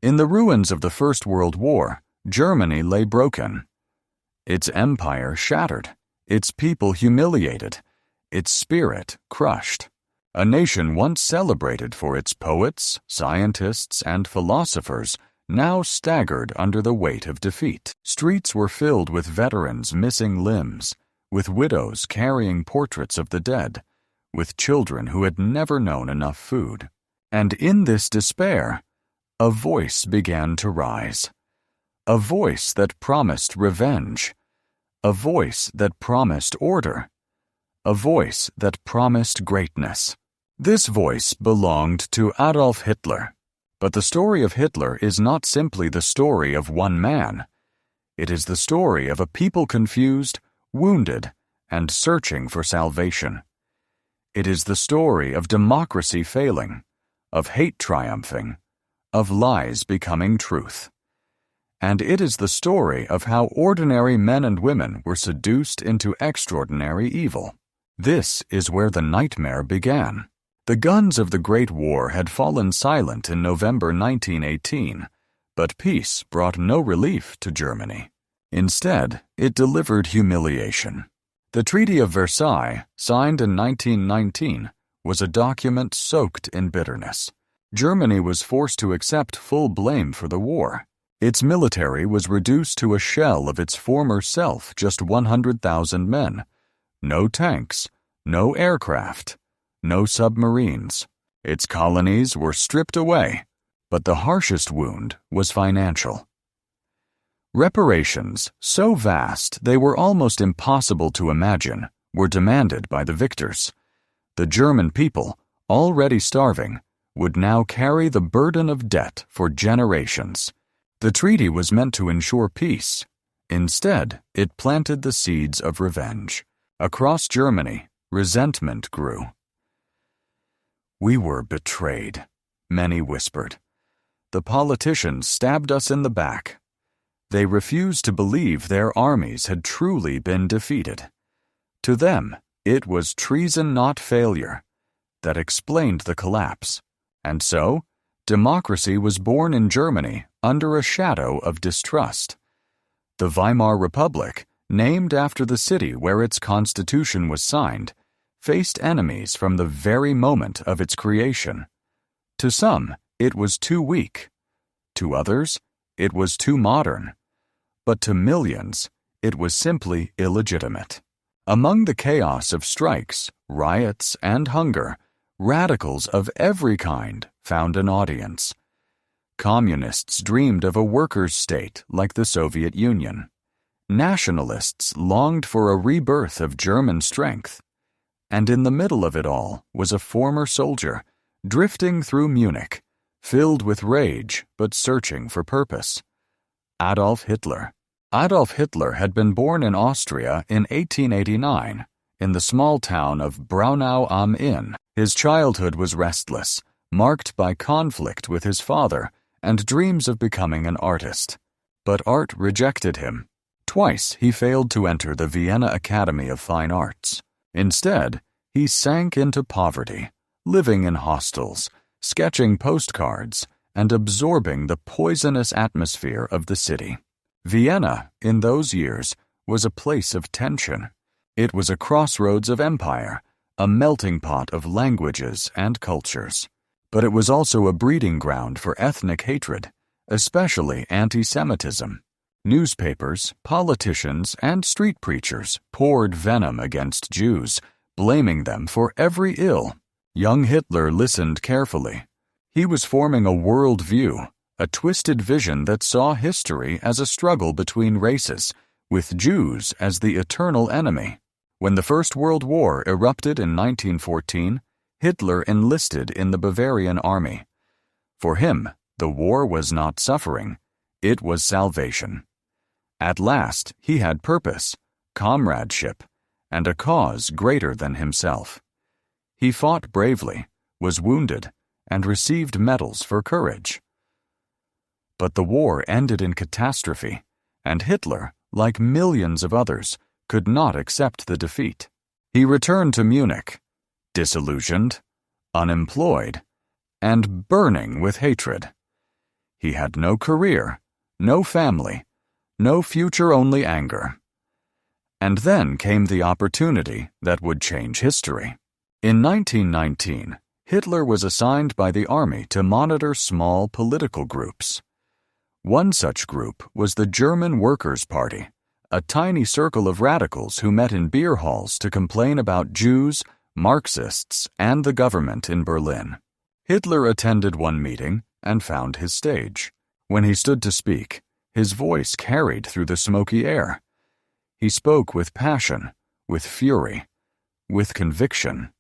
In the ruins of the First World War, Germany lay broken. Its empire shattered, its people humiliated, its spirit crushed. A nation once celebrated for its poets, scientists, and philosophers now staggered under the weight of defeat. Streets were filled with veterans missing limbs, with widows carrying portraits of the dead, with children who had never known enough food. And in this despair, a voice began to rise. A voice that promised revenge. A voice that promised order. A voice that promised greatness. This voice belonged to Adolf Hitler. But the story of Hitler is not simply the story of one man. It is the story of a people confused, wounded, and searching for salvation. It is the story of democracy failing, of hate triumphing, of lies becoming truth. And it is the story of how ordinary men and women were seduced into extraordinary evil. This is where the nightmare began. The guns of the Great War had fallen silent in November 1918, but peace brought no relief to Germany. Instead, it delivered humiliation. The Treaty of Versailles, signed in 1919, was a document soaked in bitterness. Germany was forced to accept full blame for the war. Its military was reduced to a shell of its former self, just 100,000 men. No tanks, no aircraft, no submarines. Its colonies were stripped away, but the harshest wound was financial. Reparations, so vast they were almost impossible to imagine, were demanded by the victors. The German people, already starving, would now carry the burden of debt for generations. The treaty was meant to ensure peace. Instead, it planted the seeds of revenge. Across Germany, resentment grew. "We were betrayed," many whispered. "The politicians stabbed us in the back." They refused to believe their armies had truly been defeated. To them, it was treason, not failure, that explained the collapse. And so, democracy was born in Germany under a shadow of distrust. The Weimar Republic, named after the city where its constitution was signed, faced enemies from the very moment of its creation. To some, it was too weak. To others, it was too modern. But to millions, it was simply illegitimate. Among the chaos of strikes, riots, and hunger, radicals of every kind found an audience. Communists dreamed of a workers' state like the Soviet Union. Nationalists longed for a rebirth of German strength. And in the middle of it all was a former soldier, drifting through Munich, filled with rage but searching for purpose. Adolf Hitler. Adolf Hitler had been born in Austria in 1889, in the small town of Braunau am Inn. His childhood was restless, marked by conflict with his father and dreams of becoming an artist. But art rejected him. Twice he failed to enter the Vienna Academy of Fine Arts. Instead, he sank into poverty, living in hostels, sketching postcards, and absorbing the poisonous atmosphere of the city. Vienna, in those years, was a place of tension. It was a crossroads of empire, a melting pot of languages and cultures. But it was also a breeding ground for ethnic hatred, especially anti-Semitism. Newspapers, politicians, and street preachers poured venom against Jews, blaming them for every ill. Young Hitler listened carefully. He was forming a world view, a twisted vision that saw history as a struggle between races, with Jews as the eternal enemy. When the First World War erupted in 1914, Hitler enlisted in the Bavarian army. For him, the war was not suffering, it was salvation. At last, he had purpose, comradeship, and a cause greater than himself. He fought bravely, was wounded, and received medals for courage. But the war ended in catastrophe, and Hitler, like millions of others, could not accept the defeat. He returned to Munich, disillusioned, unemployed, and burning with hatred. He had no career, no family, no future-only anger. And then came the opportunity that would change history. In 1919, Hitler was assigned by the army to monitor small political groups. One such group was the German Workers' Party, a tiny circle of radicals who met in beer halls to complain about Jews, Marxists, and the government in Berlin. Hitler attended one meeting and found his stage. When he stood to speak, his voice carried through the smoky air. He spoke with passion, with fury, with conviction.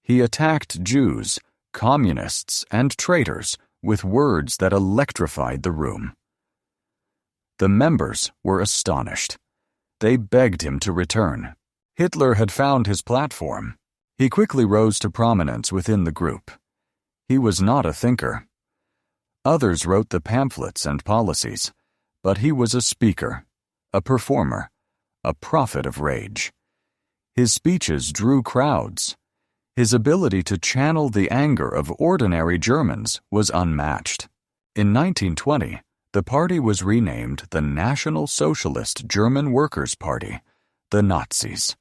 He attacked Jews, communists, and traitors with words that electrified the room. The members were astonished. They begged him to return. Hitler had found his platform. He quickly rose to prominence within the group. He was not a thinker. Others wrote the pamphlets and policies, but he was a speaker, a performer, a prophet of rage. His speeches drew crowds. His ability to channel the anger of ordinary Germans was unmatched. In 1920, the party was renamed the National Socialist German Workers' Party, the Nazis.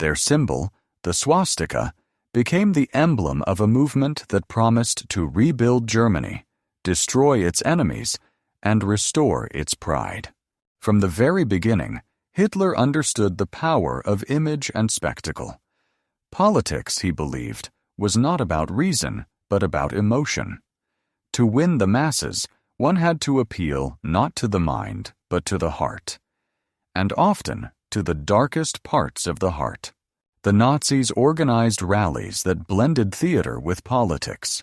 Their symbol, the swastika, became the emblem of a movement that promised to rebuild Germany, destroy its enemies, and restore its pride. From the very beginning, Hitler understood the power of image and spectacle. Politics, he believed, was not about reason, but about emotion. To win the masses, one had to appeal not to the mind, but to the heart, and often to the darkest parts of the heart. The Nazis organized rallies that blended theater with politics.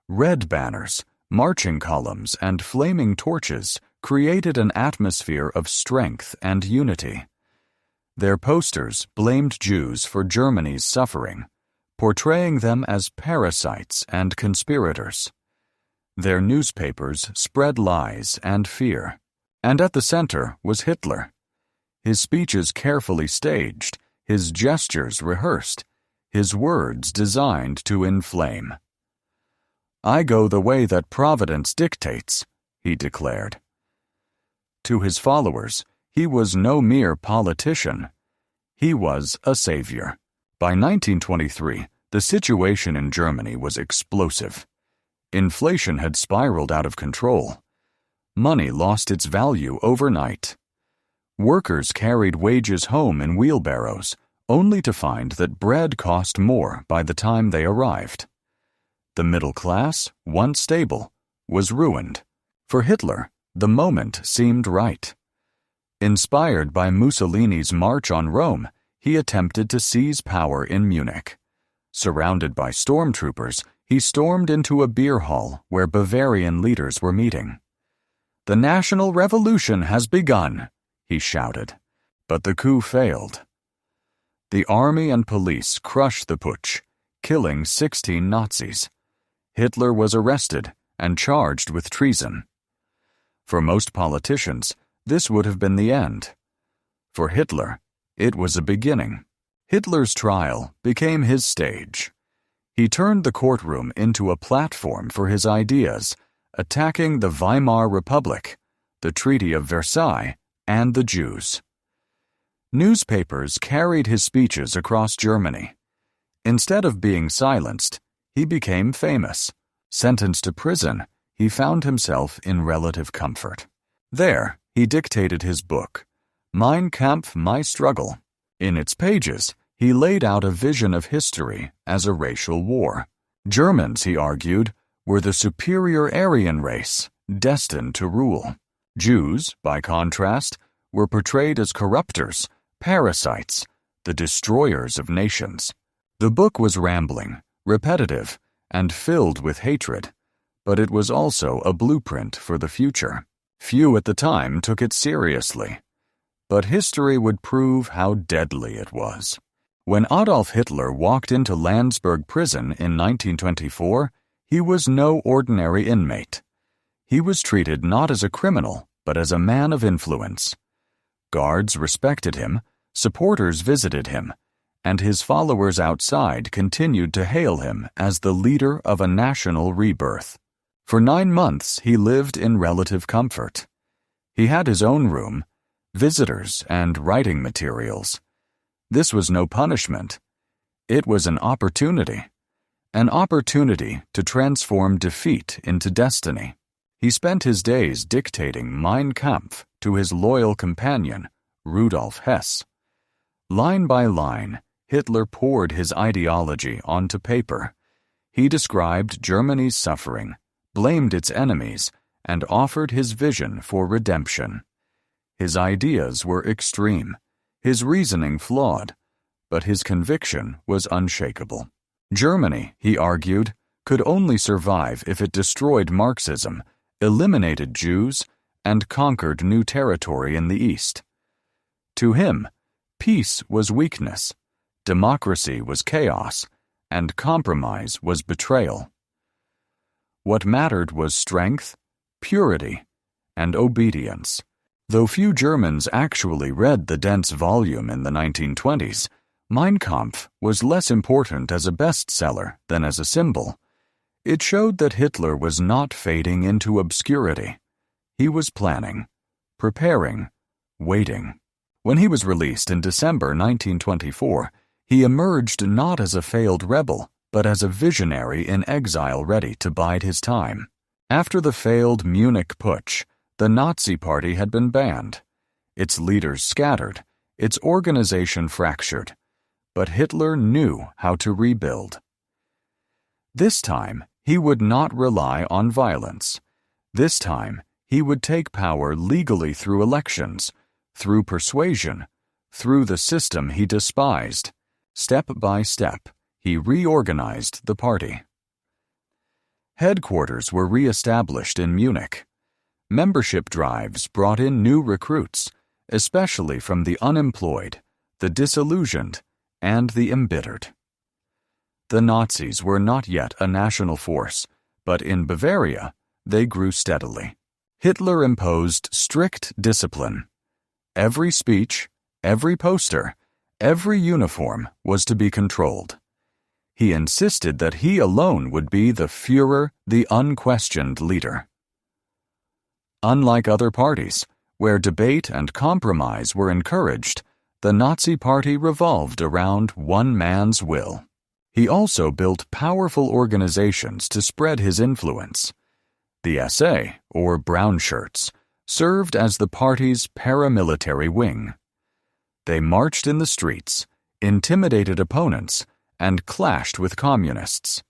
Red banners, marching columns, and flaming torches created an atmosphere of strength and unity. Their posters blamed Jews for Germany's suffering, portraying them as parasites and conspirators. Their newspapers spread lies and fear, and at the center was Hitler. His speeches carefully staged, his gestures rehearsed, his words designed to inflame. "I go the way that Providence dictates," he declared. To his followers, he was no mere politician. He was a savior. By 1923, the situation in Germany was explosive. Inflation had spiraled out of control. Money lost its value overnight. Workers carried wages home in wheelbarrows, only to find that bread cost more by the time they arrived. The middle class, once stable, was ruined. For Hitler, the moment seemed right. Inspired by Mussolini's march on Rome, he attempted to seize power in Munich. Surrounded by stormtroopers, he stormed into a beer hall where Bavarian leaders were meeting. "The national revolution has begun," he shouted. But the coup failed. The army and police crushed the putsch, killing 16 Nazis. Hitler was arrested and charged with treason. For most politicians, this would have been the end. For Hitler, it was a beginning. Hitler's trial became his stage. He turned the courtroom into a platform for his ideas, attacking the Weimar Republic, the Treaty of Versailles, and the Jews. Newspapers carried his speeches across Germany. Instead of being silenced, he became famous. Sentenced to prison, he found himself in relative comfort. There, he dictated his book, Mein Kampf, My Struggle. In its pages, he laid out a vision of history as a racial war. Germans, he argued, were the superior Aryan race, destined to rule. Jews, by contrast, were portrayed as corruptors, parasites, the destroyers of nations. The book was rambling, repetitive, and filled with hatred, but it was also a blueprint for the future. Few at the time took it seriously, but history would prove how deadly it was. When Adolf Hitler walked into Landsberg prison in 1924, he was no ordinary inmate. He was treated not as a criminal, but as a man of influence. Guards respected him, supporters visited him, and his followers outside continued to hail him as the leader of a national rebirth. For 9 months he lived in relative comfort. He had his own room, visitors, and writing materials. This was no punishment. It was an opportunity to transform defeat into destiny. He spent his days dictating Mein Kampf to his loyal companion, Rudolf Hess. Line by line, Hitler poured his ideology onto paper. He described Germany's suffering, blamed its enemies, and offered his vision for redemption. His ideas were extreme, his reasoning flawed, but his conviction was unshakable. Germany, he argued, could only survive if it destroyed Marxism, eliminated Jews, and conquered new territory in the East. To him, peace was weakness, democracy was chaos, and compromise was betrayal. What mattered was strength, purity, and obedience. Though few Germans actually read the dense volume in the 1920s, Mein Kampf was less important as a bestseller than as a symbol. It showed that Hitler was not fading into obscurity. He was planning, preparing, waiting. When he was released in December 1924, he emerged not as a failed rebel, but as a visionary in exile ready to bide his time. After the failed Munich putsch, the Nazi Party had been banned. Its leaders scattered, its organization fractured. But Hitler knew how to rebuild. This time, he would not rely on violence. This time, he would take power legally through elections, through persuasion, through the system he despised. Step by step, he reorganized the party. Headquarters were re-established in Munich. Membership drives brought in new recruits, especially from the unemployed, the disillusioned, and the embittered. The Nazis were not yet a national force, but in Bavaria, they grew steadily. Hitler imposed strict discipline. Every speech, every poster, every uniform was to be controlled. He insisted that he alone would be the Führer, the unquestioned leader. Unlike other parties, where debate and compromise were encouraged, the Nazi Party revolved around one man's will. He also built powerful organizations to spread his influence. The SA, or Brown Shirts, served as the party's paramilitary wing. They marched in the streets, intimidated opponents, and clashed with communists.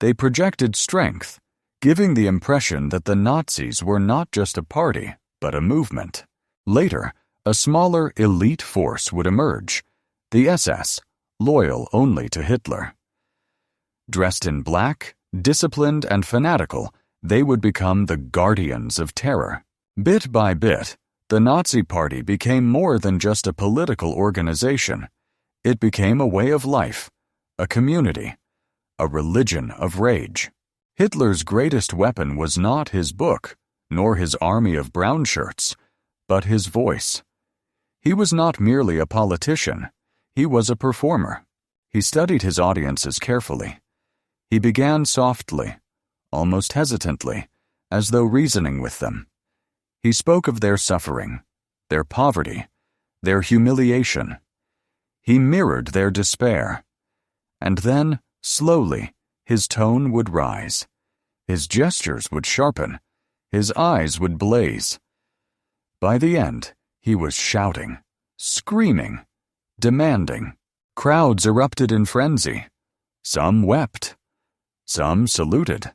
They projected strength, giving the impression that the Nazis were not just a party, but a movement. Later, a smaller elite force would emerge, the SS, loyal only to Hitler. Dressed in black, disciplined and fanatical, they would become the guardians of terror. Bit by bit, the Nazi Party became more than just a political organization. It became a way of life, a community, a religion of rage. Hitler's greatest weapon was not his book, nor his army of brown shirts, but his voice. He was not merely a politician, he was a performer. He studied his audiences carefully. He began softly, almost hesitantly, as though reasoning with them. He spoke of their suffering, their poverty, their humiliation. He mirrored their despair. And then, slowly, his tone would rise. His gestures would sharpen. His eyes would blaze. By the end, he was shouting, screaming, demanding. Crowds erupted in frenzy. Some wept. Some saluted.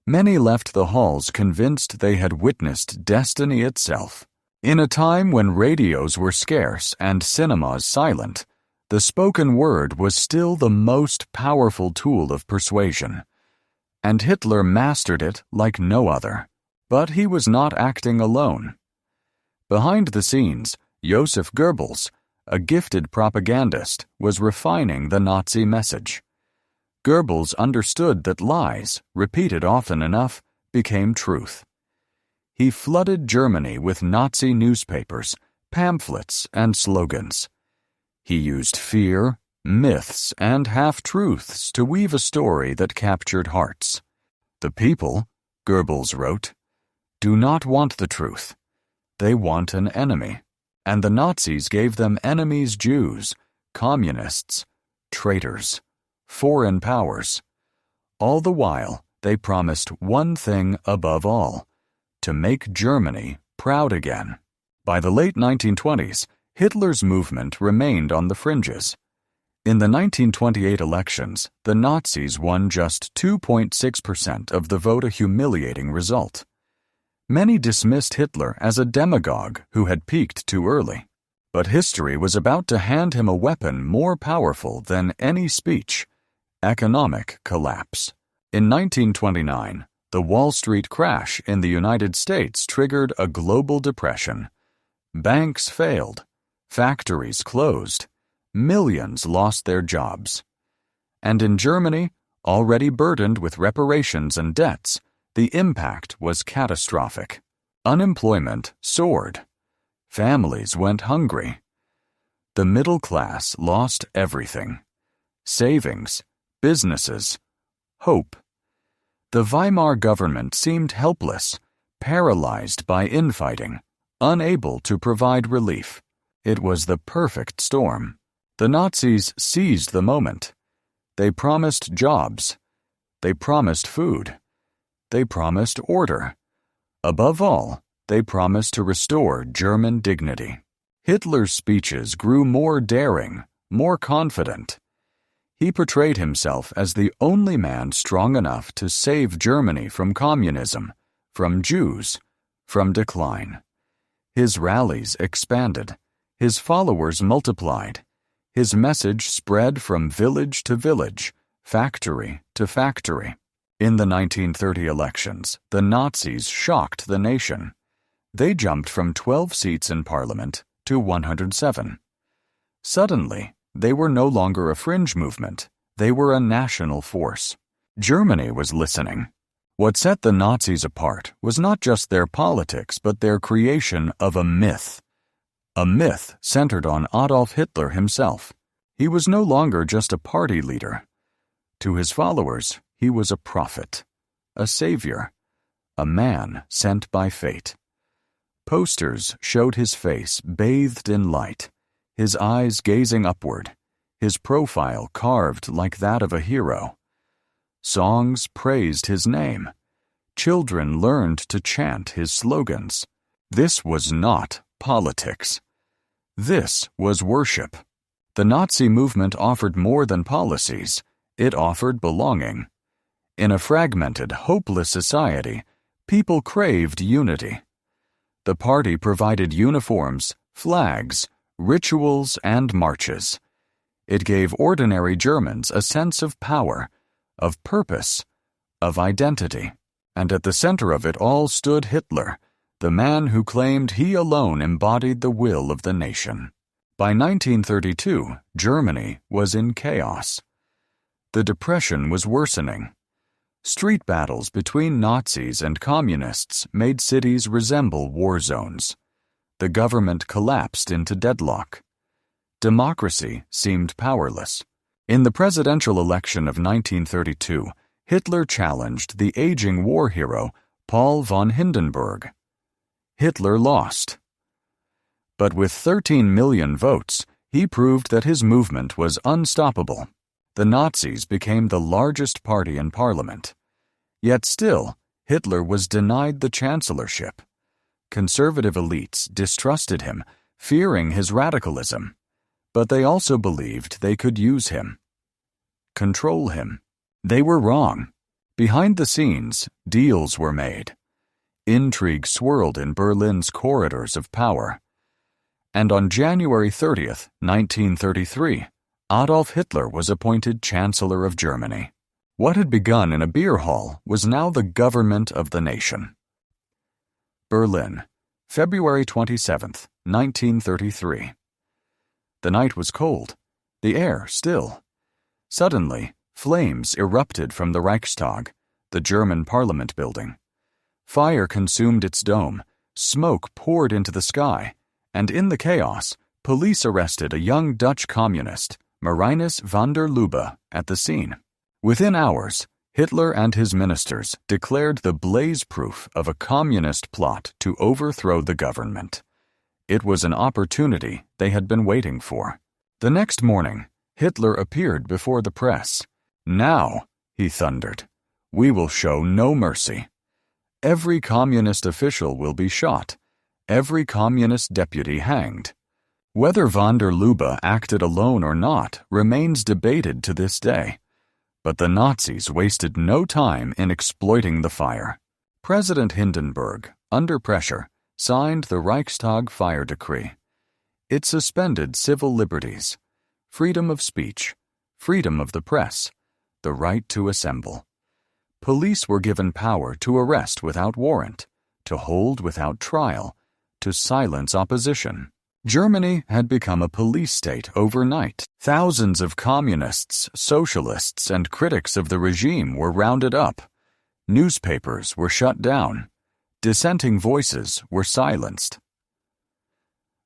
Many left the halls convinced they had witnessed destiny itself. In a time when radios were scarce and cinemas silent, the spoken word was still the most powerful tool of persuasion. And Hitler mastered it like no other. But he was not acting alone. Behind the scenes, Joseph Goebbels, a gifted propagandist, was refining the Nazi message. Goebbels understood that lies, repeated often enough, became truth. He flooded Germany with Nazi newspapers, pamphlets, and slogans. He used fear, myths, and half-truths to weave a story that captured hearts. The people, Goebbels wrote, do not want the truth. They want an enemy. And the Nazis gave them enemies: Jews, communists, traitors, foreign powers. All the while, they promised one thing above all: to make Germany proud again. By the late 1920s, Hitler's movement remained on the fringes. In the 1928 elections, the Nazis won just 2.6% of the vote, a humiliating result. Many dismissed Hitler as a demagogue who had peaked too early. But history was about to hand him a weapon more powerful than any speech: economic collapse. In 1929, the Wall Street crash in the United States triggered a global depression. Banks failed, factories closed, millions lost their jobs. And in Germany, already burdened with reparations and debts, the impact was catastrophic. Unemployment soared. Families went hungry. The middle class lost everything: savings, businesses, hope. The Weimar government seemed helpless, paralyzed by infighting, unable to provide relief. It was the perfect storm. The Nazis seized the moment. They promised jobs. They promised food. They promised order. Above all, they promised to restore German dignity. Hitler's speeches grew more daring, more confident. He portrayed himself as the only man strong enough to save Germany from communism, from Jews, from decline. His rallies expanded. His followers multiplied. His message spread from village to village, factory to factory. In the 1930 elections, the Nazis shocked the nation. They jumped from 12 seats in parliament to 107. Suddenly, they were no longer a fringe movement. They were a national force. Germany was listening. What set the Nazis apart was not just their politics, but their creation of a myth centered on Adolf Hitler himself. He was no longer just a party leader. To his followers, he was a prophet, a savior, a man sent by fate. Posters showed his face bathed in light, his eyes gazing upward, his profile carved like that of a hero. Songs praised his name. Children learned to chant his slogans. This was not politics. This was worship. The Nazi movement offered more than policies. It offered belonging. In a fragmented, hopeless society, people craved unity. The party provided uniforms, flags, rituals, and marches. It gave ordinary Germans a sense of power, of purpose, of identity. And at the center of it all stood Hitler, the man who claimed he alone embodied the will of the nation. By 1932, Germany was in chaos. The Depression was worsening. Street battles between Nazis and communists made cities resemble war zones. The government collapsed into deadlock. Democracy seemed powerless. In the presidential election of 1932, Hitler challenged the aging war hero Paul von Hindenburg. Hitler lost. But with 13 million votes, he proved that his movement was unstoppable. The Nazis became the largest party in parliament. Yet still, Hitler was denied the chancellorship. Conservative elites distrusted him, fearing his radicalism. But they also believed they could use him. Control him. They were wrong. Behind the scenes, deals were made. Intrigue swirled in Berlin's corridors of power. And on January 30th, 1933, Adolf Hitler was appointed Chancellor of Germany. What had begun in a beer hall was now the government of the nation. Berlin, February 27th, 1933. The night was cold, the air still. Suddenly, flames erupted from the Reichstag, the German parliament building. Fire consumed its dome, smoke poured into the sky, and in the chaos, police arrested a young Dutch communist, Marinus van der Lubbe, at the scene. Within hours, Hitler and his ministers declared the blaze proof of a communist plot to overthrow the government. It was an opportunity they had been waiting for. The next morning, Hitler appeared before the press. "Now," he thundered, "we will show no mercy. Every communist official will be shot, every communist deputy hanged." Whether von der Lubbe acted alone or not remains debated to this day, but the Nazis wasted no time in exploiting the fire. President Hindenburg, under pressure, signed the Reichstag fire decree. It suspended civil liberties, freedom of speech, freedom of the press, the right to assemble. Police were given power to arrest without warrant, to hold without trial, to silence opposition. Germany had become a police state overnight. Thousands of communists, socialists, and critics of the regime were rounded up. Newspapers were shut down. Dissenting voices were silenced.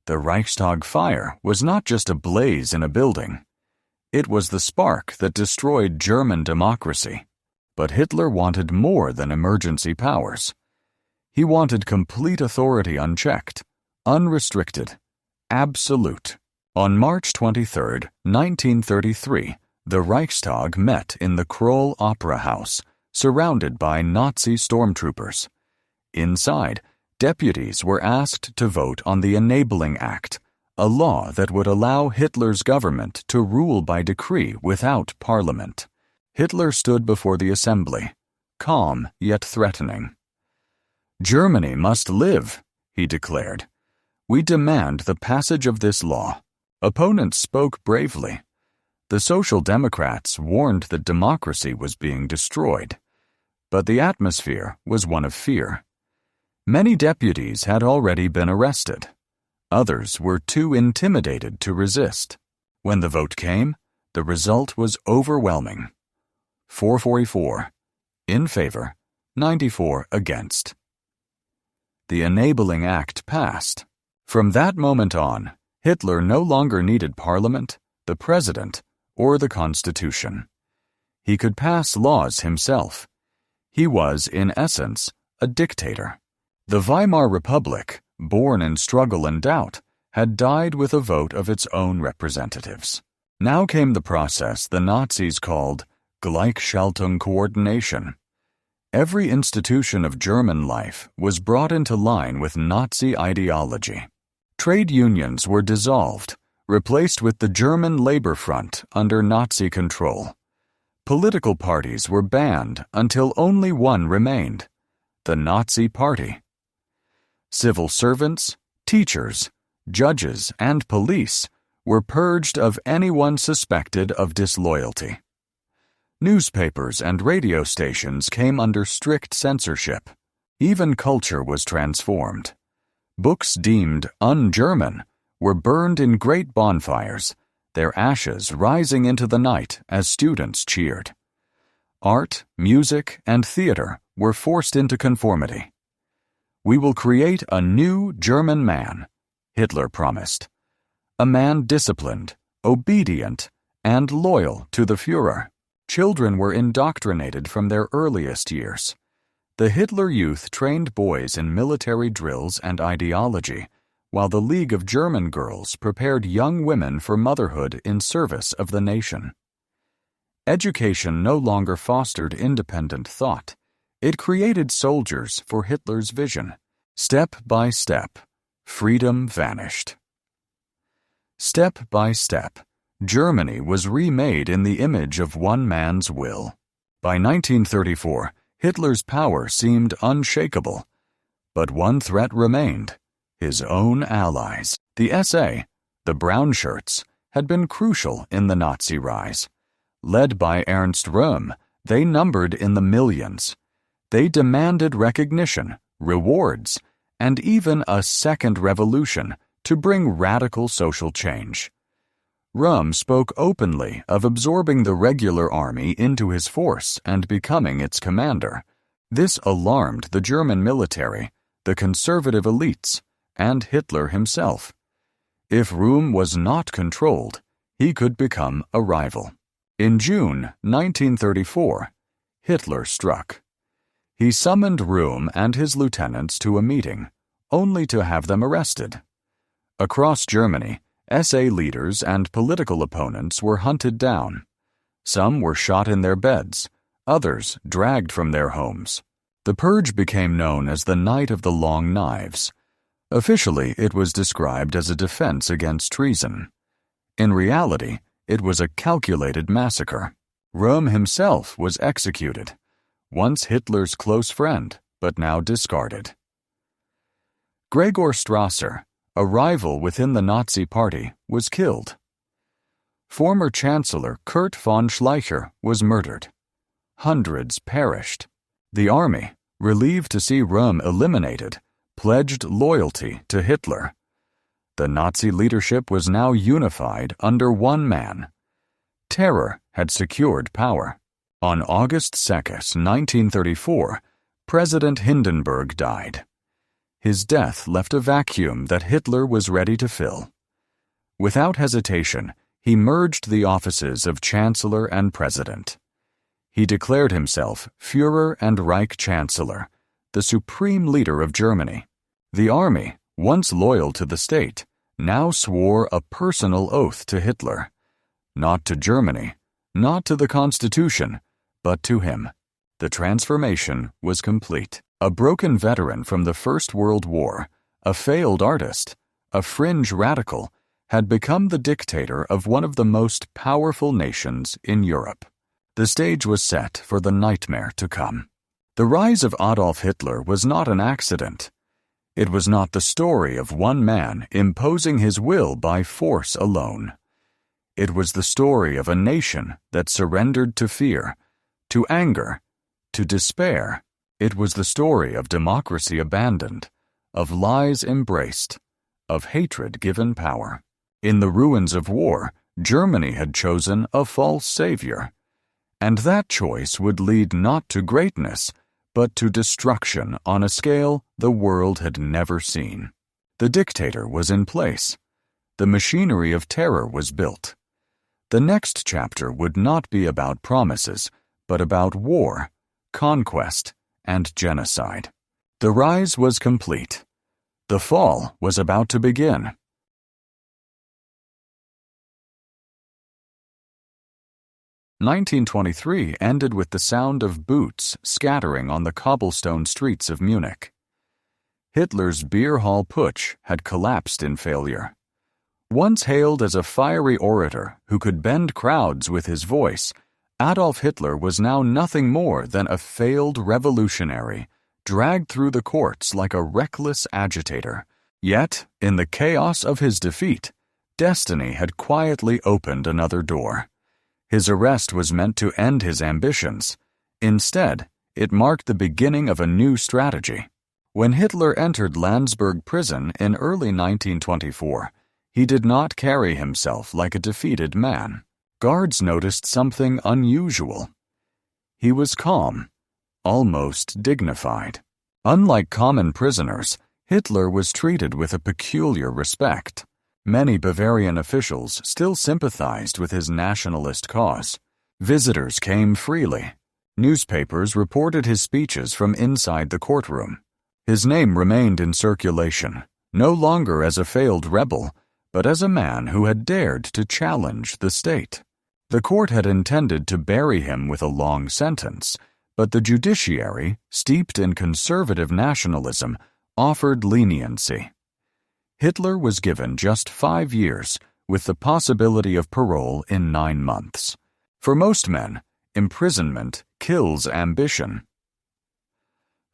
The Reichstag fire was not just a blaze in a building. It was the spark that destroyed German democracy. But Hitler wanted more than emergency powers. He wanted complete authority unchecked, unrestricted, absolute. On March 23, 1933, the Reichstag met in the Kroll Opera House, surrounded by Nazi stormtroopers. Inside, deputies were asked to vote on the Enabling Act, a law that would allow Hitler's government to rule by decree without parliament. Hitler stood before the assembly, calm yet threatening. "Germany must live," he declared. "We demand the passage of this law." Opponents spoke bravely. The Social Democrats warned that democracy was being destroyed. But the atmosphere was one of fear. Many deputies had already been arrested. Others were too intimidated to resist. When the vote came, the result was overwhelming. 444 in favor, 94 against. The Enabling Act passed. From that moment on, Hitler no longer needed Parliament, the President, or the Constitution. He could pass laws himself. He was, in essence, a dictator. The Weimar Republic, born in struggle and doubt, had died with a vote of its own representatives. Now came the process the Nazis called Gleichschaltung coordination. Every institution of German life was brought into line with Nazi ideology. Trade unions were dissolved, replaced with the German Labor Front under Nazi control. Political parties were banned until only one remained, the Nazi Party. Civil servants, teachers, judges, and police were purged of anyone suspected of disloyalty. Newspapers and radio stations came under strict censorship. Even culture was transformed. Books deemed un-German were burned in great bonfires, their ashes rising into the night as students cheered. Art, music, and theater were forced into conformity. "We will create a new German man," Hitler promised. A man disciplined, obedient, and loyal to the Führer. Children were indoctrinated from their earliest years. The Hitler Youth trained boys in military drills and ideology, while the League of German Girls prepared young women for motherhood in service of the nation. Education no longer fostered independent thought. It created soldiers for Hitler's vision. Step by step, freedom vanished. Step by step, Germany was remade in the image of one man's will. By 1934, Hitler's power seemed unshakable. But one threat remained: his own allies. The SA, the Brown Shirts, had been crucial in the Nazi rise. Led by Ernst Röhm, they numbered in the millions. They demanded recognition, rewards, and even a second revolution to bring radical social change. Röhm spoke openly of absorbing the regular army into his force and becoming its commander. This alarmed the German military, the conservative elites, and Hitler himself. If Röhm was not controlled, he could become a rival. In June 1934, Hitler struck. He summoned Röhm and his lieutenants to a meeting, only to have them arrested. Across Germany, SA leaders and political opponents were hunted down. Some were shot in their beds, others dragged from their homes. The purge became known as the Night of the Long Knives. Officially, it was described as a defense against treason. In reality, it was a calculated massacre. Röhm himself was executed, once Hitler's close friend, but now discarded. Gregor Strasser, a rival within the Nazi Party, was killed. Former Chancellor Kurt von Schleicher was murdered. Hundreds perished. The army, relieved to see Röhm eliminated, pledged loyalty to Hitler. The Nazi leadership was now unified under one man. Terror had secured power. On August 2, 1934, President Hindenburg died. His death left a vacuum that Hitler was ready to fill. Without hesitation, he merged the offices of Chancellor and President. He declared himself Führer and Reich Chancellor, the supreme leader of Germany. The army, once loyal to the state, now swore a personal oath to Hitler. Not to Germany, not to the Constitution, but to him. The transformation was complete. A broken veteran from the First World War, a failed artist, a fringe radical, had become the dictator of one of the most powerful nations in Europe. The stage was set for the nightmare to come. The rise of Adolf Hitler was not an accident. It was not the story of one man imposing his will by force alone. It was the story of a nation that surrendered to fear, to anger, to despair. It was the story of democracy abandoned, of lies embraced, of hatred given power. In the ruins of war, Germany had chosen a false savior. And that choice would lead not to greatness, but to destruction on a scale the world had never seen. The dictator was in place. The machinery of terror was built. The next chapter would not be about promises, but about war, conquest, and genocide. The rise was complete. The fall was about to begin. 1923 ended with the sound of boots scattering on the cobblestone streets of Munich. Hitler's beer hall putsch had collapsed in failure. Once hailed as a fiery orator who could bend crowds with his voice, Adolf Hitler was now nothing more than a failed revolutionary, dragged through the courts like a reckless agitator. Yet, in the chaos of his defeat, destiny had quietly opened another door. His arrest was meant to end his ambitions. Instead, it marked the beginning of a new strategy. When Hitler entered Landsberg prison in early 1924, he did not carry himself like a defeated man. Guards noticed something unusual. He was calm, almost dignified. Unlike common prisoners, Hitler was treated with a peculiar respect. Many Bavarian officials still sympathized with his nationalist cause. Visitors came freely. Newspapers reported his speeches from inside the courtroom. His name remained in circulation, no longer as a failed rebel, but as a man who had dared to challenge the state. The court had intended to bury him with a long sentence, but the judiciary, steeped in conservative nationalism, offered leniency. Hitler was given just 5 years, with the possibility of parole in 9 months. For most men, imprisonment kills ambition.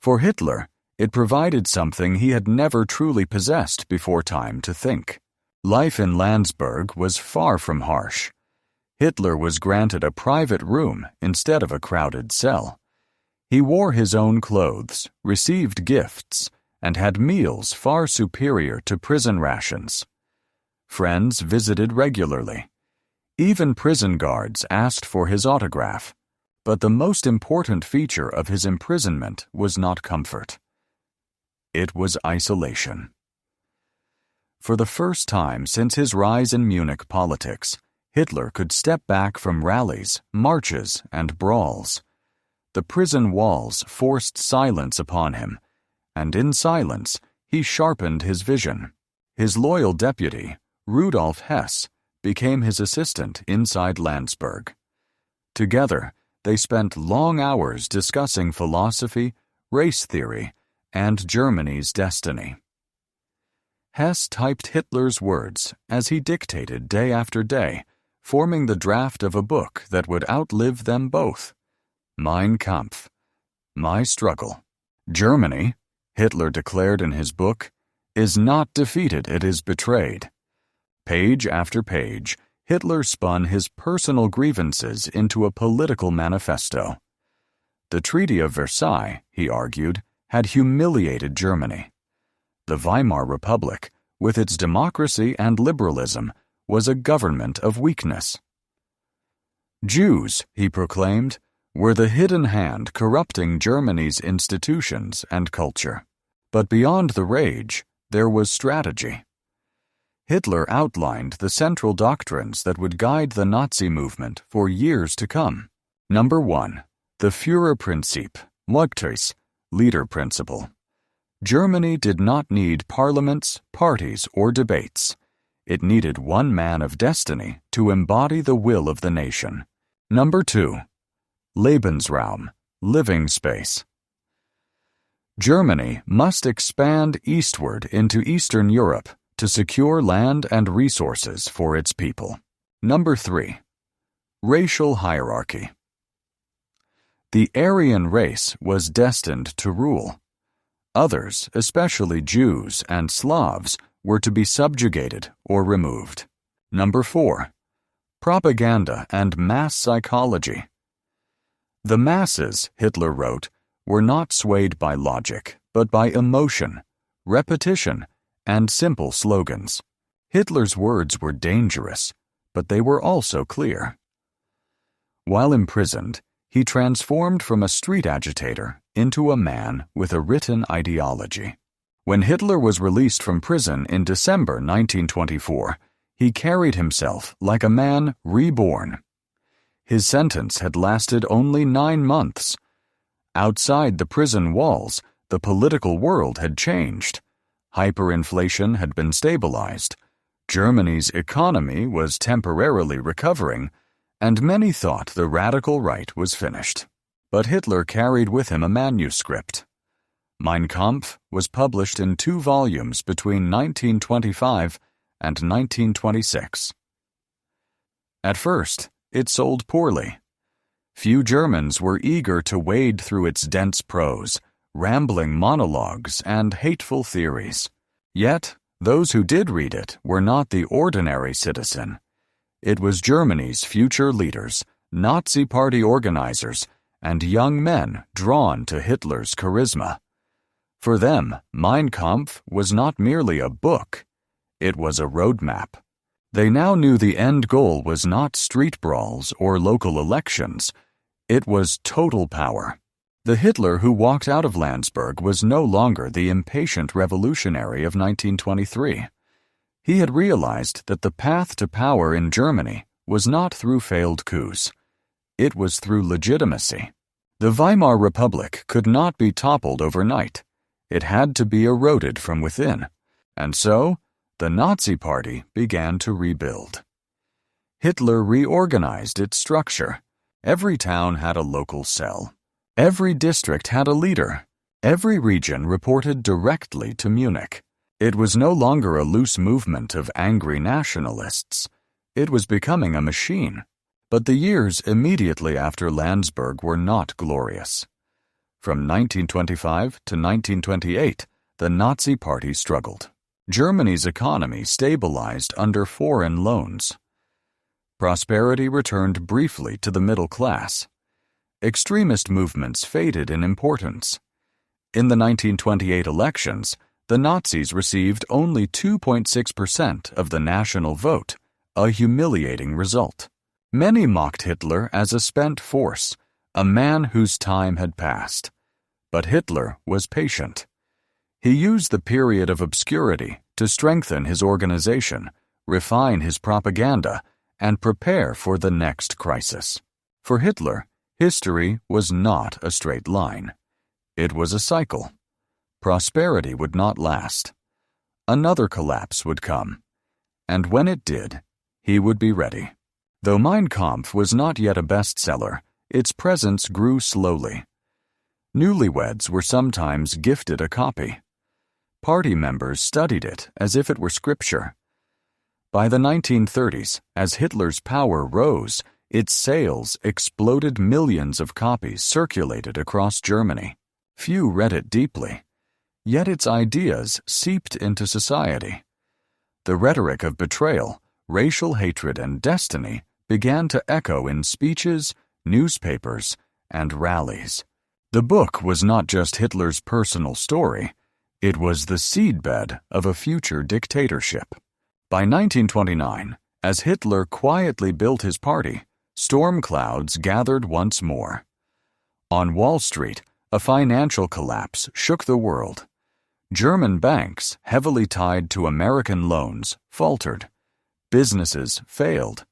For Hitler, it provided something he had never truly possessed before time to think. Life in Landsberg was far from harsh. Hitler was granted a private room instead of a crowded cell. He wore his own clothes, received gifts, and had meals far superior to prison rations. Friends visited regularly. Even prison guards asked for his autograph. But the most important feature of his imprisonment was not comfort. It was isolation. For the first time since his rise in Munich politics, Hitler could step back from rallies, marches, and brawls. the prison walls forced silence upon him, and in silence he sharpened his vision. His loyal deputy, Rudolf Hess, became his assistant inside Landsberg. Together, they spent long hours discussing philosophy, race theory, and Germany's destiny. Hess typed Hitler's words as he dictated day after day, forming the draft of a book that would outlive them both. Mein Kampf, My Struggle. Germany, Hitler declared in his book, is not defeated, it is betrayed. Page after page, Hitler spun his personal grievances into a political manifesto. The Treaty of Versailles, he argued, had humiliated Germany. The Weimar Republic, with its democracy and liberalism, was a government of weakness. Jews, he proclaimed, were the hidden hand corrupting Germany's institutions and culture. But beyond the rage, there was strategy. Hitler outlined the central doctrines that would guide the Nazi movement for years to come. Number 1. The Führerprinzip, Leugtis, leader principle. Germany did not need parliaments, parties, or debates. It needed one man of destiny to embody the will of the nation. Number 2. Lebensraum, living space. Germany must expand eastward into Eastern Europe to secure land and resources for its people. Number 3. Racial hierarchy. The Aryan race was destined to rule. Others, especially Jews and Slavs, were to be subjugated or removed. Number 4. Propaganda and mass psychology. The masses, Hitler wrote, were not swayed by logic, but by emotion, repetition, and simple slogans. Hitler's words were dangerous, but they were also clear. While imprisoned, he transformed from a street agitator into a man with a written ideology. When Hitler was released from prison in December 1924, he carried himself like a man reborn. His sentence had lasted only 9 months. Outside the prison walls, the political world had changed. Hyperinflation had been stabilized. Germany's economy was temporarily recovering, and many thought the radical right was finished. But Hitler carried with him a manuscript. Mein Kampf was published in 2 volumes between 1925 and 1926. At first, it sold poorly. Few Germans were eager to wade through its dense prose, rambling monologues, and hateful theories. Yet, those who did read it were not the ordinary citizen. It was Germany's future leaders, Nazi party organizers, and young men drawn to Hitler's charisma. For them, Mein Kampf was not merely a book. It was a roadmap. They now knew the end goal was not street brawls or local elections. It was total power. The Hitler who walked out of Landsberg was no longer the impatient revolutionary of 1923. He had realized that the path to power in Germany was not through failed coups. It was through legitimacy. The Weimar Republic could not be toppled overnight. It had to be eroded from within. And so, the Nazi Party began to rebuild. Hitler reorganized its structure. Every town had a local cell. Every district had a leader. Every region reported directly to Munich. It was no longer a loose movement of angry nationalists. It was becoming a machine. But the years immediately after Landsberg were not glorious. From 1925 to 1928, the Nazi Party struggled. Germany's economy stabilized under foreign loans. Prosperity returned briefly to the middle class. Extremist movements faded in importance. In the 1928 elections, the Nazis received only 2.6% of the national vote, a humiliating result. Many mocked Hitler as a spent force, a man whose time had passed. But Hitler was patient. He used the period of obscurity to strengthen his organization, refine his propaganda, and prepare for the next crisis. For Hitler, History was not a straight line. It was a cycle. Prosperity would not last. Another collapse would come. And when it did, he would be ready. Though Mein Kampf was not yet a bestseller, its presence grew slowly. Newlyweds were sometimes gifted a copy. Party members studied it as if it were scripture. By the 1930s, as Hitler's power rose, its sales exploded. Millions of copies circulated across Germany. Few read it deeply, yet its ideas seeped into society. The rhetoric of betrayal, racial hatred, and destiny began to echo in speeches, newspapers, and rallies. The book was not just Hitler's personal story, it was the seedbed of a future dictatorship. By 1929, as Hitler quietly built his party, storm clouds gathered once more. On Wall Street, a financial collapse shook the world. German banks, heavily tied to American loans, faltered. Businesses failed.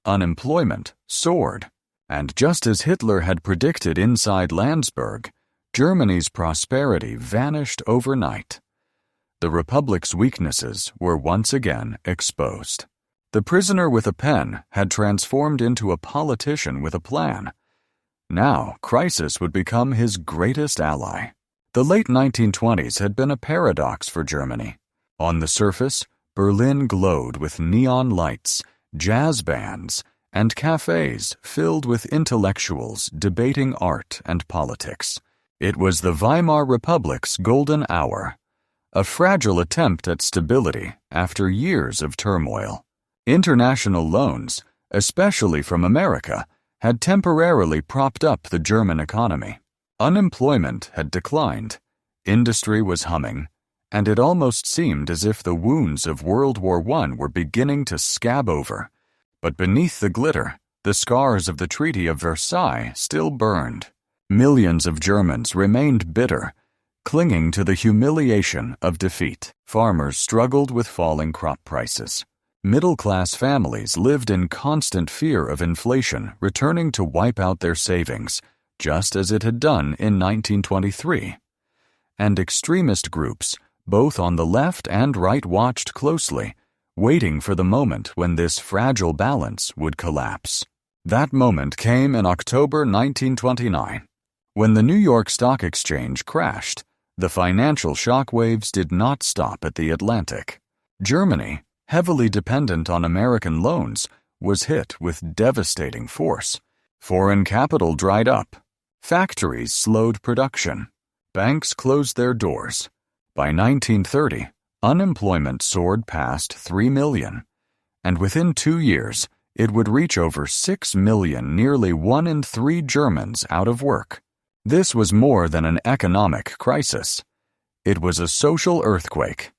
Unemployment soared. And just as Hitler had predicted inside Landsberg, Germany's prosperity vanished overnight. The Republic's weaknesses were once again exposed. The prisoner with a pen had transformed into a politician with a plan. Now, crisis would become his greatest ally. The late 1920s had been a paradox for Germany. On the surface, Berlin glowed with neon lights, jazz bands, and cafes filled with intellectuals debating art and politics. It was the Weimar Republic's golden hour, a fragile attempt at stability after years of turmoil. International loans, especially from America, had temporarily propped up the German economy. Unemployment had declined, industry was humming, and it almost seemed as if the wounds of World War I were beginning to scab over. But beneath the glitter, the scars of the Treaty of Versailles still burned. Millions of Germans remained bitter, clinging to the humiliation of defeat. Farmers struggled with falling crop prices. Middle-class families lived in constant fear of inflation returning to wipe out their savings, just as it had done in 1923. And extremist groups, both on the left and right, watched closely, waiting for the moment when this fragile balance would collapse. That moment came in October 1929. When the New York Stock Exchange crashed, the financial shockwaves did not stop at the Atlantic. Germany, heavily dependent on American loans, was hit with devastating force. Foreign capital dried up. Factories slowed production. Banks closed their doors. By 1930, unemployment soared past 3 million, and within 2 years, it would reach over 6 million, nearly 1 in 3 Germans out of work. This was more than an economic crisis. It was a social earthquake.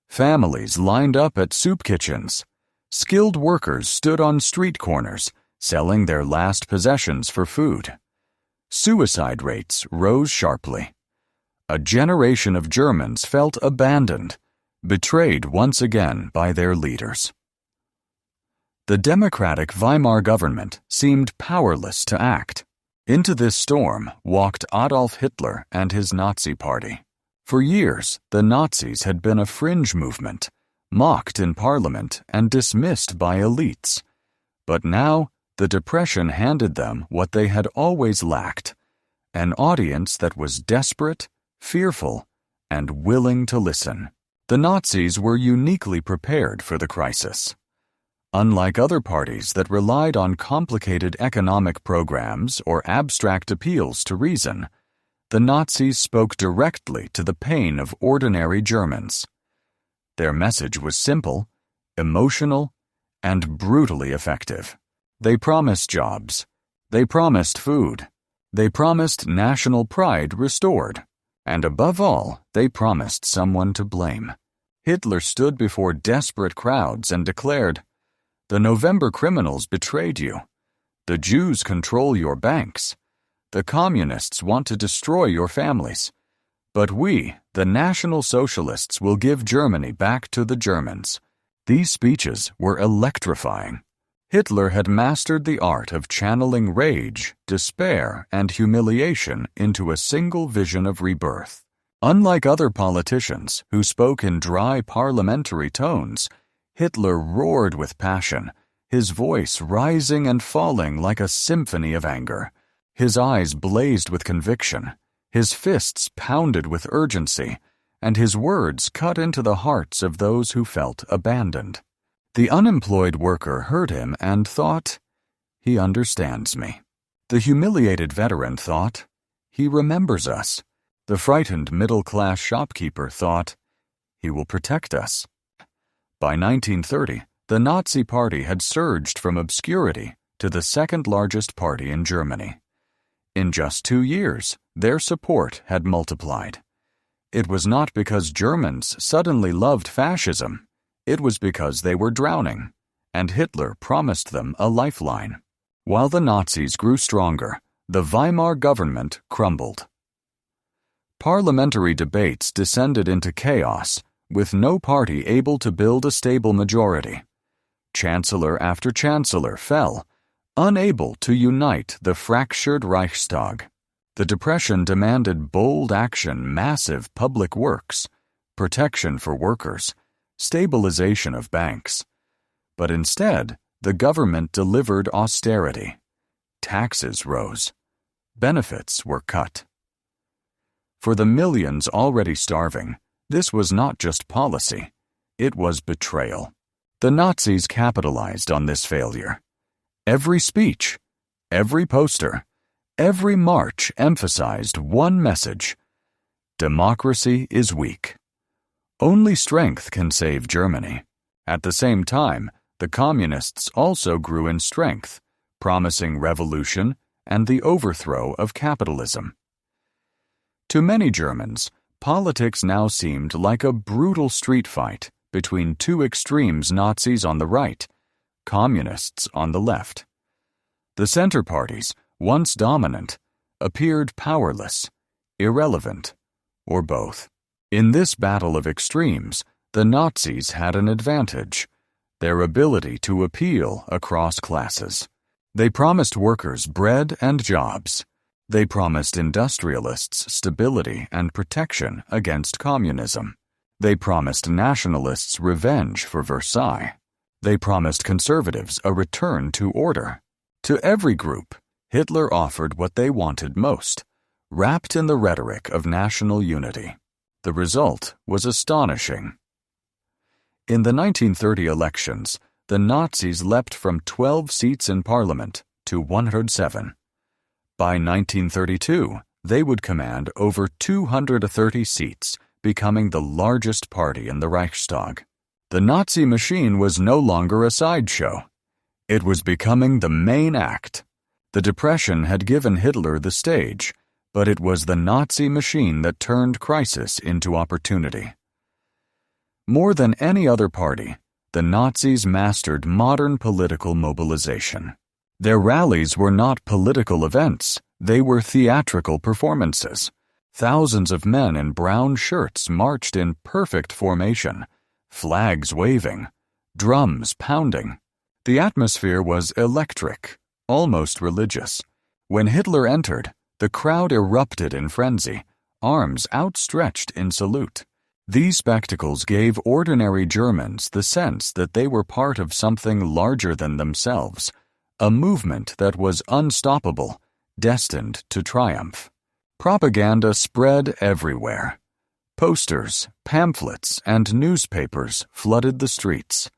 Families lined up at soup kitchens. Skilled workers stood on street corners, selling their last possessions for food. Suicide rates rose sharply. A generation of Germans felt abandoned, betrayed once again by their leaders. The democratic Weimar government seemed powerless to act. Into this storm walked Adolf Hitler and his Nazi party. For years, the Nazis had been a fringe movement, mocked in parliament and dismissed by elites. But now, the Depression handed them what they had always lacked, an audience that was desperate, fearful, and willing to listen. The Nazis were uniquely prepared for the crisis. Unlike other parties that relied on complicated economic programs or abstract appeals to reason, the Nazis spoke directly to the pain of ordinary Germans. Their message was simple, emotional, and brutally effective. They promised jobs. They promised food. They promised national pride restored. And above all, they promised someone to blame. Hitler stood before desperate crowds and declared, "The November criminals betrayed you. The Jews control your banks. The communists want to destroy your families. But we, the National Socialists, will give Germany back to the Germans." These speeches were electrifying. Hitler had mastered the art of channeling rage, despair, and humiliation into a single vision of rebirth. Unlike other politicians who spoke in dry parliamentary tones, Hitler roared with passion, his voice rising and falling like a symphony of anger. His eyes blazed with conviction, his fists pounded with urgency, and his words cut into the hearts of those who felt abandoned. The unemployed worker heard him and thought, "He understands me." The humiliated veteran thought, "He remembers us." The frightened middle-class shopkeeper thought, "He will protect us." By 1930, the Nazi Party had surged from obscurity to the second-largest party in Germany. In just 2 years, their support had multiplied. It was not because Germans suddenly loved fascism. It was because they were drowning, and Hitler promised them a lifeline. While the Nazis grew stronger, the Weimar government crumbled. Parliamentary debates descended into chaos, with no party able to build a stable majority. Chancellor after chancellor fell, unable to unite the fractured Reichstag. The Depression demanded bold action, massive public works, protection for workers, stabilization of banks. But instead, the government delivered austerity. Taxes rose. Benefits were cut. For the millions already starving, this was not just policy, it was betrayal. The Nazis capitalized on this failure. Every speech, every poster, every march emphasized one message: democracy is weak. Only strength can save Germany. At the same time, the communists also grew in strength, promising revolution and the overthrow of capitalism. To many Germans, politics now seemed like a brutal street fight between two extremes: Nazis on the right, communists on the left. The center parties, once dominant, appeared powerless, irrelevant, or both. In this battle of extremes, the Nazis had an advantage: their ability to appeal across classes. They promised workers bread and jobs. They promised industrialists stability and protection against communism. They promised nationalists revenge for Versailles. They promised conservatives a return to order. To every group, Hitler offered what they wanted most, wrapped in the rhetoric of national unity. The result was astonishing. In the 1930 elections, the Nazis leapt from 12 seats in parliament to 107. By 1932, they would command over 230 seats, becoming the largest party in the Reichstag. The Nazi machine was no longer a sideshow. It was becoming the main act. The Depression had given Hitler the stage, but it was the Nazi machine that turned crisis into opportunity. More than any other party, the Nazis mastered modern political mobilization. Their rallies were not political events, they were theatrical performances. Thousands of men in brown shirts marched in perfect formation, flags waving, drums pounding. The atmosphere was electric, almost religious. When Hitler entered, the crowd erupted in frenzy, arms outstretched in salute. These spectacles gave ordinary Germans the sense that they were part of something larger than themselves, a movement that was unstoppable, destined to triumph. Propaganda spread everywhere. Posters, pamphlets, and newspapers flooded the streets.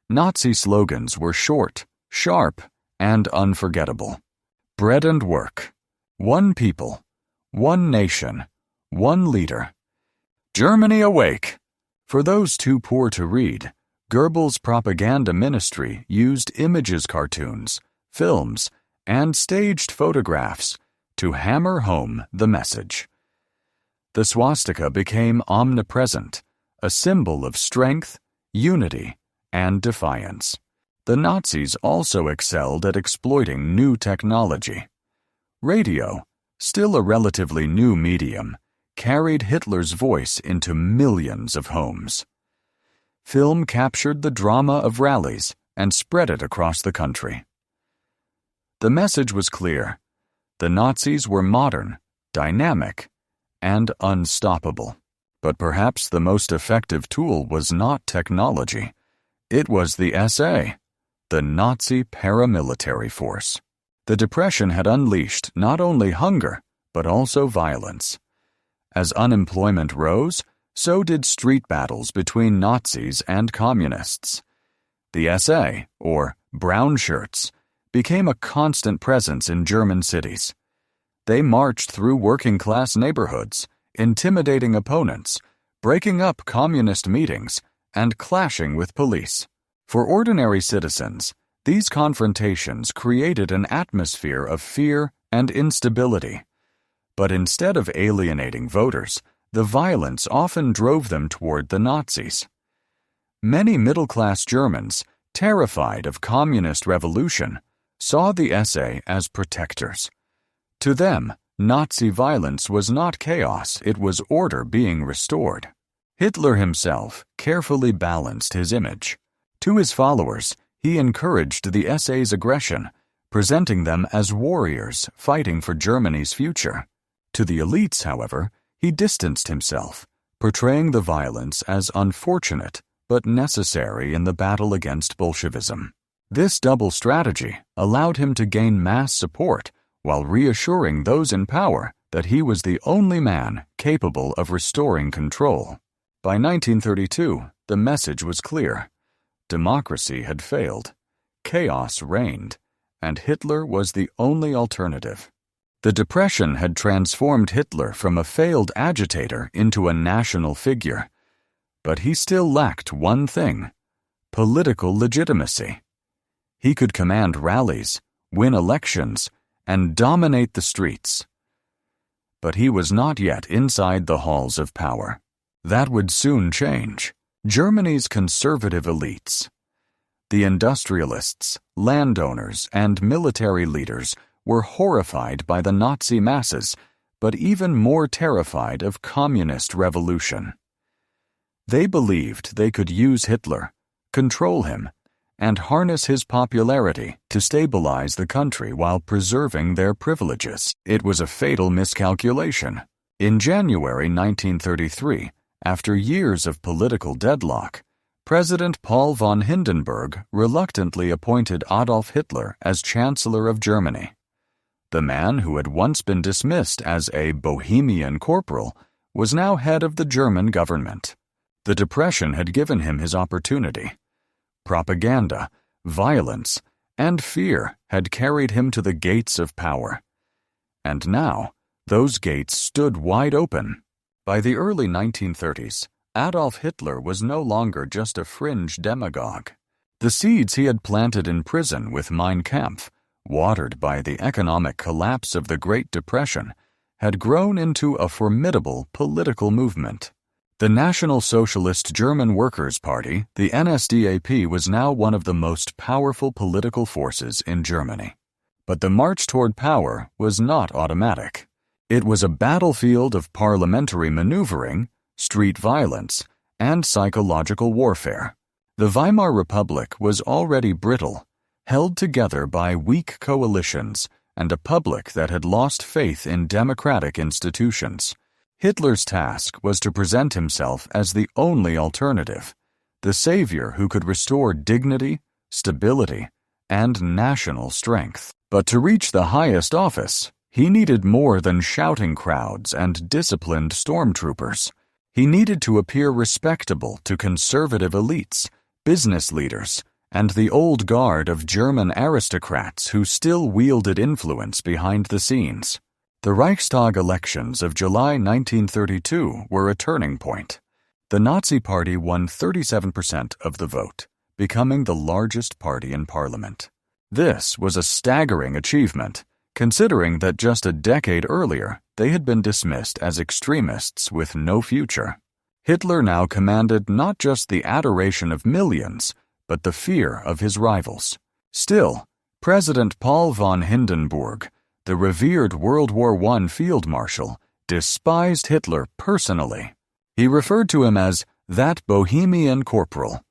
Nazi slogans were short, sharp, and unforgettable. Bread and work. One people. One nation. One leader. Germany awake! For those too poor to read, Goebbels' propaganda ministry used images cartoons, films, and staged photographs to hammer home the message. The swastika became omnipresent, a symbol of strength, unity, and defiance. The Nazis also excelled at exploiting new technology. Radio, still a relatively new medium, carried Hitler's voice into millions of homes. Film captured the drama of rallies and spread it across the country. The message was clear. The Nazis were modern, dynamic, and unstoppable. But perhaps the most effective tool was not technology. It was the SA, the Nazi paramilitary force. The Depression had unleashed not only hunger, but also violence. As unemployment rose, so did street battles between Nazis and communists. The SA, or brown shirts, became a constant presence in German cities. They marched through working-class neighborhoods, intimidating opponents, breaking up communist meetings, and clashing with police. For ordinary citizens, these confrontations created an atmosphere of fear and instability. But instead of alienating voters, the violence often drove them toward the Nazis. Many middle-class Germans, terrified of communist revolution, saw the SA as protectors. To them, Nazi violence was not chaos, it was order being restored. Hitler himself carefully balanced his image. To his followers, he encouraged the SA's aggression, presenting them as warriors fighting for Germany's future. To the elites, however, he distanced himself, portraying the violence as unfortunate but necessary in the battle against Bolshevism. This double strategy allowed him to gain mass support while reassuring those in power that he was the only man capable of restoring control. By 1932, the message was clear. Democracy had failed, chaos reigned, and Hitler was the only alternative. The Depression had transformed Hitler from a failed agitator into a national figure. But he still lacked one thing: political legitimacy. He could command rallies, win elections, and dominate the streets. But he was not yet inside the halls of power. That would soon change. Germany's conservative elites, the industrialists, landowners, and military leaders were horrified by the Nazi masses, but even more terrified of communist revolution. They believed they could use Hitler, control him, and harness his popularity to stabilize the country while preserving their privileges. It was a fatal miscalculation. In January 1933, after years of political deadlock, President Paul von Hindenburg reluctantly appointed Adolf Hitler as Chancellor of Germany. The man who had once been dismissed as a Bohemian corporal was now head of the German government. The Depression had given him his opportunity. Propaganda, violence, and fear had carried him to the gates of power. And now, those gates stood wide open. By the early 1930s, Adolf Hitler was no longer just a fringe demagogue. The seeds he had planted in prison with Mein Kampf, watered by the economic collapse of the Great Depression, had grown into a formidable political movement. The National Socialist German Workers' Party, the NSDAP, was now one of the most powerful political forces in Germany. But the march toward power was not automatic. It was a battlefield of parliamentary maneuvering, street violence, and psychological warfare. The Weimar Republic was already brittle, held together by weak coalitions and a public that had lost faith in democratic institutions. Hitler's task was to present himself as the only alternative, the savior who could restore dignity, stability, and national strength. But to reach the highest office, he needed more than shouting crowds and disciplined stormtroopers. He needed to appear respectable to conservative elites, business leaders, and the old guard of German aristocrats who still wielded influence behind the scenes. The Reichstag elections of July 1932 were a turning point. The Nazi Party won 37% of the vote, becoming the largest party in parliament. This was a staggering achievement, considering that just a decade earlier they had been dismissed as extremists with no future. Hitler now commanded not just the adoration of millions, but the fear of his rivals. Still, President Paul von Hindenburg, the revered World War I field marshal, despised Hitler personally. He referred to him as that Bohemian corporal,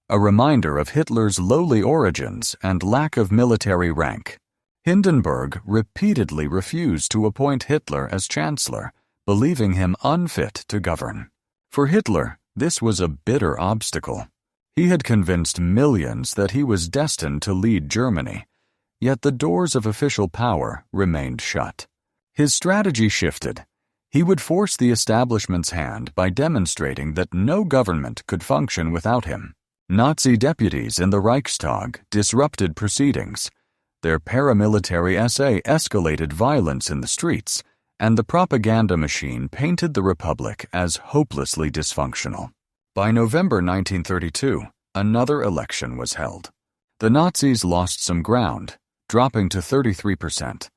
a reminder of Hitler's lowly origins and lack of military rank. Hindenburg repeatedly refused to appoint Hitler as chancellor, believing him unfit to govern. For Hitler, this was a bitter obstacle. He had convinced millions that he was destined to lead Germany, yet the doors of official power remained shut. His strategy shifted. He would force the establishment's hand by demonstrating that no government could function without him. Nazi deputies in the Reichstag disrupted proceedings. Their paramilitary SA escalated violence in the streets, and the propaganda machine painted the Republic as hopelessly dysfunctional. By November 1932, another election was held. The Nazis lost some ground, dropping to 33%,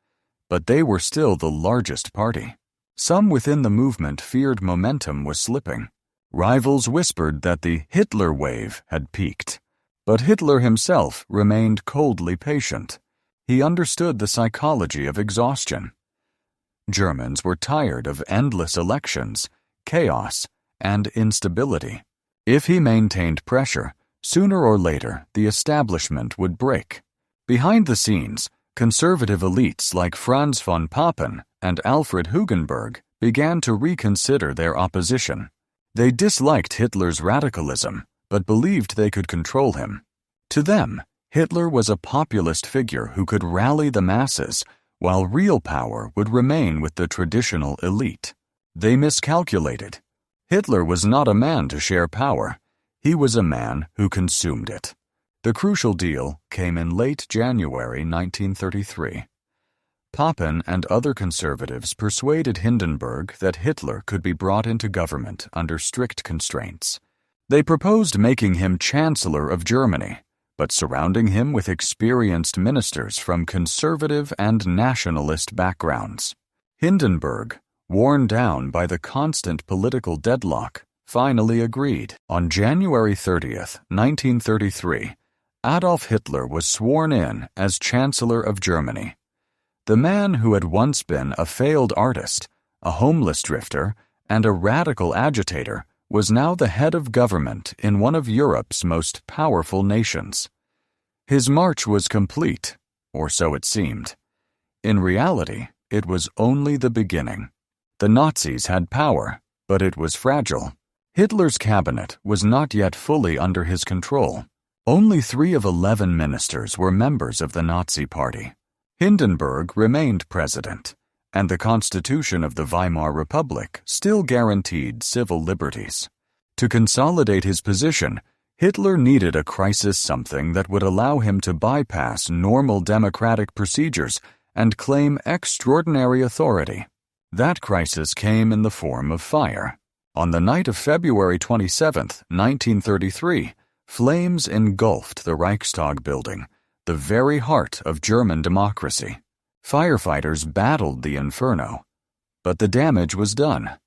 but they were still the largest party. Some within the movement feared momentum was slipping. Rivals whispered that the Hitler wave had peaked, but Hitler himself remained coldly patient. He understood the psychology of exhaustion. Germans were tired of endless elections, chaos, and instability. If he maintained pressure, sooner or later the establishment would break. Behind the scenes, conservative elites like Franz von Papen and Alfred Hugenberg began to reconsider their opposition. They disliked Hitler's radicalism, but believed they could control him. To them, Hitler was a populist figure who could rally the masses, while real power would remain with the traditional elite. They miscalculated. Hitler was not a man to share power. He was a man who consumed it. The crucial deal came in late January 1933. Papen and other conservatives persuaded Hindenburg that Hitler could be brought into government under strict constraints. They proposed making him Chancellor of Germany, but surrounding him with experienced ministers from conservative and nationalist backgrounds. Hindenburg, worn down by the constant political deadlock, finally agreed. On January 30th, 1933, Adolf Hitler was sworn in as Chancellor of Germany. The man who had once been a failed artist, a homeless drifter, and a radical agitator was now the head of government in one of Europe's most powerful nations. His march was complete, or so it seemed. In reality, it was only the beginning. The Nazis had power, but it was fragile. Hitler's cabinet was not yet fully under his control. Only 3 of 11 ministers were members of the Nazi Party. Hindenburg remained president, and the Constitution of the Weimar Republic still guaranteed civil liberties. To consolidate his position, Hitler needed a crisis something that would allow him to bypass normal democratic procedures and claim extraordinary authority. That crisis came in the form of fire. On the night of February 27, 1933, flames engulfed the Reichstag building, the very heart of German democracy. Firefighters battled the inferno, but the damage was done.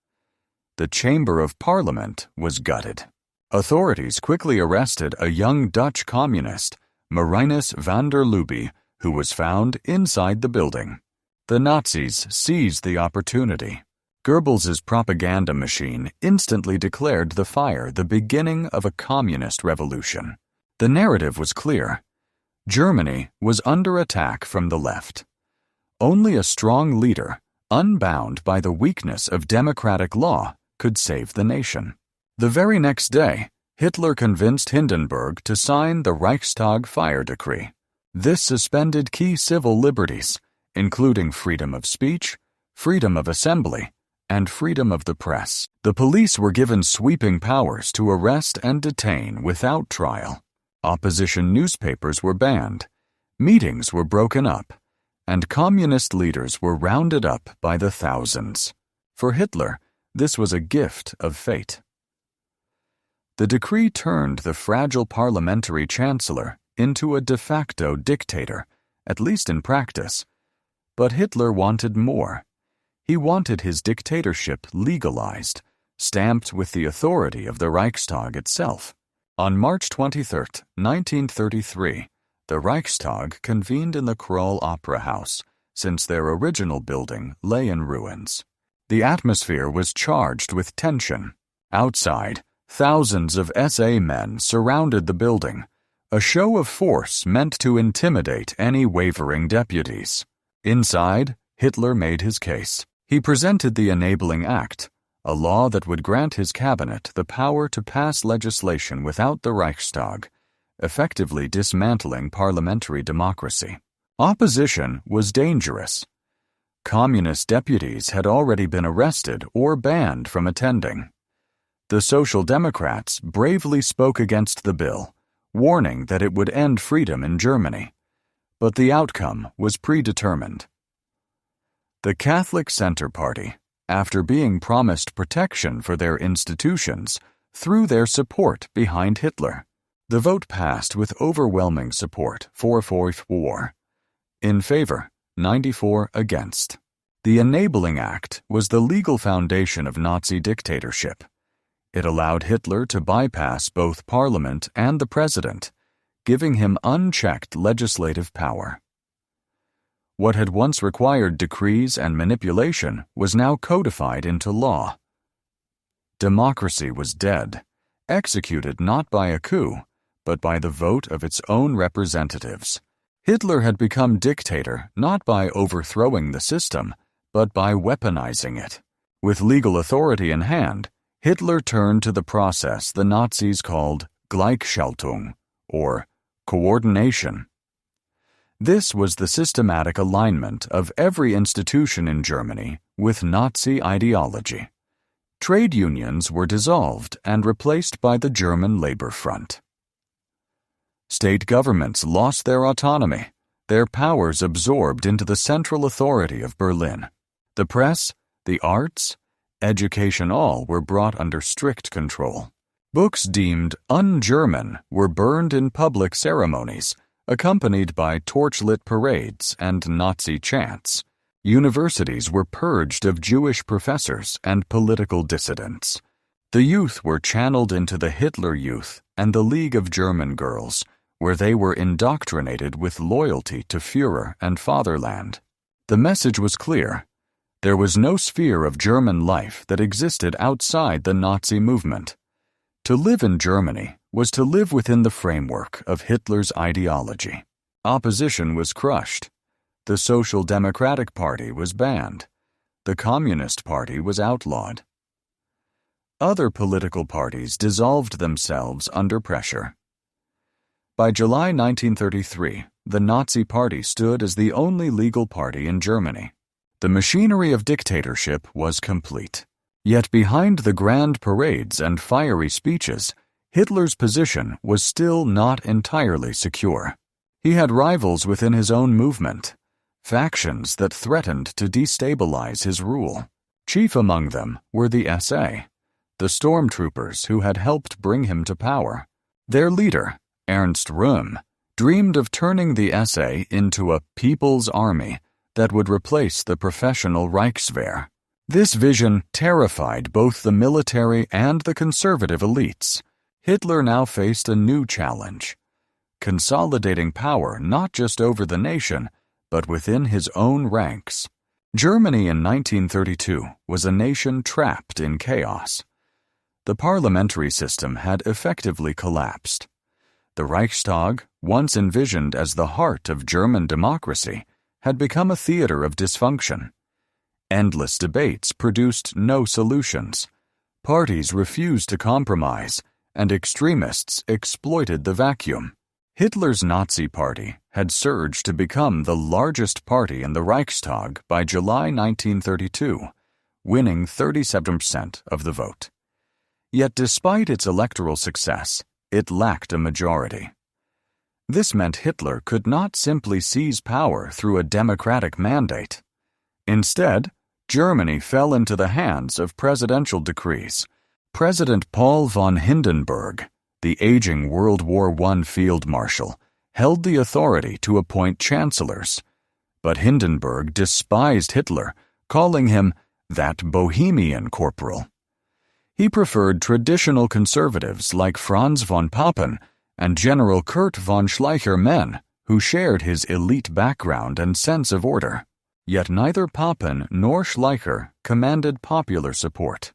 The Chamber of Parliament was gutted. Authorities quickly arrested a young Dutch communist, Marinus van der Lubbe, who was found inside the building. The Nazis seized the opportunity. Goebbels's propaganda machine instantly declared the fire the beginning of a communist revolution. The narrative was clear. Germany was under attack from the left. Only a strong leader, unbound by the weakness of democratic law, could save the nation. The very next day, Hitler convinced Hindenburg to sign the Reichstag fire decree. This suspended key civil liberties, including freedom of speech, freedom of assembly, and freedom of the press. The police were given sweeping powers to arrest and detain without trial. Opposition newspapers were banned, meetings were broken up, and communist leaders were rounded up by the thousands. For Hitler, this was a gift of fate. The decree turned the fragile parliamentary chancellor into a de facto dictator, at least in practice. But Hitler wanted more. He wanted his dictatorship legalized, stamped with the authority of the Reichstag itself. On March 23, 1933, the Reichstag convened in the Kroll Opera House, since their original building lay in ruins. The atmosphere was charged with tension. Outside, Thousands of SA men surrounded the building, a show of force meant to intimidate any wavering deputies. Inside, Hitler made his case. He presented the Enabling Act, a law that would grant his cabinet the power to pass legislation without the Reichstag, effectively dismantling parliamentary democracy. Opposition was dangerous. Communist deputies had already been arrested or banned from attending. The Social Democrats bravely spoke against the bill, warning that it would end freedom in Germany. But the outcome was predetermined. The Catholic Center Party, after being promised protection for their institutions, threw their support behind Hitler. The vote passed with overwhelming support for Fourth War. In favor, 94 against. The Enabling Act was the legal foundation of Nazi dictatorship. It allowed Hitler to bypass both Parliament and the President, giving him unchecked legislative power. What had once required decrees and manipulation was now codified into law. Democracy was dead, executed not by a coup, but by the vote of its own representatives. Hitler had become dictator not by overthrowing the system, but by weaponizing it. With legal authority in hand, Hitler turned to the process the Nazis called Gleichschaltung, or coordination. This was the systematic alignment of every institution in Germany with Nazi ideology. Trade unions were dissolved and replaced by the German Labor Front. State governments lost their autonomy, their powers absorbed into the central authority of Berlin. The press, the arts, education all were brought under strict control. Books deemed un-German were burned in public ceremonies, accompanied by torchlit parades and Nazi chants. Universities were purged of Jewish professors and political dissidents. The youth were channeled into the Hitler Youth and the League of German Girls, where they were indoctrinated with loyalty to Führer and fatherland. The message was clear. There was no sphere of German life that existed outside the Nazi movement. To live in Germany was to live within the framework of Hitler's ideology. Opposition was crushed. The Social Democratic Party was banned. The Communist Party was outlawed. Other political parties dissolved themselves under pressure. By July 1933, the Nazi Party stood as the only legal party in Germany. The machinery of dictatorship was complete. Yet behind the grand parades and fiery speeches, Hitler's position was still not entirely secure. He had rivals within his own movement, factions that threatened to destabilize his rule. Chief among them were the SA, the stormtroopers who had helped bring him to power. Their leader, Ernst Röhm, dreamed of turning the SA into a people's army that would replace the professional Reichswehr. This vision terrified both the military and the conservative elites. Hitler now faced a new challenge, consolidating power not just over the nation, but within his own ranks. Germany in 1932 was a nation trapped in chaos. The parliamentary system had effectively collapsed. The Reichstag, once envisioned as the heart of German democracy, had become a theater of dysfunction. Endless debates produced no solutions. Parties refused to compromise, and extremists exploited the vacuum. Hitler's Nazi Party had surged to become the largest party in the Reichstag by July 1932, winning 37% of the vote. Yet despite its electoral success, it lacked a majority. This meant Hitler could not simply seize power through a democratic mandate. Instead, Germany fell into the hands of presidential decrees. President Paul von Hindenburg, the aging World War I field marshal, held the authority to appoint chancellors. But Hindenburg despised Hitler, calling him that Bohemian corporal. He preferred traditional conservatives like Franz von Papen and General Kurt von Schleicher-Menn, who shared his elite background and sense of order. Yet neither Papen nor Schleicher commanded popular support.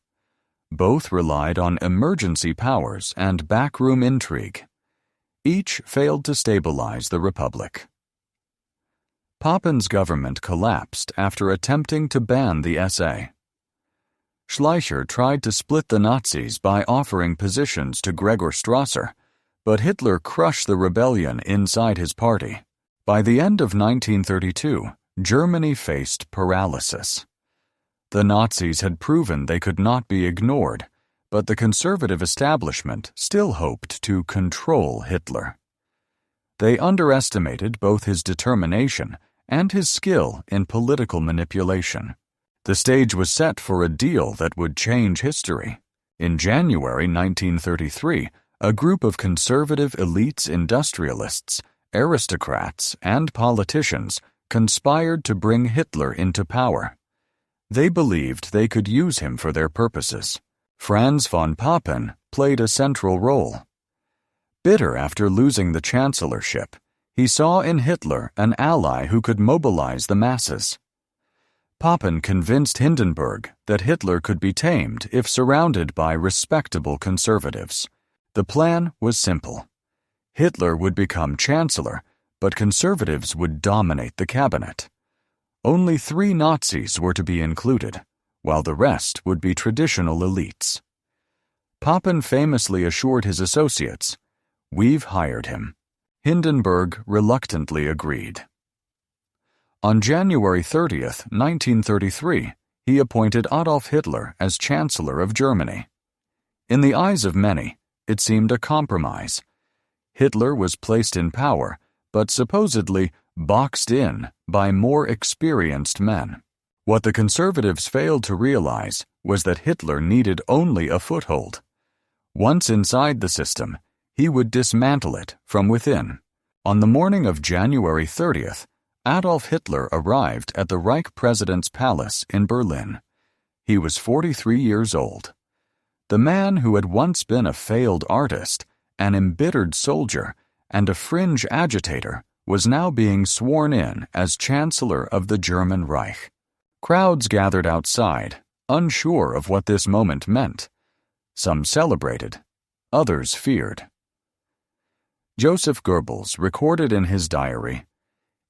Both relied on emergency powers and backroom intrigue. Each failed to stabilize the Republic. Pappen's government collapsed after attempting to ban the SA. Schleicher tried to split the Nazis by offering positions to Gregor Strasser, but Hitler crushed the rebellion inside his party. By the end of 1932, Germany faced paralysis. The Nazis had proven they could not be ignored, but the conservative establishment still hoped to control Hitler. They underestimated both his determination and his skill in political manipulation. The stage was set for a deal that would change history. In January 1933, a group of conservative elites, industrialists, aristocrats, and politicians conspired to bring Hitler into power. They believed they could use him for their purposes. Franz von Papen played a central role. Bitter after losing the chancellorship, he saw in Hitler an ally who could mobilize the masses. Papen convinced Hindenburg that Hitler could be tamed if surrounded by respectable conservatives. The plan was simple. Hitler would become chancellor, but conservatives would dominate the cabinet. Only 3 Nazis were to be included, while the rest would be traditional elites. Papen famously assured his associates, "We've hired him." Hindenburg reluctantly agreed. On January 30, 1933, he appointed Adolf Hitler as Chancellor of Germany. In the eyes of many, it seemed a compromise. Hitler was placed in power, but supposedly boxed in by more experienced men. What the conservatives failed to realize was that Hitler needed only a foothold. Once inside the system, he would dismantle it from within. On the morning of January 30th, Adolf Hitler arrived at the Reich President's palace in Berlin. He was 43 years old. The man who had once been a failed artist, an embittered soldier, and a fringe agitator was now being sworn in as Chancellor of the German Reich. Crowds gathered outside, unsure of what this moment meant. Some celebrated, others feared. Joseph Goebbels recorded in his diary,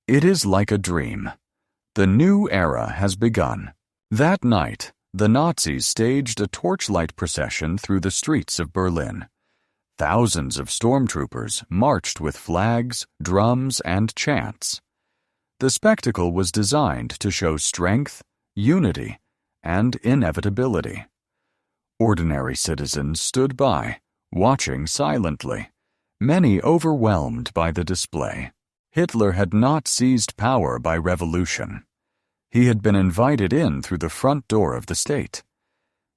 "It is like a dream. The new era has begun." That night, the Nazis staged a torchlight procession through the streets of Berlin. Thousands of stormtroopers marched with flags, drums, and chants. The spectacle was designed to show strength, unity, and inevitability. Ordinary citizens stood by, watching silently, many overwhelmed by the display. Hitler had not seized power by revolution. He had been invited in through the front door of the state.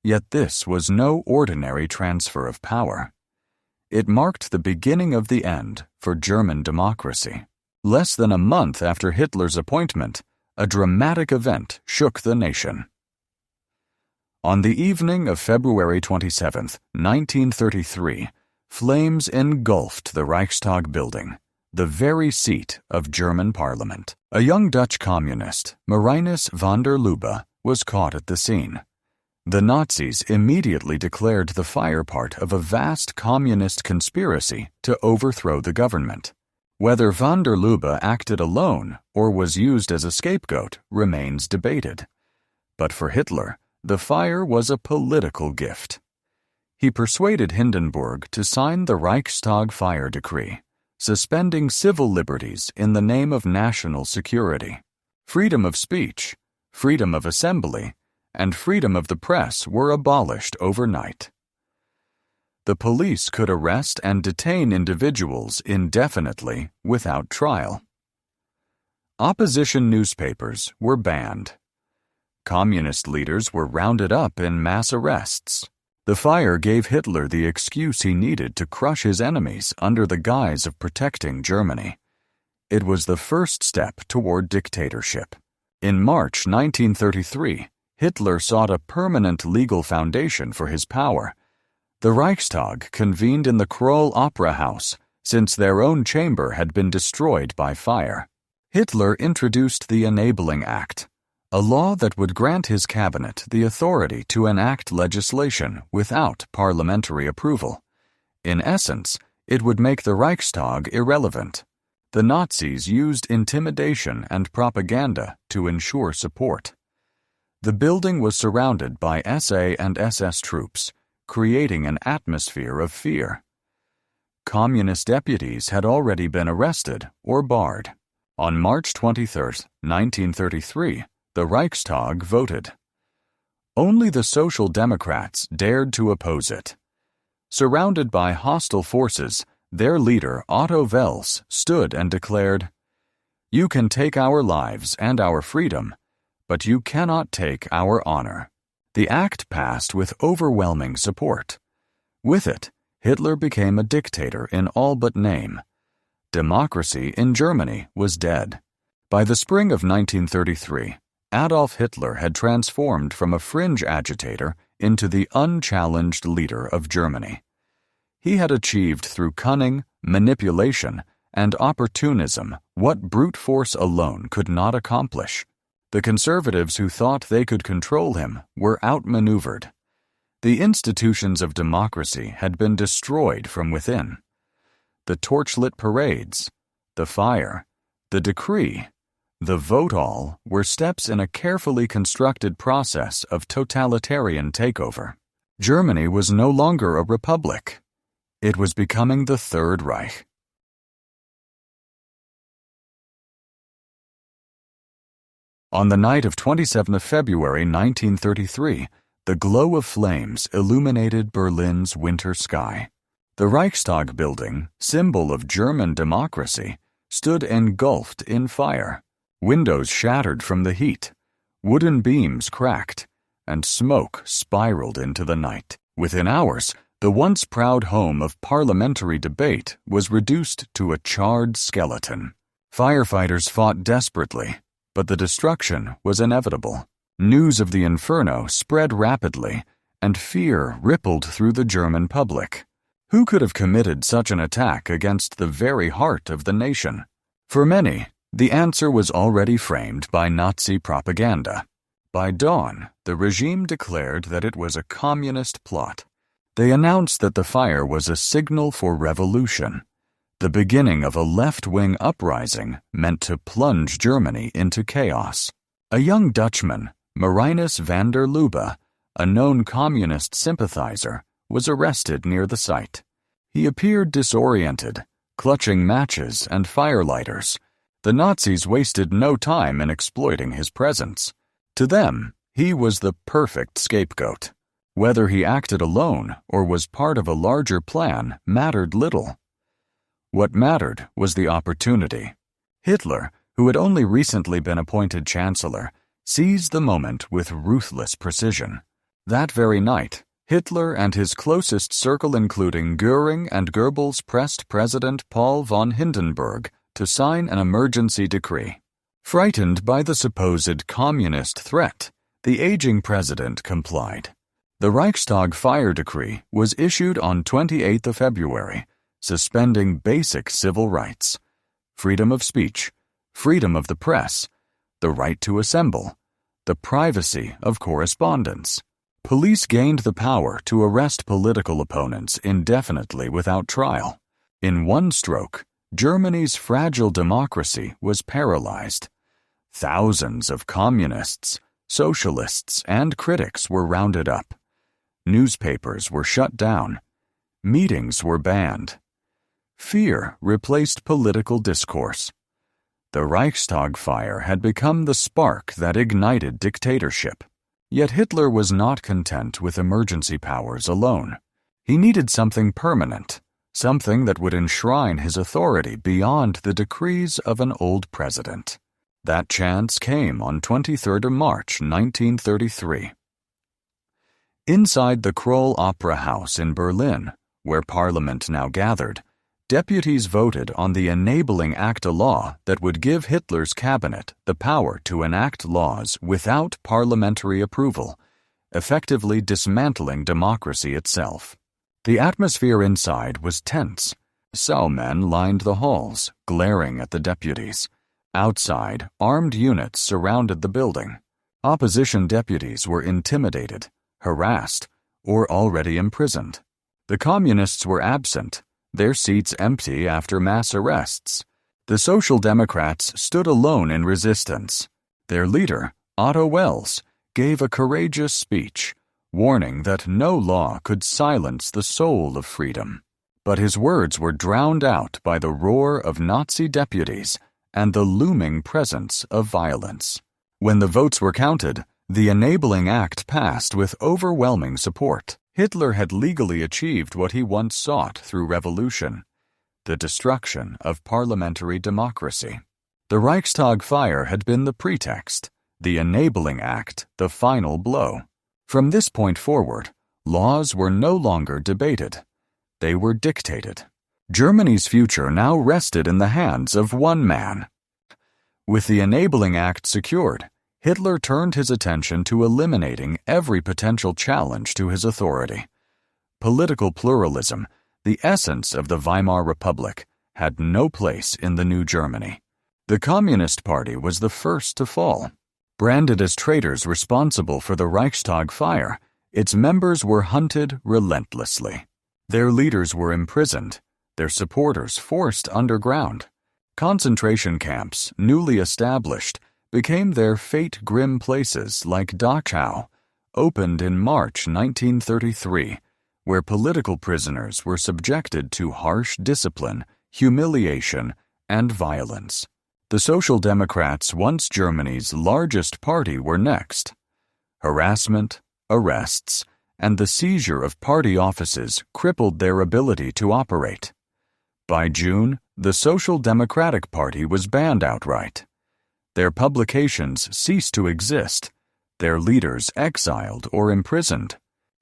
Yet this was no ordinary transfer of power. It marked the beginning of the end for German democracy. Less than a month after Hitler's appointment, a dramatic event shook the nation. On the evening of February 27, 1933, flames engulfed the Reichstag building, the very seat of German parliament. A young Dutch communist, Marinus van der Lubbe, was caught at the scene. The Nazis immediately declared the fire part of a vast communist conspiracy to overthrow the government. Whether van der Lubbe acted alone or was used as a scapegoat remains debated. But for Hitler, the fire was a political gift. He persuaded Hindenburg to sign the Reichstag fire decree, suspending civil liberties in the name of national security. Freedom of speech, freedom of assembly, and freedom of the press were abolished overnight. The police could arrest and detain individuals indefinitely without trial. Opposition newspapers were banned. Communist leaders were rounded up in mass arrests. The fire gave Hitler the excuse he needed to crush his enemies under the guise of protecting Germany. It was the first step toward dictatorship. In March 1933, Hitler sought a permanent legal foundation for his power. The Reichstag convened in the Kroll Opera House, since their own chamber had been destroyed by fire. Hitler introduced the Enabling Act, a law that would grant his cabinet the authority to enact legislation without parliamentary approval. In essence, it would make the Reichstag irrelevant. The Nazis used intimidation and propaganda to ensure support. The building was surrounded by SA and SS troops, creating an atmosphere of fear. Communist deputies had already been arrested or barred. On March 23, 1933, the Reichstag voted. Only the Social Democrats dared to oppose it. Surrounded by hostile forces, their leader, Otto Wels, stood and declared, "You can take our lives and our freedom, but you cannot take our honor." The act passed with overwhelming support. With it, Hitler became a dictator in all but name. Democracy in Germany was dead. By the spring of 1933, Adolf Hitler had transformed from a fringe agitator into the unchallenged leader of Germany. He had achieved through cunning, manipulation, and opportunism what brute force alone could not accomplish. The conservatives who thought they could control him were outmaneuvered. The institutions of democracy had been destroyed from within. The torchlit parades, the fire, the decree, the vote-all were steps in a carefully constructed process of totalitarian takeover. Germany was no longer a republic. It was becoming the Third Reich. On the night of 27th of February 1933, the glow of flames illuminated Berlin's winter sky. The Reichstag building, symbol of German democracy, stood engulfed in fire. Windows shattered from the heat, wooden beams cracked, and smoke spiraled into the night. Within hours, the once proud home of parliamentary debate was reduced to a charred skeleton. Firefighters fought desperately, but the destruction was inevitable. News of the inferno spread rapidly, and fear rippled through the German public. Who could have committed such an attack against the very heart of the nation? For many, the answer was already framed by Nazi propaganda. By dawn, the regime declared that it was a communist plot. They announced that the fire was a signal for revolution, the beginning of a left-wing uprising meant to plunge Germany into chaos. A young Dutchman, Marinus van der Lubbe, a known communist sympathizer, was arrested near the site. He appeared disoriented, clutching matches and firelighters. The Nazis wasted no time in exploiting his presence. To them, he was the perfect scapegoat. Whether he acted alone or was part of a larger plan mattered little. What mattered was the opportunity. Hitler, who had only recently been appointed chancellor, seized the moment with ruthless precision. That very night, Hitler and his closest circle, including Göring and Goebbels, pressed President Paul von Hindenburg to sign an emergency decree. Frightened by the supposed communist threat, the aging president complied. The Reichstag fire decree was issued on 28th of February, suspending basic civil rights: freedom of speech, freedom of the press, the right to assemble, the privacy of correspondence. Police gained the power to arrest political opponents indefinitely without trial. In one stroke, Germany's fragile democracy was paralyzed. Thousands of communists, socialists, and critics were rounded up. Newspapers were shut down. Meetings were banned. Fear replaced political discourse. The Reichstag fire had become the spark that ignited dictatorship. Yet Hitler was not content with emergency powers alone. He needed something permanent, something that would enshrine his authority beyond the decrees of an old president. That chance came on 23rd of March, 1933. Inside the Kroll Opera House in Berlin, where Parliament now gathered, deputies voted on the enabling acta law that would give Hitler's cabinet the power to enact laws without parliamentary approval, effectively dismantling democracy itself. The atmosphere inside was tense. Sowmen lined the halls, glaring at the deputies. Outside, armed units surrounded the building. Opposition deputies were intimidated, harassed, or already imprisoned. The communists were absent, their seats empty after mass arrests. The Social Democrats stood alone in resistance. Their leader, Otto Wels, gave a courageous speech, warning that no law could silence the soul of freedom. But his words were drowned out by the roar of Nazi deputies and the looming presence of violence. When the votes were counted, the Enabling Act passed with overwhelming support. Hitler had legally achieved what he once sought through revolution: the destruction of parliamentary democracy. The Reichstag fire had been the pretext, the Enabling Act the final blow. From this point forward, laws were no longer debated. They were dictated. Germany's future now rested in the hands of one man. With the Enabling Act secured, Hitler turned his attention to eliminating every potential challenge to his authority. Political pluralism, the essence of the Weimar Republic, had no place in the new Germany. The Communist Party was the first to fall. Branded as traitors responsible for the Reichstag fire, its members were hunted relentlessly. Their leaders were imprisoned, their supporters forced underground. Concentration camps, newly established, became their fate-grim places like Dachau, opened in March 1933, where political prisoners were subjected to harsh discipline, humiliation, and violence. The Social Democrats, once Germany's largest party, were next. Harassment, arrests, and the seizure of party offices crippled their ability to operate. By June, the Social Democratic Party was banned outright. Their publications ceased to exist, their leaders exiled or imprisoned.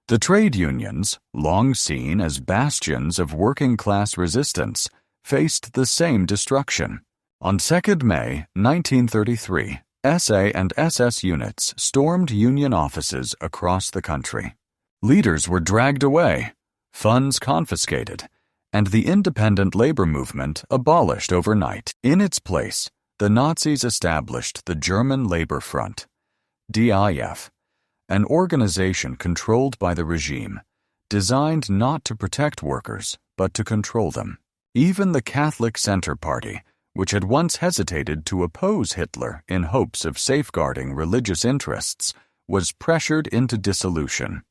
The trade unions, long seen as bastions of working-class resistance, faced the same destruction. On 2 May 1933, SA and SS units stormed union offices across the country. Leaders were dragged away, funds confiscated, and the independent labor movement abolished overnight. In its place, the Nazis established the German Labor Front, DIF, an organization controlled by the regime, designed not to protect workers, but to control them. Even the Catholic Center Party, which had once hesitated to oppose Hitler in hopes of safeguarding religious interests, was pressured into dissolution.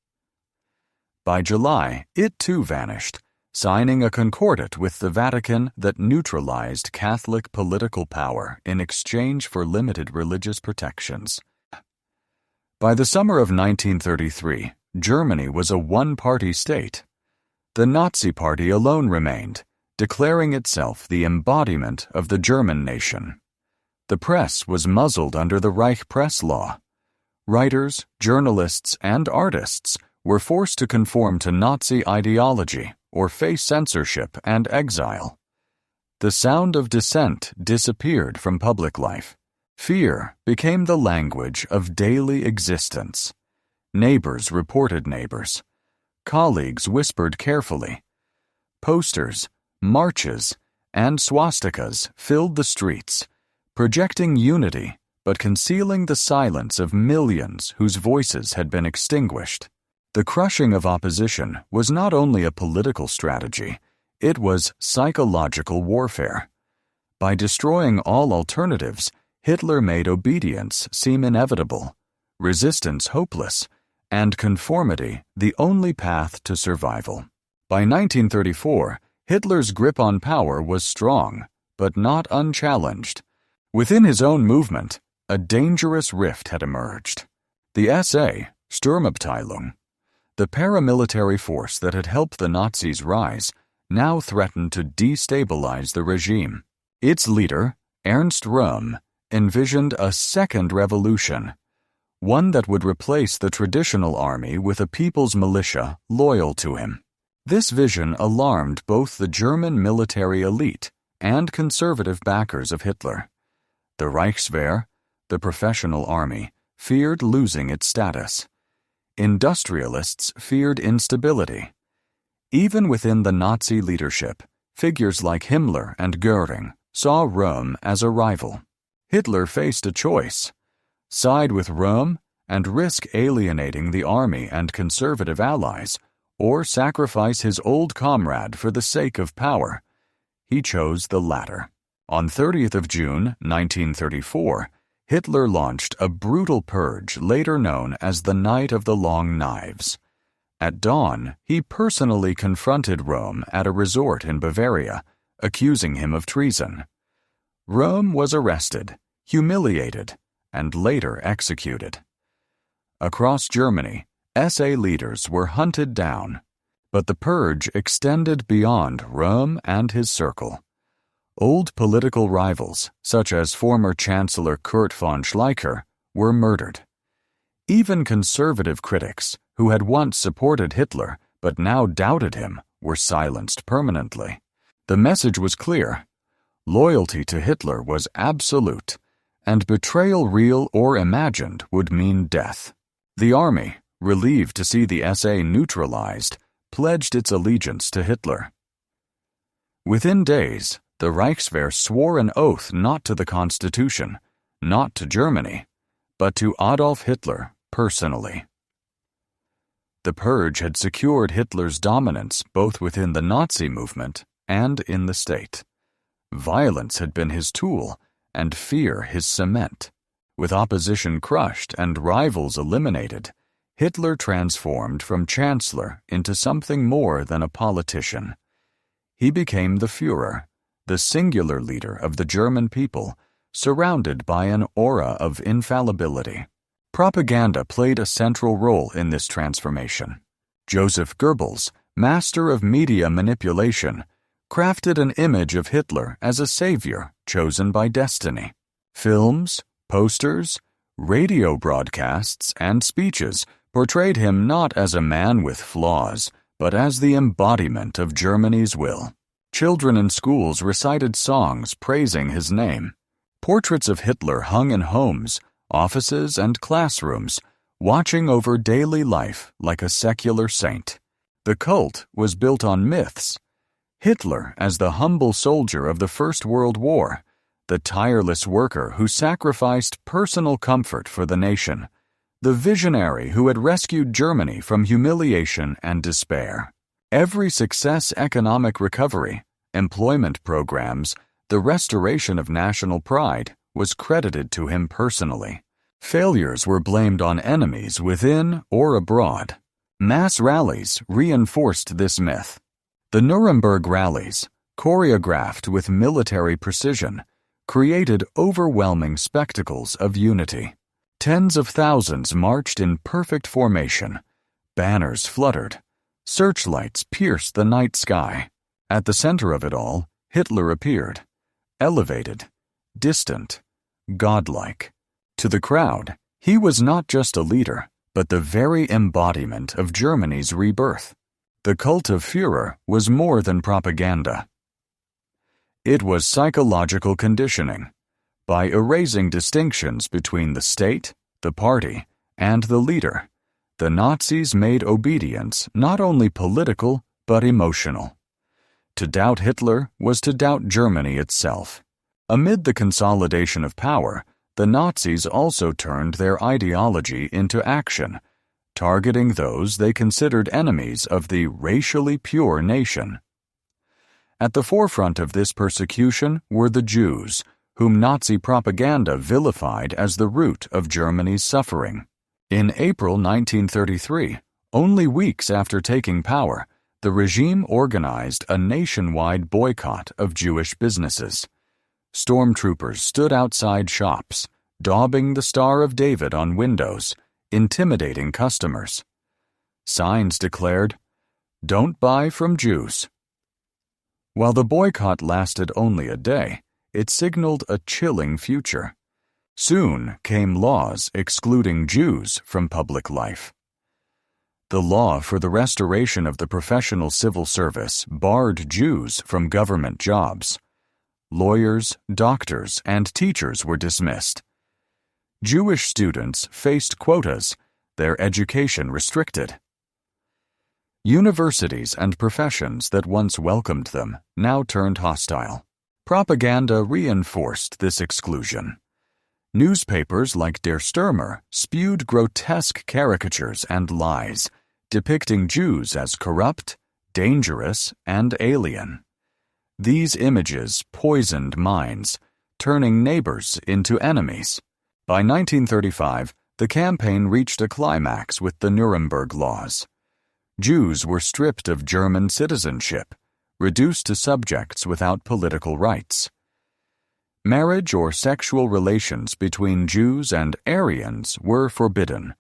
By July, it too vanished, signing a concordat with the Vatican that neutralized Catholic political power in exchange for limited religious protections. By the summer of 1933, Germany was a one-party state. The Nazi Party alone remained, declaring itself the embodiment of the German nation. The press was muzzled under the Reich press law. Writers, journalists, and artists were forced to conform to Nazi ideology or face censorship and exile. The sound of dissent disappeared from public life. Fear became the language of daily existence. Neighbors reported neighbors. Colleagues whispered carefully. Posters, marches, and swastikas filled the streets, projecting unity but concealing the silence of millions whose voices had been extinguished. The crushing of opposition was not only a political strategy, it was psychological warfare. By destroying all alternatives, Hitler made obedience seem inevitable, resistance hopeless, and conformity the only path to survival. By 1934, Hitler's grip on power was strong, but not unchallenged. Within his own movement, a dangerous rift had emerged. The SA, Sturmabteilung, the paramilitary force that had helped the Nazis rise, now threatened to destabilize the regime. Its leader, Ernst Röhm, envisioned a second revolution, one that would replace the traditional army with a people's militia loyal to him. This vision alarmed both the German military elite and conservative backers of Hitler. The Reichswehr, the professional army, feared losing its status. Industrialists feared instability. Even within the Nazi leadership, figures like Himmler and Göring saw Röhm as a rival. Hitler faced a choice: side with Rome and risk alienating the army and conservative allies, or sacrifice his old comrade for the sake of power. He chose the latter. On 30th of June, 1934, Hitler launched a brutal purge later known as the Night of the Long Knives. At dawn, he personally confronted Rome at a resort in Bavaria, accusing him of treason. Rome was arrested, humiliated, and later executed. Across Germany, SA leaders were hunted down, but the purge extended beyond Rome and his circle. Old political rivals, such as former Chancellor Kurt von Schleicher, were murdered. Even conservative critics, who had once supported Hitler but now doubted him, were silenced permanently. The message was clear. Loyalty to Hitler was absolute, and betrayal, real or imagined, would mean death. The army, relieved to see the SA neutralized, pledged its allegiance to Hitler. Within days, the Reichswehr swore an oath not to the Constitution, not to Germany, but to Adolf Hitler personally. The purge had secured Hitler's dominance both within the Nazi movement and in the state. Violence had been his tool, and fear his cement. With opposition crushed and rivals eliminated, Hitler transformed from chancellor into something more than a politician. He became the Führer, the singular leader of the German people, surrounded by an aura of infallibility. Propaganda played a central role in this transformation. Joseph Goebbels, master of media manipulation, crafted an image of Hitler as a savior chosen by destiny. Films, posters, radio broadcasts, and speeches portrayed him not as a man with flaws, but as the embodiment of Germany's will. Children in schools recited songs praising his name. Portraits of Hitler hung in homes, offices, and classrooms, watching over daily life like a secular saint. The cult was built on myths. Hitler as the humble soldier of the First World War, the tireless worker who sacrificed personal comfort for the nation, the visionary who had rescued Germany from humiliation and despair. Every success, economic recovery, employment programs, the restoration of national pride was credited to him personally. Failures were blamed on enemies within or abroad. Mass rallies reinforced this myth. The Nuremberg rallies, choreographed with military precision, created overwhelming spectacles of unity. Tens of thousands marched in perfect formation. Banners fluttered. Searchlights pierced the night sky. At the center of it all, Hitler appeared, elevated, distant, godlike. To the crowd, he was not just a leader, but the very embodiment of Germany's rebirth. The cult of Führer was more than propaganda. It was psychological conditioning. By erasing distinctions between the state, the party, and the leader, the Nazis made obedience not only political but emotional. To doubt Hitler was to doubt Germany itself. Amid the consolidation of power, the Nazis also turned their ideology into action, targeting those they considered enemies of the racially pure nation. At the forefront of this persecution were the Jews, whom Nazi propaganda vilified as the root of Germany's suffering. In April 1933, only weeks after taking power, the regime organized a nationwide boycott of Jewish businesses. Stormtroopers stood outside shops, daubing the Star of David on windows, intimidating customers. Signs declared, "Don't buy from Jews." While the boycott lasted only a day, it signaled a chilling future. Soon came laws excluding Jews from public life. The law for the restoration of the professional civil service barred Jews from government jobs. Lawyers, doctors, and teachers were dismissed. Jewish students faced quotas, their education restricted. Universities and professions that once welcomed them now turned hostile. Propaganda reinforced this exclusion. Newspapers like Der Stürmer spewed grotesque caricatures and lies, depicting Jews as corrupt, dangerous, and alien. These images poisoned minds, turning neighbors into enemies. By 1935, the campaign reached a climax with the Nuremberg laws. Jews were stripped of German citizenship, reduced to subjects without political rights. Marriage or sexual relations between Jews and Aryans were forbidden,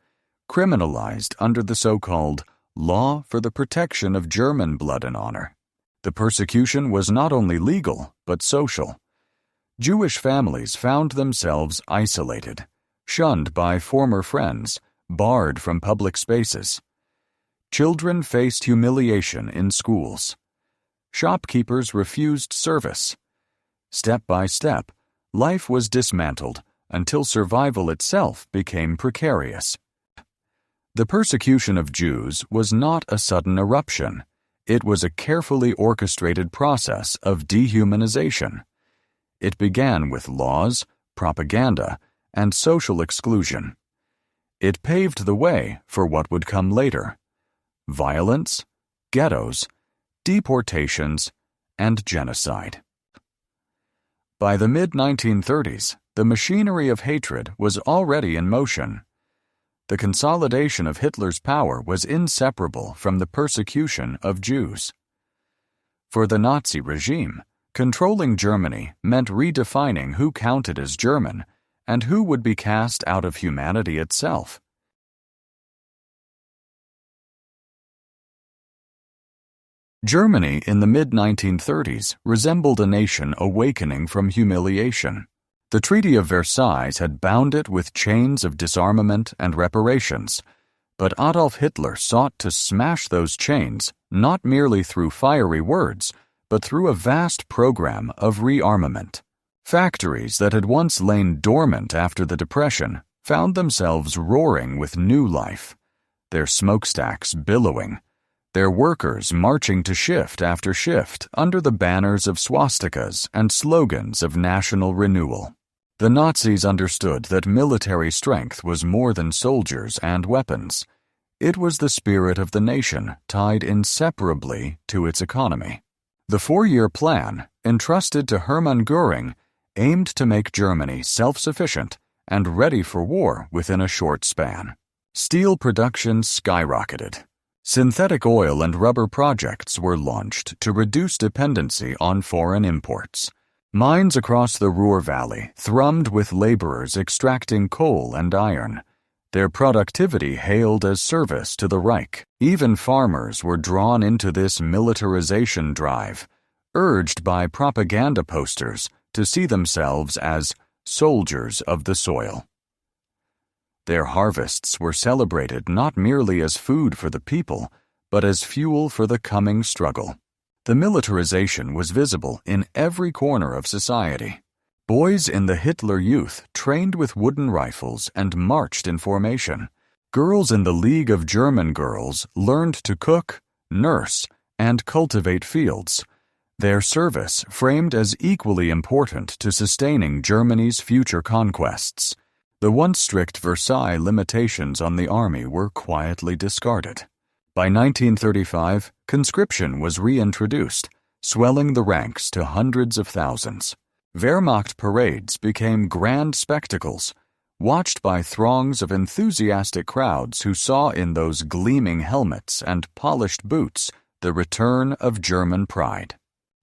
criminalized under the so-called Law for the Protection of German Blood and Honor. The persecution was not only legal, but social. Jewish families found themselves isolated, shunned by former friends, barred from public spaces. Children faced humiliation in schools. Shopkeepers refused service. Step by step, life was dismantled until survival itself became precarious. The persecution of Jews was not a sudden eruption. It was a carefully orchestrated process of dehumanization. It began with laws, propaganda, and social exclusion. It paved the way for what would come later: violence, ghettos, deportations, and genocide. By the mid-1930s, the machinery of hatred was already in motion. The consolidation of Hitler's power was inseparable from the persecution of Jews. For the Nazi regime, controlling Germany meant redefining who counted as German and who would be cast out of humanity itself. Germany in the mid-1930s resembled a nation awakening from humiliation. The Treaty of Versailles had bound it with chains of disarmament and reparations, but Adolf Hitler sought to smash those chains not merely through fiery words, but through a vast program of rearmament. Factories that had once lain dormant after the Depression found themselves roaring with new life, their smokestacks billowing, their workers marching to shift after shift under the banners of swastikas and slogans of national renewal. The Nazis understood that military strength was more than soldiers and weapons. It was the spirit of the nation tied inseparably to its economy. The four-year plan, entrusted to Hermann Göring, aimed to make Germany self-sufficient and ready for war within a short span. Steel production skyrocketed. Synthetic oil and rubber projects were launched to reduce dependency on foreign imports. Mines across the Ruhr Valley thrummed with laborers extracting coal and iron. Their productivity hailed as service to the Reich. Even farmers were drawn into this militarization drive, urged by propaganda posters to see themselves as soldiers of the soil. Their harvests were celebrated not merely as food for the people, but as fuel for the coming struggle. The militarization was visible in every corner of society. Boys in the Hitler Youth trained with wooden rifles and marched in formation. Girls in the League of German Girls learned to cook, nurse, and cultivate fields. Their service framed as equally important to sustaining Germany's future conquests. The once strict Versailles limitations on the army were quietly discarded. By 1935, conscription was reintroduced, swelling the ranks to hundreds of thousands. Wehrmacht parades became grand spectacles, watched by throngs of enthusiastic crowds who saw in those gleaming helmets and polished boots the return of German pride.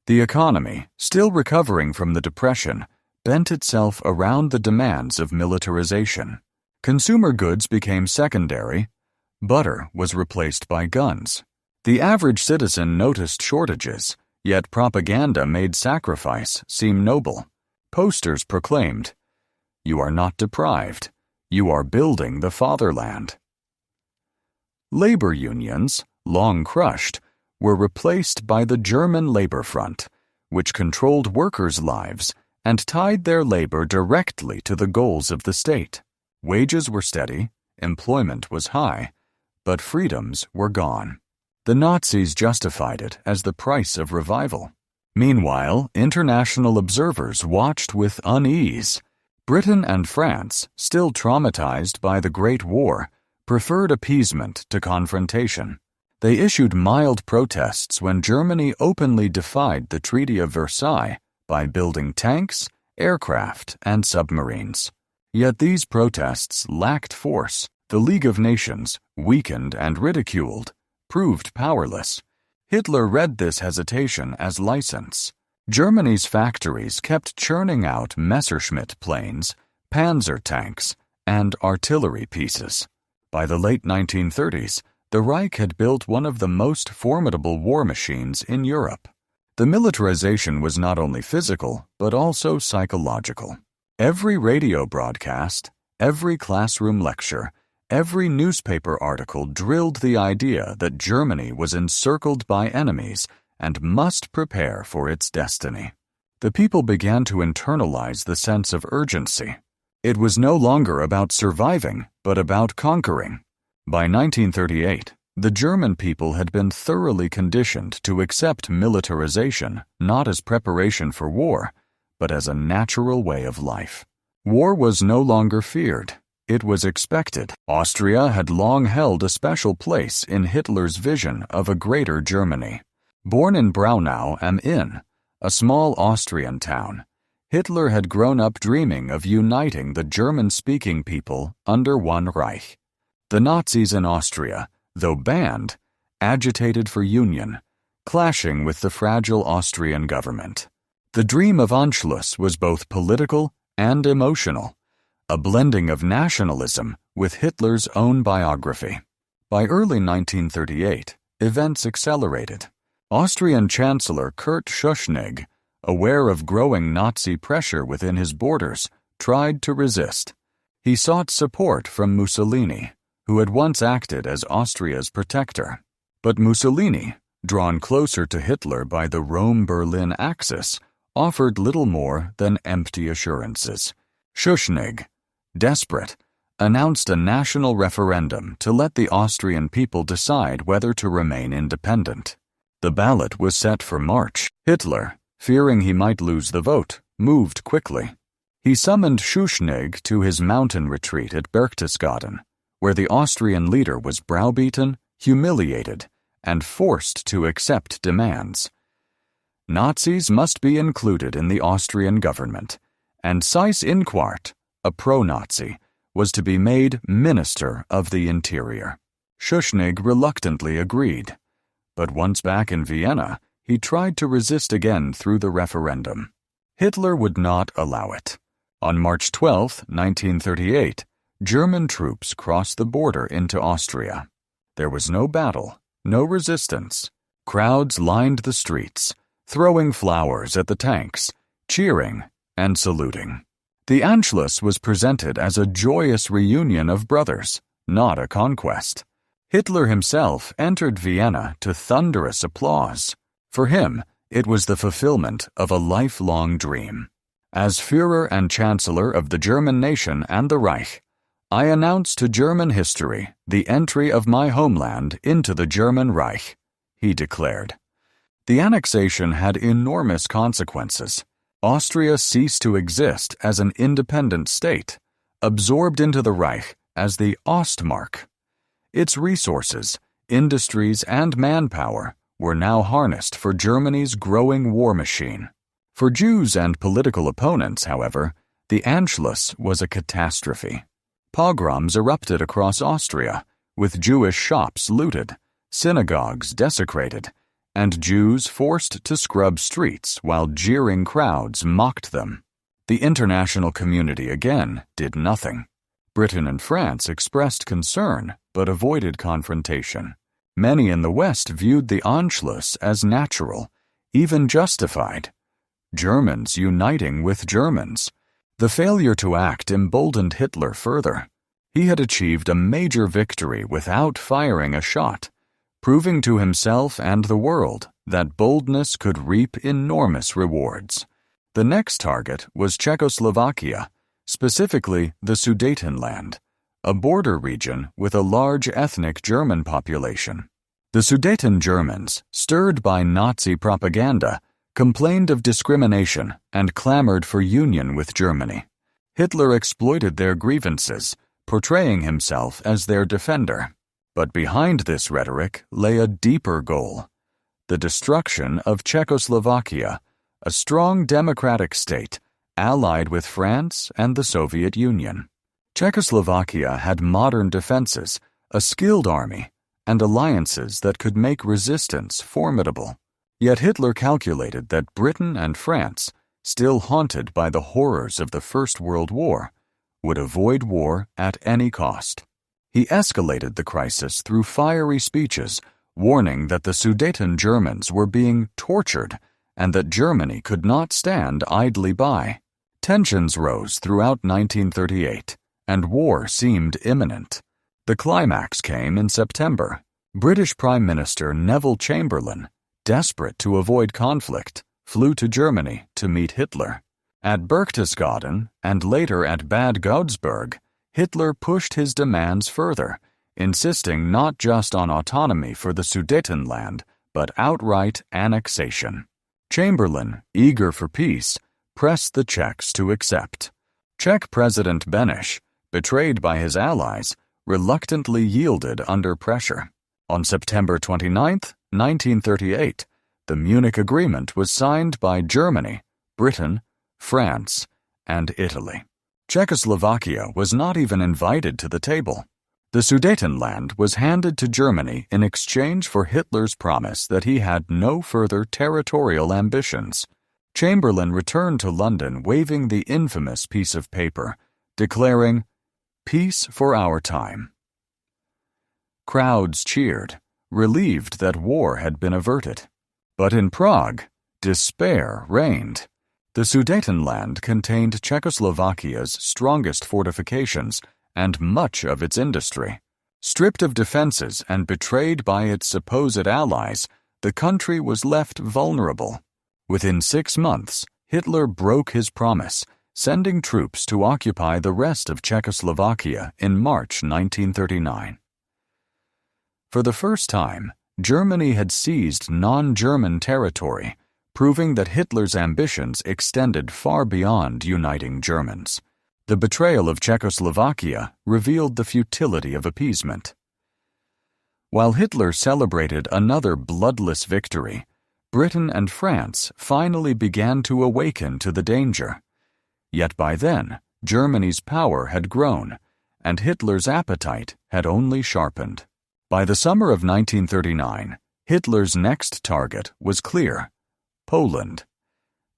The economy, still recovering from the Depression, bent itself around the demands of militarization. Consumer goods became secondary. Butter was replaced by guns. The average citizen noticed shortages, yet propaganda made sacrifice seem noble. Posters proclaimed, "You are not deprived. You are building the fatherland." Labor unions, long crushed, were replaced by the German Labor Front, which controlled workers' lives and tied their labor directly to the goals of the state. Wages were steady, employment was high, but freedoms were gone. The Nazis justified it as the price of revival. Meanwhile, international observers watched with unease. Britain and France, still traumatized by the Great War, preferred appeasement to confrontation. They issued mild protests when Germany openly defied the Treaty of Versailles by building tanks, aircraft, and submarines. Yet these protests lacked force. The League of Nations, weakened and ridiculed, proved powerless. Hitler read this hesitation as license. Germany's factories kept churning out Messerschmitt planes, Panzer tanks, and artillery pieces. By the late 1930s, the Reich had built one of the most formidable war machines in Europe. The militarization was not only physical, but also psychological. Every radio broadcast, every classroom lecture, every newspaper article drilled the idea that Germany was encircled by enemies and must prepare for its destiny. The people began to internalize the sense of urgency. It was no longer about surviving, but about conquering. By 1938, the German people had been thoroughly conditioned to accept militarization not as preparation for war, but as a natural way of life. War was no longer feared. It was expected. Austria had long held a special place in Hitler's vision of a greater Germany. Born in Braunau am Inn, a small Austrian town, Hitler had grown up dreaming of uniting the German-speaking people under one Reich. The Nazis in Austria, though banned, agitated for union, clashing with the fragile Austrian government. The dream of Anschluss was both political and emotional, a blending of nationalism with Hitler's own biography. By early 1938, events accelerated. Austrian Chancellor Kurt Schuschnigg, aware of growing Nazi pressure within his borders, tried to resist. He sought support from Mussolini, who had once acted as Austria's protector. But Mussolini, drawn closer to Hitler by the Rome-Berlin axis, offered little more than empty assurances. Schuschnigg, desperate, announced a national referendum to let the Austrian people decide whether to remain independent. The ballot was set for March. Hitler, fearing he might lose the vote, moved quickly. He summoned Schuschnigg to his mountain retreat at Berchtesgaden, where the Austrian leader was browbeaten, humiliated, and forced to accept demands. Nazis must be included in the Austrian government, and Seyss-Inquart, a pro-Nazi, was to be made Minister of the Interior. Schuschnigg reluctantly agreed, but once back in Vienna, he tried to resist again through the referendum. Hitler would not allow it. On March 12, 1938, German troops crossed the border into Austria. There was no battle, no resistance. Crowds lined the streets, throwing flowers at the tanks, cheering and saluting. The Anschluss was presented as a joyous reunion of brothers, not a conquest. Hitler himself entered Vienna to thunderous applause. For him, it was the fulfillment of a lifelong dream. As Führer and Chancellor of the German nation and the Reich, I announce to German history the entry of my homeland into the German Reich, he declared. The annexation had enormous consequences. Austria ceased to exist as an independent state, absorbed into the Reich as the Ostmark. Its resources, industries, and manpower were now harnessed for Germany's growing war machine. For Jews and political opponents, however, the Anschluss was a catastrophe. Pogroms erupted across Austria, with Jewish shops looted, synagogues desecrated, and Jews forced to scrub streets while jeering crowds mocked them. The international community again did nothing. Britain and France expressed concern but avoided confrontation. Many in the West viewed the Anschluss as natural, even justified. Germans uniting with Germans. The failure to act emboldened Hitler further. He had achieved a major victory without firing a shot, proving to himself and the world that boldness could reap enormous rewards. The next target was Czechoslovakia, specifically the Sudetenland, a border region with a large ethnic German population. The Sudeten Germans, stirred by Nazi propaganda, complained of discrimination and clamored for union with Germany. Hitler exploited their grievances, portraying himself as their defender. But behind this rhetoric lay a deeper goal: the destruction of Czechoslovakia, a strong democratic state allied with France and the Soviet Union. Czechoslovakia had modern defenses, a skilled army, and alliances that could make resistance formidable. Yet Hitler calculated that Britain and France, still haunted by the horrors of the First World War, would avoid war at any cost. He escalated the crisis through fiery speeches, warning that the Sudeten Germans were being tortured and that Germany could not stand idly by. Tensions rose throughout 1938, and war seemed imminent. The climax came in September. British Prime Minister Neville Chamberlain, desperate to avoid conflict, flew to Germany to meet Hitler. At Berchtesgaden and later at Bad Godesberg, Hitler pushed his demands further, insisting not just on autonomy for the Sudetenland, but outright annexation. Chamberlain, eager for peace, pressed the Czechs to accept. Czech President Beneš, betrayed by his allies, reluctantly yielded under pressure. On September 29, 1938, the Munich Agreement was signed by Germany, Britain, France, and Italy. Czechoslovakia was not even invited to the table. The Sudetenland was handed to Germany in exchange for Hitler's promise that he had no further territorial ambitions. Chamberlain returned to London waving the infamous piece of paper, declaring, "Peace for our time." Crowds cheered, relieved that war had been averted. But in Prague, despair reigned. The Sudetenland contained Czechoslovakia's strongest fortifications and much of its industry. Stripped of defenses and betrayed by its supposed allies, the country was left vulnerable. Within 6 months, Hitler broke his promise, sending troops to occupy the rest of Czechoslovakia in March 1939. For the first time, Germany had seized non-German territory, proving that Hitler's ambitions extended far beyond uniting Germans. The betrayal of Czechoslovakia revealed the futility of appeasement. While Hitler celebrated another bloodless victory, Britain and France finally began to awaken to the danger. Yet by then, Germany's power had grown, and Hitler's appetite had only sharpened. By the summer of 1939, Hitler's next target was clear: Poland.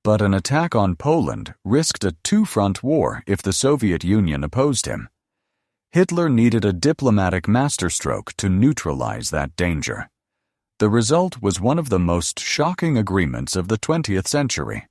But an attack on Poland risked a two-front war if the Soviet Union opposed him. Hitler needed a diplomatic masterstroke to neutralize that danger. The result was one of the most shocking agreements of the 20th century,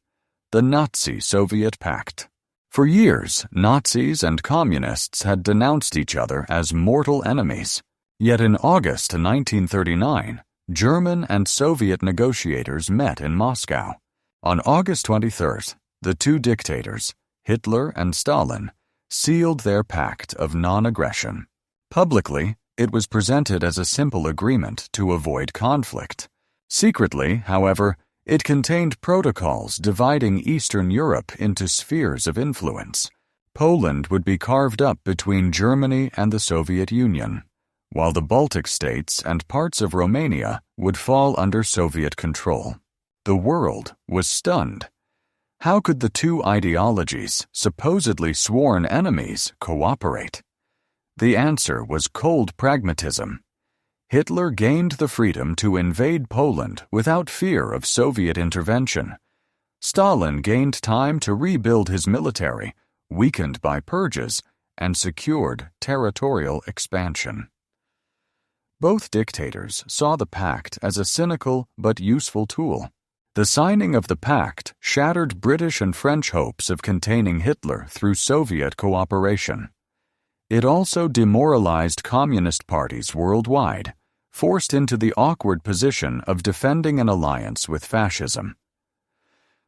the Nazi-Soviet Pact. For years, Nazis and communists had denounced each other as mortal enemies. Yet in August 1939, German and Soviet negotiators met in Moscow. On August 23rd, the two dictators, Hitler and Stalin, sealed their pact of non-aggression. Publicly, it was presented as a simple agreement to avoid conflict. Secretly, however, it contained protocols dividing Eastern Europe into spheres of influence. Poland would be carved up between Germany and the Soviet Union, while the Baltic states and parts of Romania would fall under Soviet control. The world was stunned. How could the two ideologies, supposedly sworn enemies, cooperate? The answer was cold pragmatism. Hitler gained the freedom to invade Poland without fear of Soviet intervention. Stalin gained time to rebuild his military, weakened by purges, and secured territorial expansion. Both dictators saw the pact as a cynical but useful tool. The signing of the pact shattered British and French hopes of containing Hitler through Soviet cooperation. It also demoralized communist parties worldwide, forced into the awkward position of defending an alliance with fascism.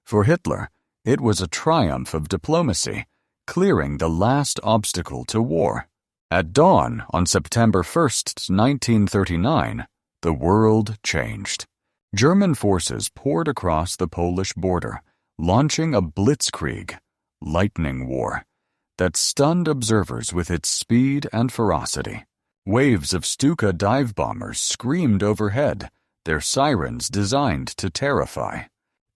For Hitler, it was a triumph of diplomacy, clearing the last obstacle to war. At dawn on September 1, 1939, the world changed. German forces poured across the Polish border, launching a blitzkrieg, lightning war. that stunned observers with its speed and ferocity. Waves of Stuka dive bombers screamed overhead, their sirens designed to terrify.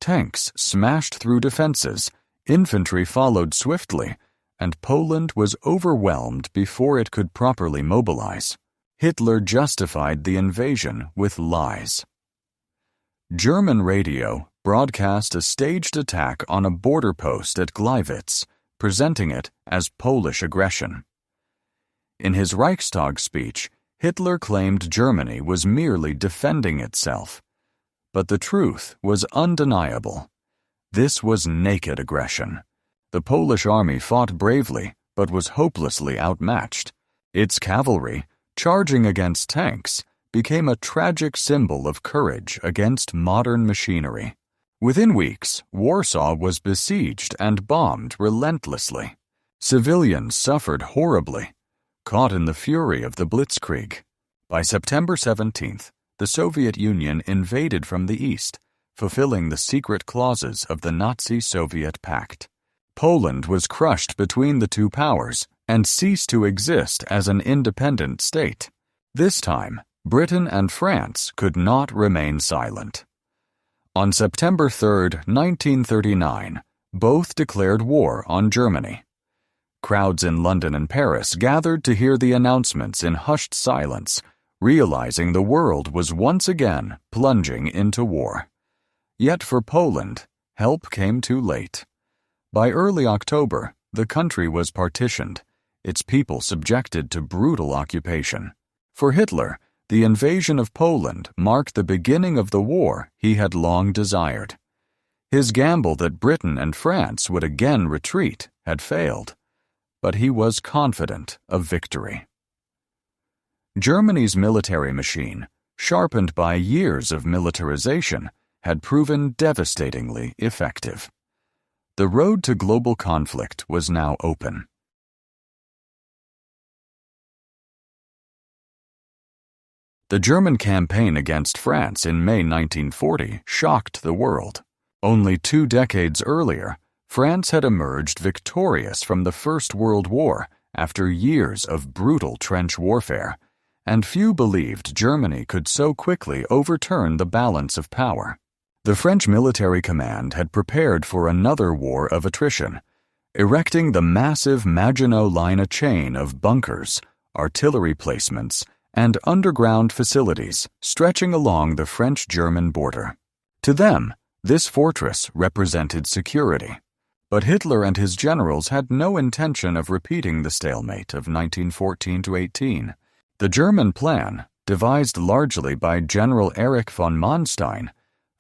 Tanks smashed through defenses, infantry followed swiftly, and Poland was overwhelmed before it could properly mobilize. Hitler justified the invasion with lies. German radio broadcast a staged attack on a border post at Gleiwitz, presenting it as Polish aggression. In his Reichstag speech, Hitler claimed Germany was merely defending itself. But the truth was undeniable. This was naked aggression. The Polish army fought bravely, but was hopelessly outmatched. Its cavalry, charging against tanks, became a tragic symbol of courage against modern machinery. Within weeks, Warsaw was besieged and bombed relentlessly. Civilians suffered horribly, caught in the fury of the Blitzkrieg. By September 17th, the Soviet Union invaded from the east, fulfilling the secret clauses of the Nazi-Soviet Pact. Poland was crushed between the two powers and ceased to exist as an independent state. This time, Britain and France could not remain silent. On September 3, 1939, both declared war on Germany. Crowds in London and Paris gathered to hear the announcements in hushed silence, realizing the world was once again plunging into war. Yet for Poland, help came too late. By early October, the country was partitioned, its people subjected to brutal occupation. For Hitler, the invasion of Poland marked the beginning of the war he had long desired. His gamble that Britain and France would again retreat had failed, but he was confident of victory. Germany's military machine, sharpened by years of militarization, had proven devastatingly effective. The road to global conflict was now open. The German campaign against France in May 1940 shocked the world. Only 2 decades earlier, France had emerged victorious from the First World War after years of brutal trench warfare, and few believed Germany could so quickly overturn the balance of power. The French military command had prepared for another war of attrition, erecting the massive Maginot Line, a chain of bunkers, artillery placements, and underground facilities stretching along the French-German border. To them, this fortress represented security. But Hitler and his generals had no intention of repeating the stalemate of 1914-18. The German plan, devised largely by General Erich von Manstein,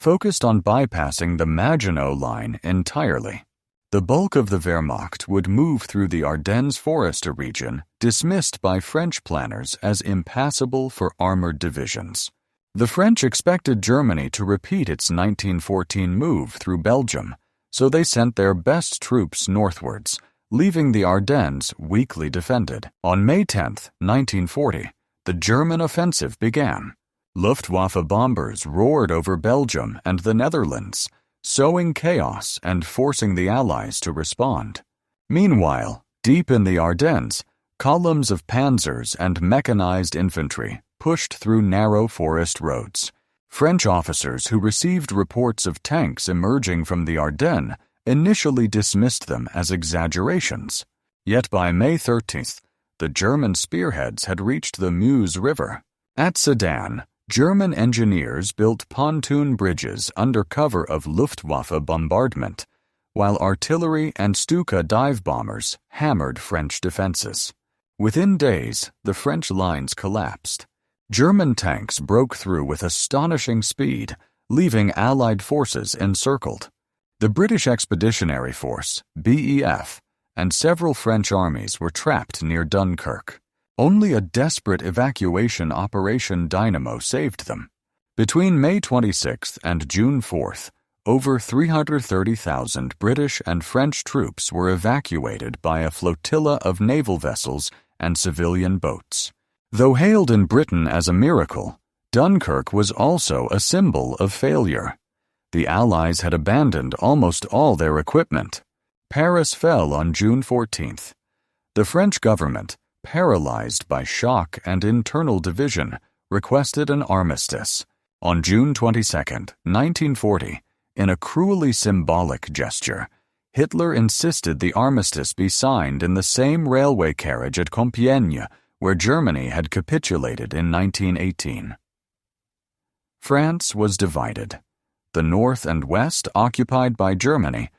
focused on bypassing the Maginot Line entirely. The bulk of the Wehrmacht would move through the Ardennes forest region, dismissed by French planners as impassable for armored divisions. The French expected Germany to repeat its 1914 move through Belgium, so they sent their best troops northwards, leaving the Ardennes weakly defended. On May 10, 1940, the German offensive began. Luftwaffe bombers roared over Belgium and the Netherlands, sowing chaos and forcing the Allies to respond. Meanwhile, deep in the Ardennes, columns of panzers and mechanized infantry pushed through narrow forest roads. French officers who received reports of tanks emerging from the Ardennes initially dismissed them as exaggerations. Yet by May 13th, the German spearheads had reached the Meuse River. At Sedan, German engineers built pontoon bridges under cover of Luftwaffe bombardment, while artillery and Stuka dive bombers hammered French defenses. Within days, the French lines collapsed. German tanks broke through with astonishing speed, leaving Allied forces encircled. The British Expeditionary Force, BEF, and several French armies were trapped near Dunkirk. Only a desperate evacuation Operation Dynamo saved them. Between May 26th and June 4th, over 330,000 British and French troops were evacuated by a flotilla of naval vessels and civilian boats. Though hailed in Britain as a miracle, Dunkirk was also a symbol of failure. The Allies had abandoned almost all their equipment. Paris fell on June 14th. The French government, paralyzed by shock and internal division, requested an armistice. On June 22, 1940, in a cruelly symbolic gesture, Hitler insisted the armistice be signed in the same railway carriage at Compiègne where Germany had capitulated in 1918. France was divided. The north and west occupied by Germany,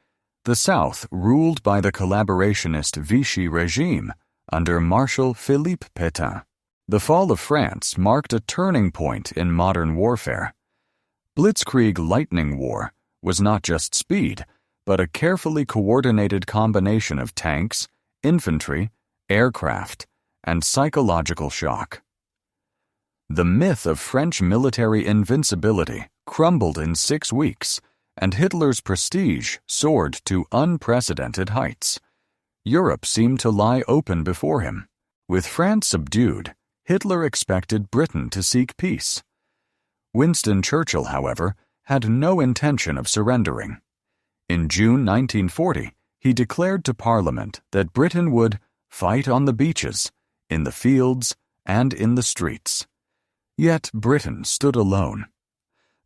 the south ruled by the collaborationist Vichy regime under Marshal Philippe Pétain. The fall of France marked a turning point in modern warfare. Blitzkrieg lightning war was not just speed, but a carefully coordinated combination of tanks, infantry, aircraft, and psychological shock. The myth of French military invincibility crumbled in 6 weeks, and Hitler's prestige soared to unprecedented heights. Europe seemed to lie open before him. With France subdued, Hitler expected Britain to seek peace. Winston Churchill, however, had no intention of surrendering. In June 1940, he declared to Parliament that Britain would fight on the beaches, in the fields, and in the streets. Yet Britain stood alone.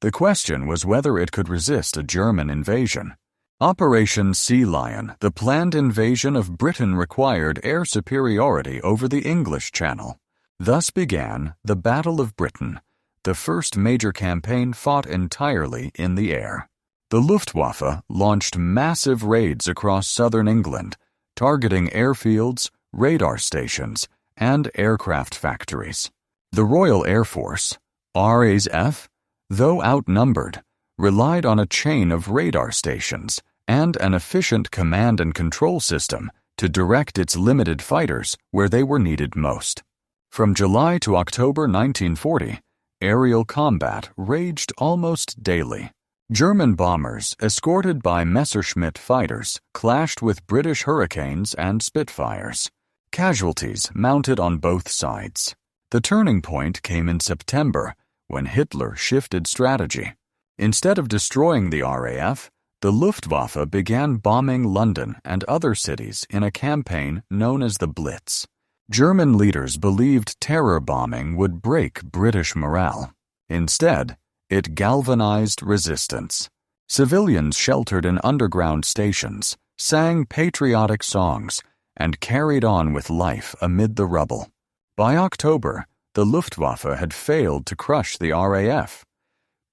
The question was whether it could resist a German invasion. Operation Sea Lion, the planned invasion of Britain, required air superiority over the English Channel. Thus began the Battle of Britain, the first major campaign fought entirely in the air. The Luftwaffe launched massive raids across southern England, targeting airfields, radar stations, and aircraft factories. The Royal Air Force, RAF, though outnumbered, relied on a chain of radar stations and an efficient command and control system to direct its limited fighters where they were needed most. From July to October 1940, aerial combat raged almost daily. German bombers, escorted by Messerschmitt fighters, clashed with British Hurricanes and Spitfires. Casualties mounted on both sides. The turning point came in September, when Hitler shifted strategy. Instead of destroying the RAF, the Luftwaffe began bombing London and other cities in a campaign known as the Blitz. German leaders believed terror bombing would break British morale. Instead, it galvanized resistance. Civilians sheltered in underground stations, sang patriotic songs, and carried on with life amid the rubble. By October, the Luftwaffe had failed to crush the RAF.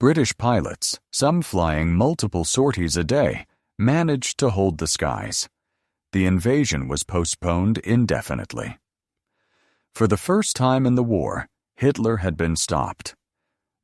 British pilots, some flying multiple sorties a day, managed to hold the skies. The invasion was postponed indefinitely. For the first time in the war, Hitler had been stopped.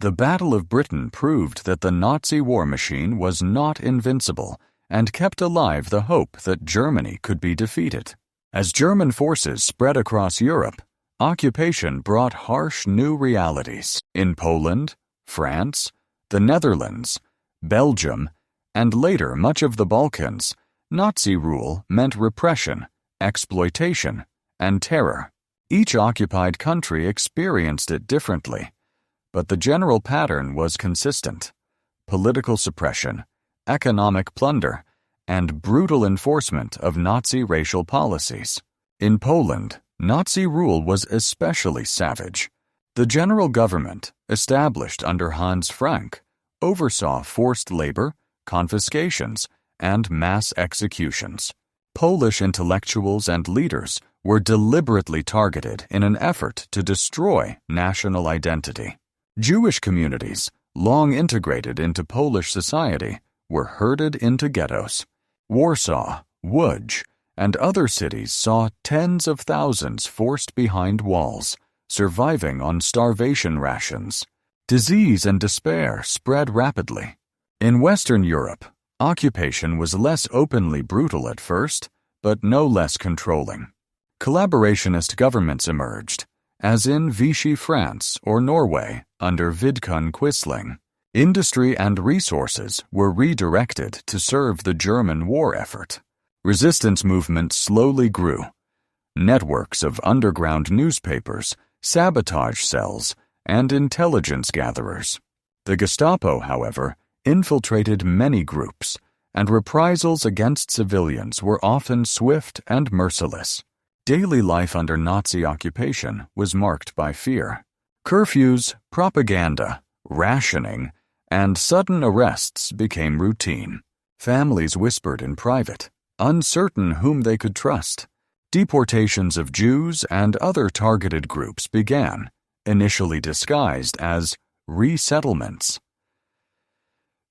The Battle of Britain proved that the Nazi war machine was not invincible and kept alive the hope that Germany could be defeated. As German forces spread across Europe, occupation brought harsh new realities. In Poland, France, the Netherlands, Belgium, and later much of the Balkans, Nazi rule meant repression, exploitation, and terror. Each occupied country experienced it differently, but the general pattern was consistent: political suppression, economic plunder, and brutal enforcement of Nazi racial policies. In Poland, Nazi rule was especially savage. The general government, established under Hans Frank, oversaw forced labor, confiscations, and mass executions. Polish intellectuals and leaders were deliberately targeted in an effort to destroy national identity. Jewish communities, long integrated into Polish society, were herded into ghettos. Warsaw, Łódź, and other cities saw tens of thousands forced behind walls, surviving on starvation rations. Disease and despair spread rapidly. In Western Europe, occupation was less openly brutal at first, but no less controlling. Collaborationist governments emerged, as in Vichy France or Norway under Vidkun Quisling. Industry and resources were redirected to serve the German war effort. Resistance movements slowly grew. Networks of underground newspapers, sabotage cells, and intelligence gatherers. The Gestapo, however, infiltrated many groups, and reprisals against civilians were often swift and merciless. Daily life under Nazi occupation was marked by fear. Curfews, propaganda, rationing, and sudden arrests became routine. Families whispered in private, uncertain whom they could trust. Deportations of Jews and other targeted groups began, initially disguised as resettlements.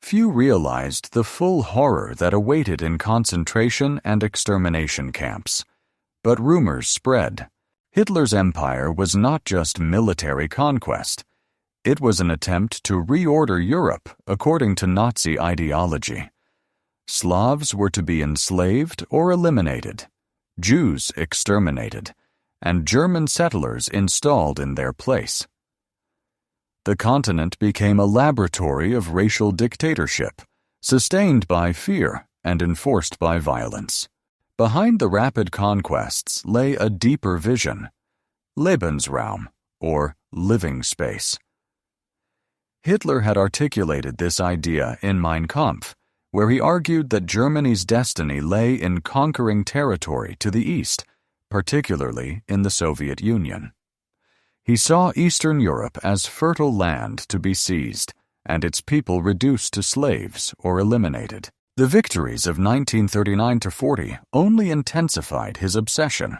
Few realized the full horror that awaited in concentration and extermination camps. But rumors spread. Hitler's empire was not just military conquest. It was an attempt to reorder Europe according to Nazi ideology. Slavs were to be enslaved or eliminated, Jews exterminated, and German settlers installed in their place. The continent became a laboratory of racial dictatorship, sustained by fear and enforced by violence. Behind the rapid conquests lay a deeper vision, Lebensraum, or living space. Hitler had articulated this idea in Mein Kampf, where he argued that Germany's destiny lay in conquering territory to the east, particularly in the Soviet Union. He saw Eastern Europe as fertile land to be seized, and its people reduced to slaves or eliminated. The victories of 1939–40 only intensified his obsession.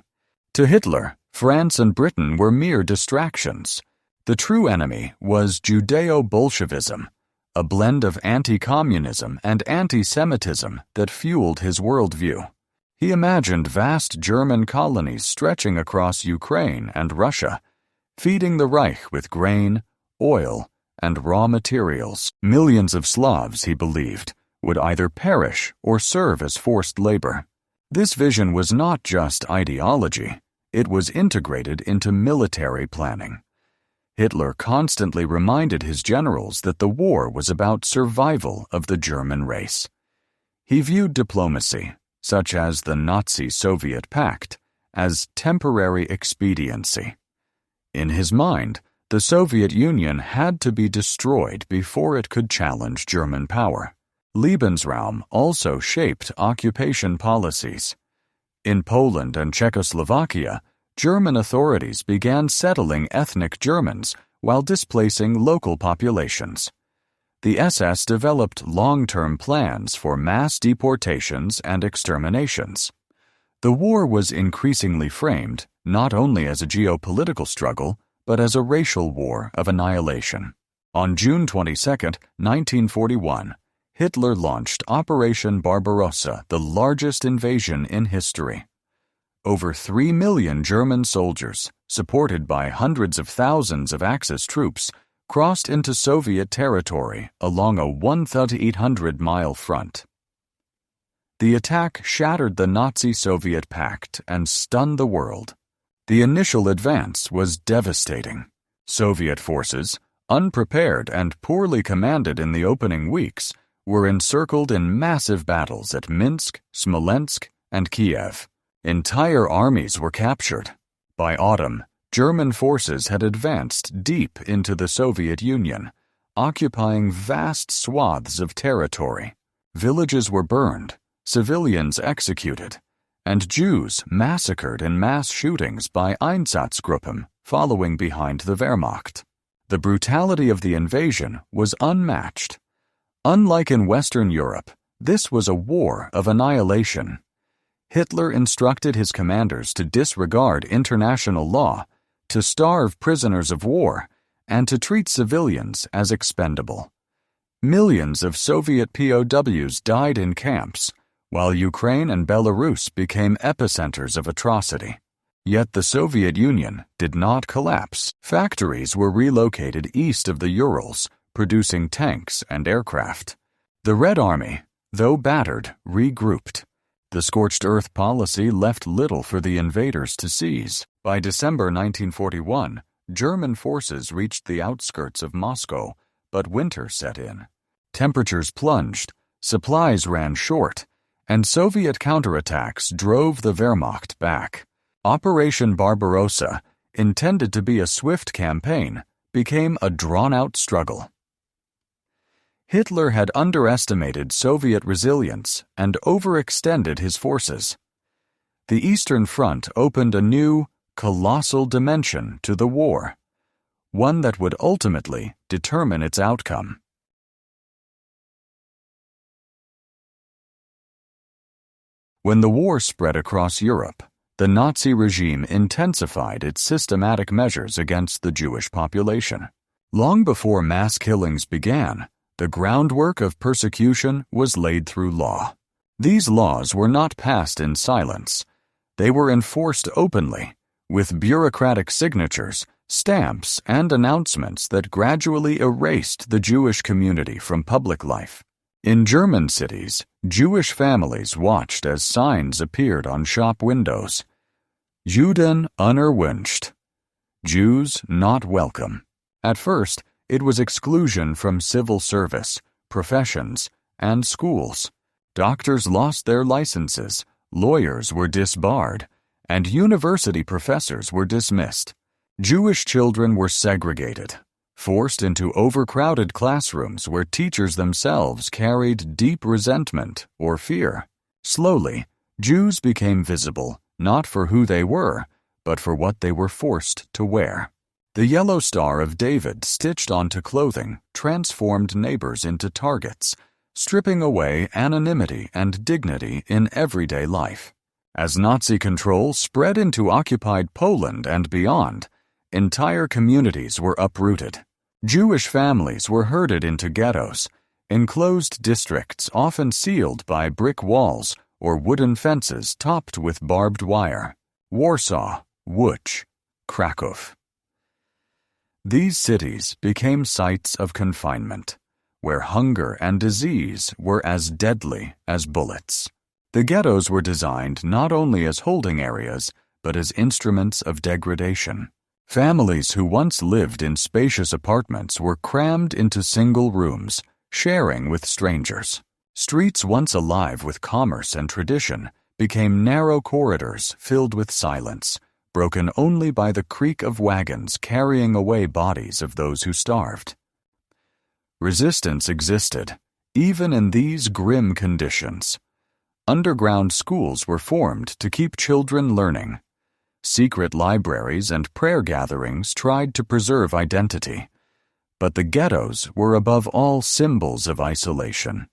To Hitler, France and Britain were mere distractions. The true enemy was Judeo-Bolshevism, a blend of anti-communism and anti-Semitism that fueled his worldview. He imagined vast German colonies stretching across Ukraine and Russia, feeding the Reich with grain, oil, and raw materials. Millions of Slavs, he believed, would either perish or serve as forced labor. This vision was not just ideology, it was integrated into military planning. Hitler constantly reminded his generals that the war was about survival of the German race. He viewed diplomacy, such as the Nazi-Soviet pact, as temporary expediency. In his mind, the Soviet Union had to be destroyed before it could challenge German power. Lebensraum also shaped occupation policies. In Poland and Czechoslovakia, German authorities began settling ethnic Germans while displacing local populations. The SS developed long-term plans for mass deportations and exterminations. The war was increasingly framed not only as a geopolitical struggle, but as a racial war of annihilation. On June 22, 1941, Hitler launched Operation Barbarossa, the largest invasion in history. Over 3 million German soldiers, supported by hundreds of thousands of Axis troops, crossed into Soviet territory along a 1,800-mile front. The attack shattered the Nazi-Soviet pact and stunned the world. The initial advance was devastating. Soviet forces, unprepared and poorly commanded in the opening weeks, were encircled in massive battles at Minsk, Smolensk, and Kiev. Entire armies were captured. By autumn, German forces had advanced deep into the Soviet Union, occupying vast swaths of territory. Villages were burned, civilians executed, and Jews massacred in mass shootings by Einsatzgruppen following behind the Wehrmacht. The brutality of the invasion was unmatched. Unlike in Western Europe, this was a war of annihilation. Hitler instructed his commanders to disregard international law, to starve prisoners of war, and to treat civilians as expendable. Millions of Soviet POWs died in camps, while Ukraine and Belarus became epicenters of atrocity. Yet the Soviet Union did not collapse. Factories were relocated east of the Urals, producing tanks and aircraft. The Red Army, though battered, regrouped. The scorched earth policy left little for the invaders to seize. By December 1941, German forces reached the outskirts of Moscow, but winter set in. Temperatures plunged, supplies ran short, and Soviet counterattacks drove the Wehrmacht back. Operation Barbarossa, intended to be a swift campaign, became a drawn-out struggle. Hitler had underestimated Soviet resilience and overextended his forces. The Eastern Front opened a new, colossal dimension to the war, one that would ultimately determine its outcome. When the war spread across Europe, the Nazi regime intensified its systematic measures against the Jewish population. Long before mass killings began, the groundwork of persecution was laid through law. These laws were not passed in silence. They were enforced openly, with bureaucratic signatures, stamps, and announcements that gradually erased the Jewish community from public life. In German cities, Jewish families watched as signs appeared on shop windows. Juden unerwünscht. Jews not welcome. At first, it was exclusion from civil service, professions, and schools. Doctors lost their licenses, lawyers were disbarred, and university professors were dismissed. Jewish children were segregated, forced into overcrowded classrooms where teachers themselves carried deep resentment or fear. Slowly, Jews became visible not for who they were, but for what they were forced to wear. The yellow star of David stitched onto clothing transformed neighbors into targets, stripping away anonymity and dignity in everyday life. As Nazi control spread into occupied Poland and beyond, entire communities were uprooted. Jewish families were herded into ghettos, enclosed districts often sealed by brick walls or wooden fences topped with barbed wire. Warsaw, Łódź, Kraków. These cities became sites of confinement, where hunger and disease were as deadly as bullets. The ghettos were designed not only as holding areas, but as instruments of degradation. Families who once lived in spacious apartments were crammed into single rooms, sharing with strangers. Streets once alive with commerce and tradition became narrow corridors filled with silence, broken only by the creak of wagons carrying away bodies of those who starved. Resistance existed, even in these grim conditions. Underground schools were formed to keep children learning. Secret libraries and prayer gatherings tried to preserve identity. But the ghettos were above all symbols of isolation,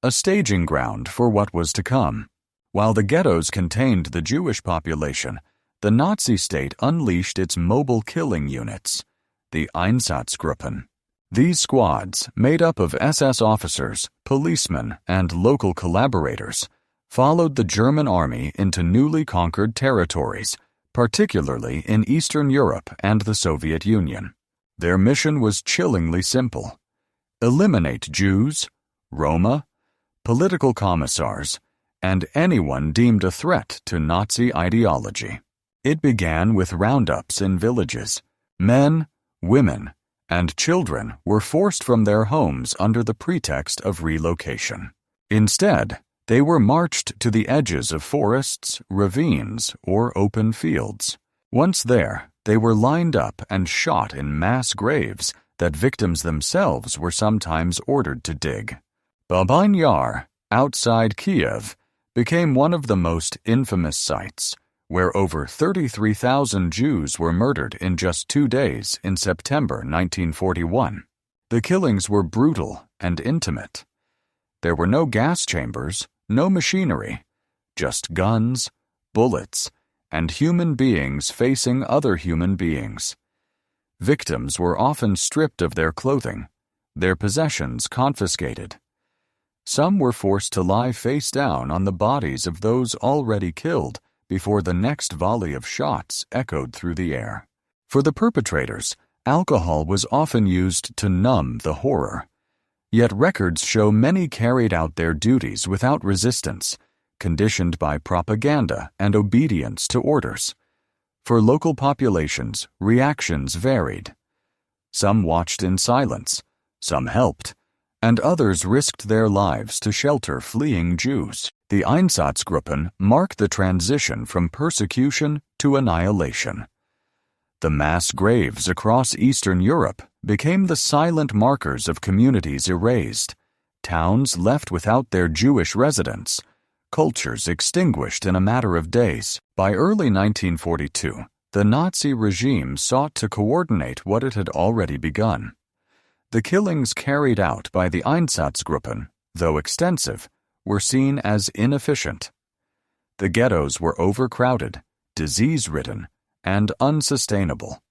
a staging ground for what was to come. While the ghettos contained the Jewish population, the Nazi state unleashed its mobile killing units, the Einsatzgruppen. These squads, made up of SS officers, policemen, and local collaborators, followed the German army into newly conquered territories, particularly in Eastern Europe and the Soviet Union. Their mission was chillingly simple: eliminate Jews, Roma, political commissars, and anyone deemed a threat to Nazi ideology. It began with roundups in villages. Men, women, and children were forced from their homes under the pretext of relocation. Instead, they were marched to the edges of forests, ravines, or open fields. Once there, they were lined up and shot in mass graves that victims themselves were sometimes ordered to dig. Babyn Yar, outside Kiev, became one of the most infamous sites, where over 33,000 Jews were murdered in just 2 days in September 1941. The killings were brutal and intimate. There were no gas chambers, no machinery, just guns, bullets, and human beings facing other human beings. Victims were often stripped of their clothing, their possessions confiscated. Some were forced to lie face down on the bodies of those already killed before the next volley of shots echoed through the air. For the perpetrators, alcohol was often used to numb the horror. Yet records show many carried out their duties without resistance, conditioned by propaganda and obedience to orders. For local populations, reactions varied. Some watched in silence, some helped, and others risked their lives to shelter fleeing Jews. The Einsatzgruppen marked the transition from persecution to annihilation. The mass graves across Eastern Europe became the silent markers of communities erased, towns left without their Jewish residents, cultures extinguished in a matter of days. By early 1942, the Nazi regime sought to coordinate what it had already begun. The killings carried out by the Einsatzgruppen, though extensive, were seen as inefficient. The ghettos were overcrowded, disease-ridden, and unsustainable.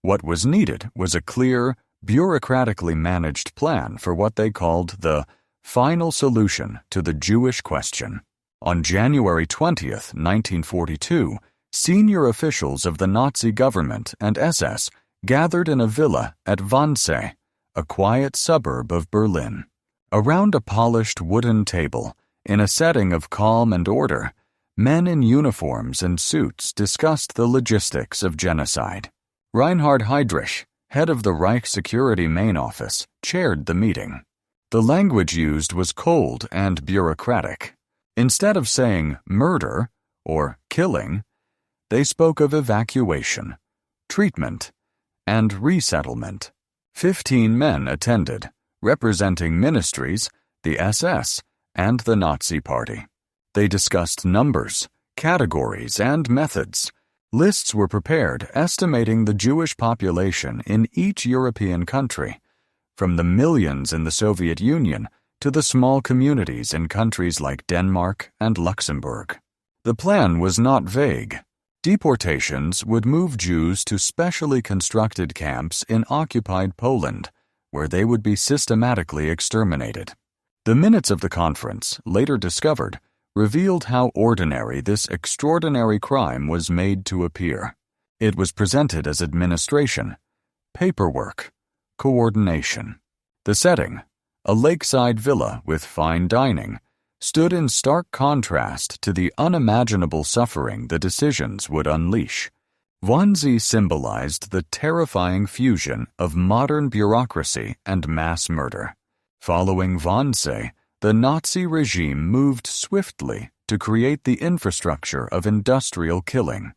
What was needed was a clear, bureaucratically managed plan for what they called the final solution to the Jewish question. On January 20th, 1942, senior officials of the Nazi government and SS gathered in a villa at Wannsee, a quiet suburb of Berlin. Around a polished wooden table, in a setting of calm and order, men in uniforms and suits discussed the logistics of genocide. Reinhard Heydrich, head of the Reich Security Main Office, chaired the meeting. The language used was cold and bureaucratic. Instead of saying murder or killing, they spoke of evacuation, treatment, and resettlement. 15 men attended, representing ministries, the SS, and the Nazi Party. They discussed numbers, categories, and methods. Lists were prepared estimating the Jewish population in each European country, from the millions in the Soviet Union to the small communities in countries like Denmark and Luxembourg. The plan was not vague. Deportations would move Jews to specially constructed camps in occupied Poland, where they would be systematically exterminated. The minutes of the conference, later discovered, revealed how ordinary this extraordinary crime was made to appear. It was presented as administration, paperwork, coordination. The setting, a lakeside villa with fine dining, stood in stark contrast to the unimaginable suffering the decisions would unleash. Wannsee symbolized the terrifying fusion of modern bureaucracy and mass murder. Following Wannsee, the Nazi regime moved swiftly to create the infrastructure of industrial killing.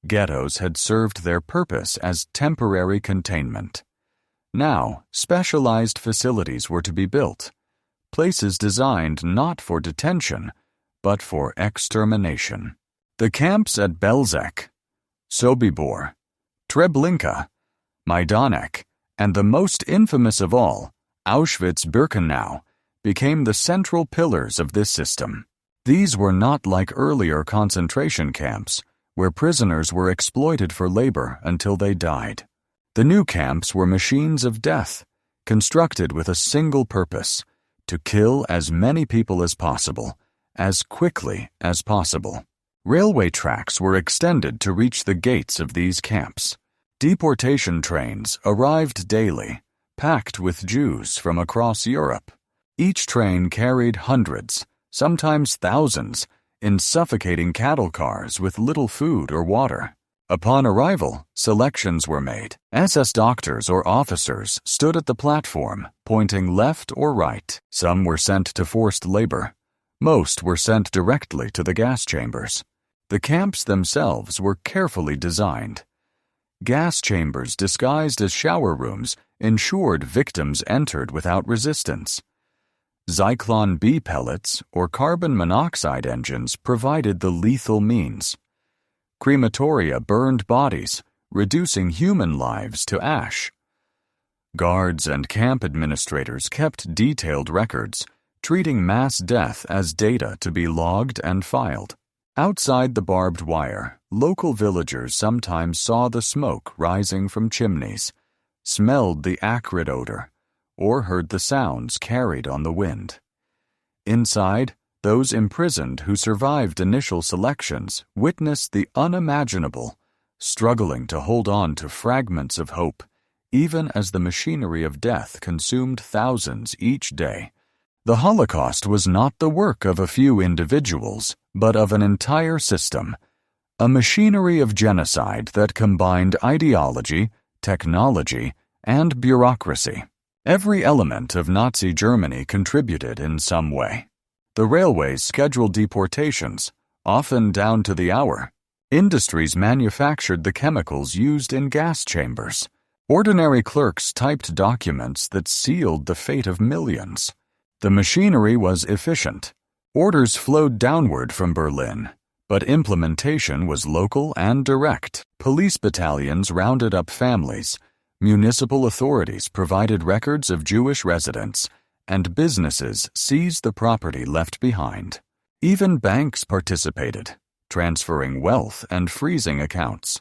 Ghettos had served their purpose as temporary containment. Now, specialized facilities were to be built, places designed not for detention, but for extermination. The camps at Belzec, Sobibor, Treblinka, Majdanek, and the most infamous of all, Auschwitz-Birkenau, became the central pillars of this system. These were not like earlier concentration camps, where prisoners were exploited for labor until they died. The new camps were machines of death, constructed with a single purpose: to kill as many people as possible, as quickly as possible. Railway tracks were extended to reach the gates of these camps. Deportation trains arrived daily, packed with Jews from across Europe. Each train carried hundreds, sometimes thousands, in suffocating cattle cars with little food or water. Upon arrival, selections were made. SS doctors or officers stood at the platform, pointing left or right. Some were sent to forced labor. Most were sent directly to the gas chambers. The camps themselves were carefully designed. Gas chambers disguised as shower rooms ensured victims entered without resistance. Zyklon B pellets or carbon monoxide engines provided the lethal means. Crematoria burned bodies, reducing human lives to ash. Guards and camp administrators kept detailed records, treating mass death as data to be logged and filed. Outside the barbed wire, local villagers sometimes saw the smoke rising from chimneys, smelled the acrid odor, or heard the sounds carried on the wind. Inside, those imprisoned who survived initial selections witnessed the unimaginable, struggling to hold on to fragments of hope, even as the machinery of death consumed thousands each day. The Holocaust was not the work of a few individuals, but of an entire system, a machinery of genocide that combined ideology, technology, and bureaucracy. Every element of Nazi Germany contributed in some way. The railways scheduled deportations, often down to the hour. Industries manufactured the chemicals used in gas chambers. Ordinary clerks typed documents that sealed the fate of millions. The machinery was efficient, Orders flowed downward from Berlin, but implementation was local and direct. Police battalions rounded up families, municipal authorities provided records of Jewish residents, and businesses seized the property left behind. Even banks participated, transferring wealth and freezing accounts.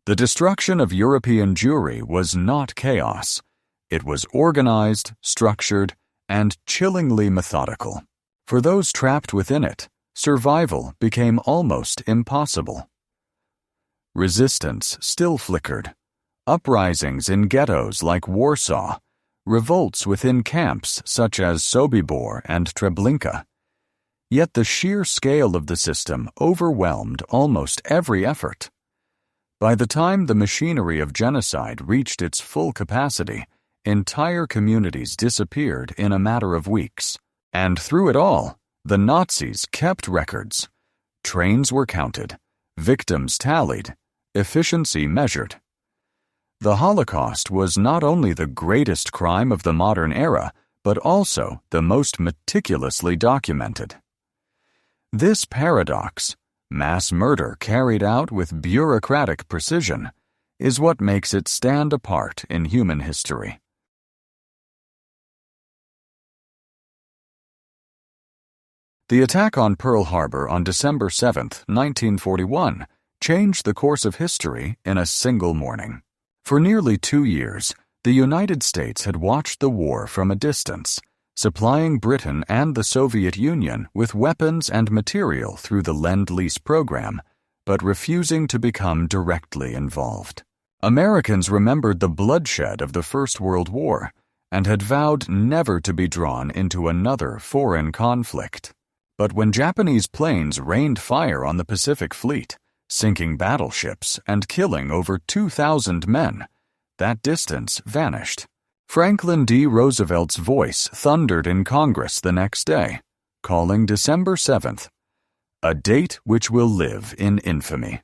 The destruction of European Jewry was not chaos. It was organized, structured, and chillingly methodical. For those trapped within it, survival became almost impossible. Resistance still flickered. Uprisings in ghettos like Warsaw, revolts within camps such as Sobibor and Treblinka. Yet the sheer scale of the system overwhelmed almost every effort. By the time the machinery of genocide reached its full capacity, entire communities disappeared in a matter of weeks. And through it all, the Nazis kept records. Trains were counted, victims tallied, efficiency measured. The Holocaust was not only the greatest crime of the modern era, but also the most meticulously documented. This paradox, mass murder carried out with bureaucratic precision, is what makes it stand apart in human history. The attack on Pearl Harbor on December 7, 1941, changed the course of history in a single morning. For nearly 2 years, the United States had watched the war from a distance, supplying Britain and the Soviet Union with weapons and material through the Lend-Lease program, but refusing to become directly involved. Americans remembered the bloodshed of the First World War and had vowed never to be drawn into another foreign conflict. But when Japanese planes rained fire on the Pacific Fleet, sinking battleships and killing over 2,000 men, that distance vanished. Franklin D. Roosevelt's voice thundered in Congress the next day, calling December 7th, "a date which will live in infamy."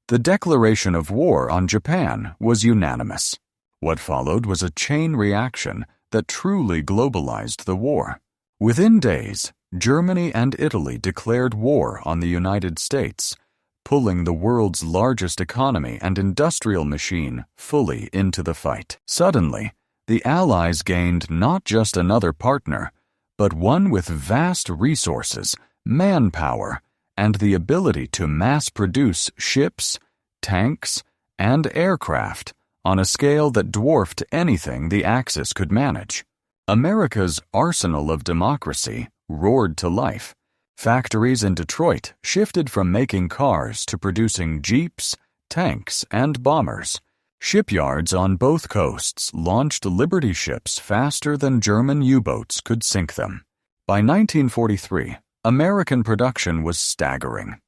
The declaration of war on Japan was unanimous. What followed was a chain reaction that truly globalized the war. Within days, Germany and Italy declared war on the United States, pulling the world's largest economy and industrial machine fully into the fight. Suddenly, the Allies gained not just another partner, but one with vast resources, manpower, and the ability to mass-produce ships, tanks, and aircraft on a scale that dwarfed anything the Axis could manage. America's arsenal of democracy roared to life. Factories in Detroit shifted from making cars to producing jeeps, tanks, and bombers. Shipyards on both coasts launched Liberty ships faster than German U-boats could sink them. By 1943, American production was staggering.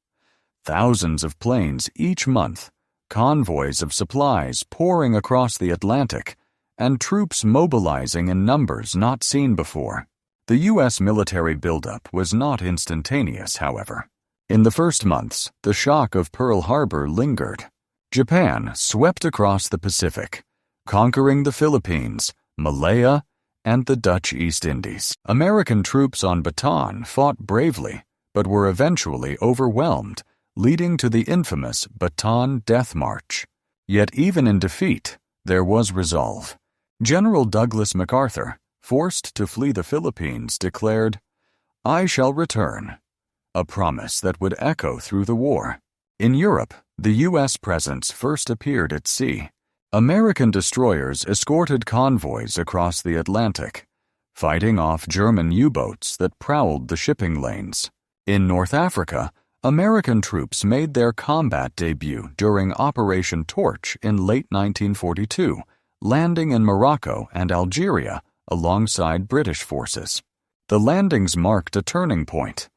Thousands of planes each month, convoys of supplies pouring across the Atlantic, and troops mobilizing in numbers not seen before. The U.S. military buildup was not instantaneous, however. In the first months, the shock of Pearl Harbor lingered. Japan swept across the Pacific, conquering the Philippines, Malaya, and the Dutch East Indies. American troops on Bataan fought bravely, but were eventually overwhelmed, leading to the infamous Bataan Death March. Yet even in defeat, there was resolve. General Douglas MacArthur, forced to flee the Philippines, declared, "I shall return," a promise that would echo through the war. In Europe, the U.S. presence first appeared at sea. American destroyers escorted convoys across the Atlantic, fighting off German U-boats that prowled the shipping lanes. In North Africa, American troops made their combat debut during Operation Torch in late 1942, landing in Morocco and Algeria alongside British forces. The landings marked a turning point.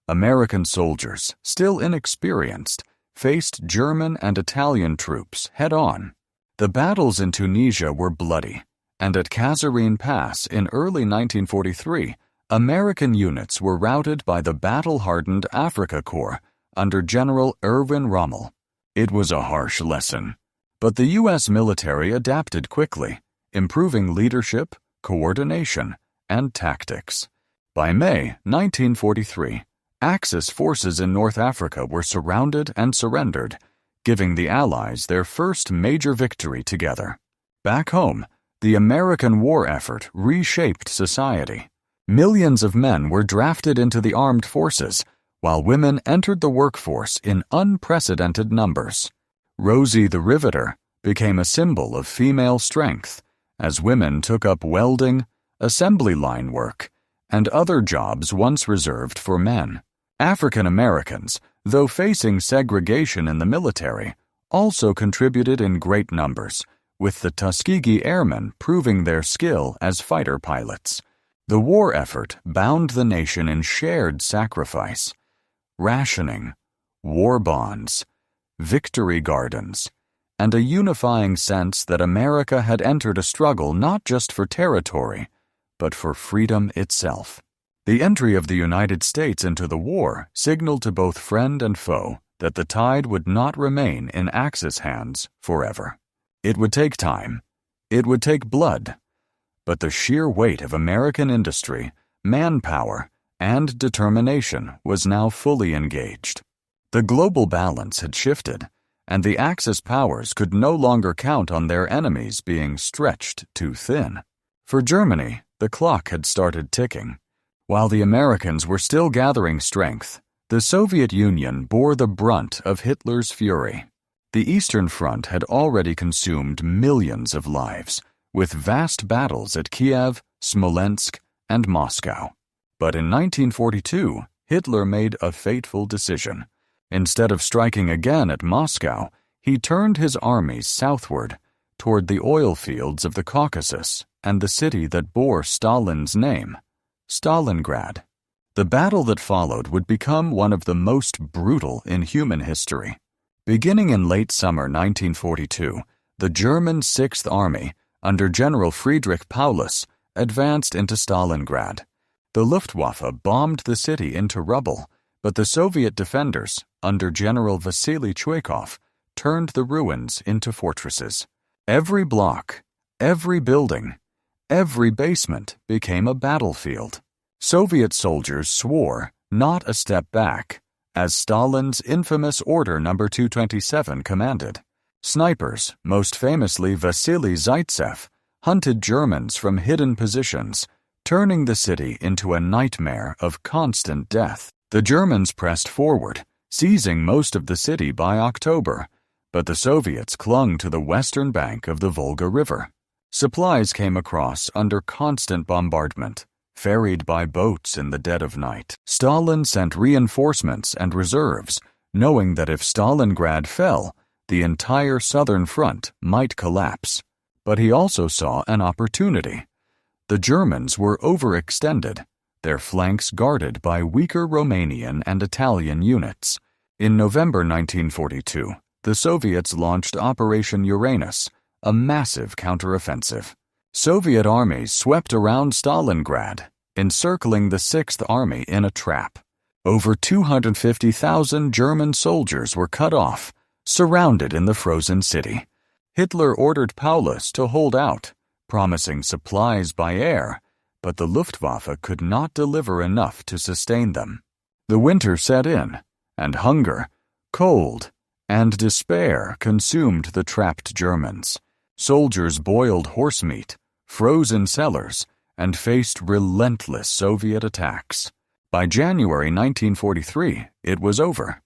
American soldiers, still inexperienced, faced German and Italian troops head-on. The battles in Tunisia were bloody, and at Kasserine Pass in early 1943, American units were routed by the battle-hardened Afrika Korps under General Erwin Rommel. It was a harsh lesson, but the U.S. military adapted quickly, improving leadership, coordination, and tactics. By May 1943, Axis forces in North Africa were surrounded and surrendered, giving the Allies their first major victory together. Back home, the American war effort reshaped society. Millions of men were drafted into the armed forces, while women entered the workforce in unprecedented numbers. Rosie the Riveter became a symbol of female strength, as women took up welding, assembly line work, and other jobs once reserved for men. African Americans, though facing segregation in the military, also contributed in great numbers, with the Tuskegee Airmen proving their skill as fighter pilots. The war effort bound the nation in shared sacrifice. Rationing, war bonds, victory gardens, and a unifying sense that America had entered a struggle not just for territory, but for freedom itself. The entry of the United States into the war signaled to both friend and foe that the tide would not remain in Axis hands forever. It would take time. It would take blood. But the sheer weight of American industry, manpower, and determination was now fully engaged. The global balance had shifted, and the Axis powers could no longer count on their enemies being stretched too thin. For Germany, the clock had started ticking. While the Americans were still gathering strength, the Soviet Union bore the brunt of Hitler's fury. The Eastern Front had already consumed millions of lives, with vast battles at Kiev, Smolensk, and Moscow. But in 1942, Hitler made a fateful decision. Instead of striking again at Moscow, he turned his armies southward, toward the oil fields of the Caucasus and the city that bore Stalin's name, Stalingrad. The battle that followed would become one of the most brutal in human history. Beginning in late summer 1942, the German Sixth Army, under General Friedrich Paulus, advanced into Stalingrad. The Luftwaffe bombed the city into rubble, but the Soviet defenders, under General Vasily Chuikov, turned the ruins into fortresses. Every block, every building, every basement became a battlefield. Soviet soldiers swore not a step back, as Stalin's infamous Order No. 227 commanded. Snipers, most famously Vasily Zaitsev, hunted Germans from hidden positions, turning the city into a nightmare of constant death. The Germans pressed forward, seizing most of the city by October, but the Soviets clung to the western bank of the Volga River. Supplies came across under constant bombardment, ferried by boats in the dead of night. Stalin sent reinforcements and reserves, knowing that if Stalingrad fell, the entire southern front might collapse. But he also saw an opportunity. The Germans were overextended, their flanks guarded by weaker Romanian and Italian units. In November 1942, the Soviets launched Operation Uranus, a massive counteroffensive. Soviet armies swept around Stalingrad, encircling the Sixth Army in a trap. Over 250,000 German soldiers were cut off, surrounded in the frozen city. Hitler ordered Paulus to hold out, promising supplies by air, but the Luftwaffe could not deliver enough to sustain them. The winter set in, and hunger, cold, and despair consumed the trapped Germans. Soldiers boiled horse meat, froze in cellars, and faced relentless Soviet attacks. By January 1943, it was over.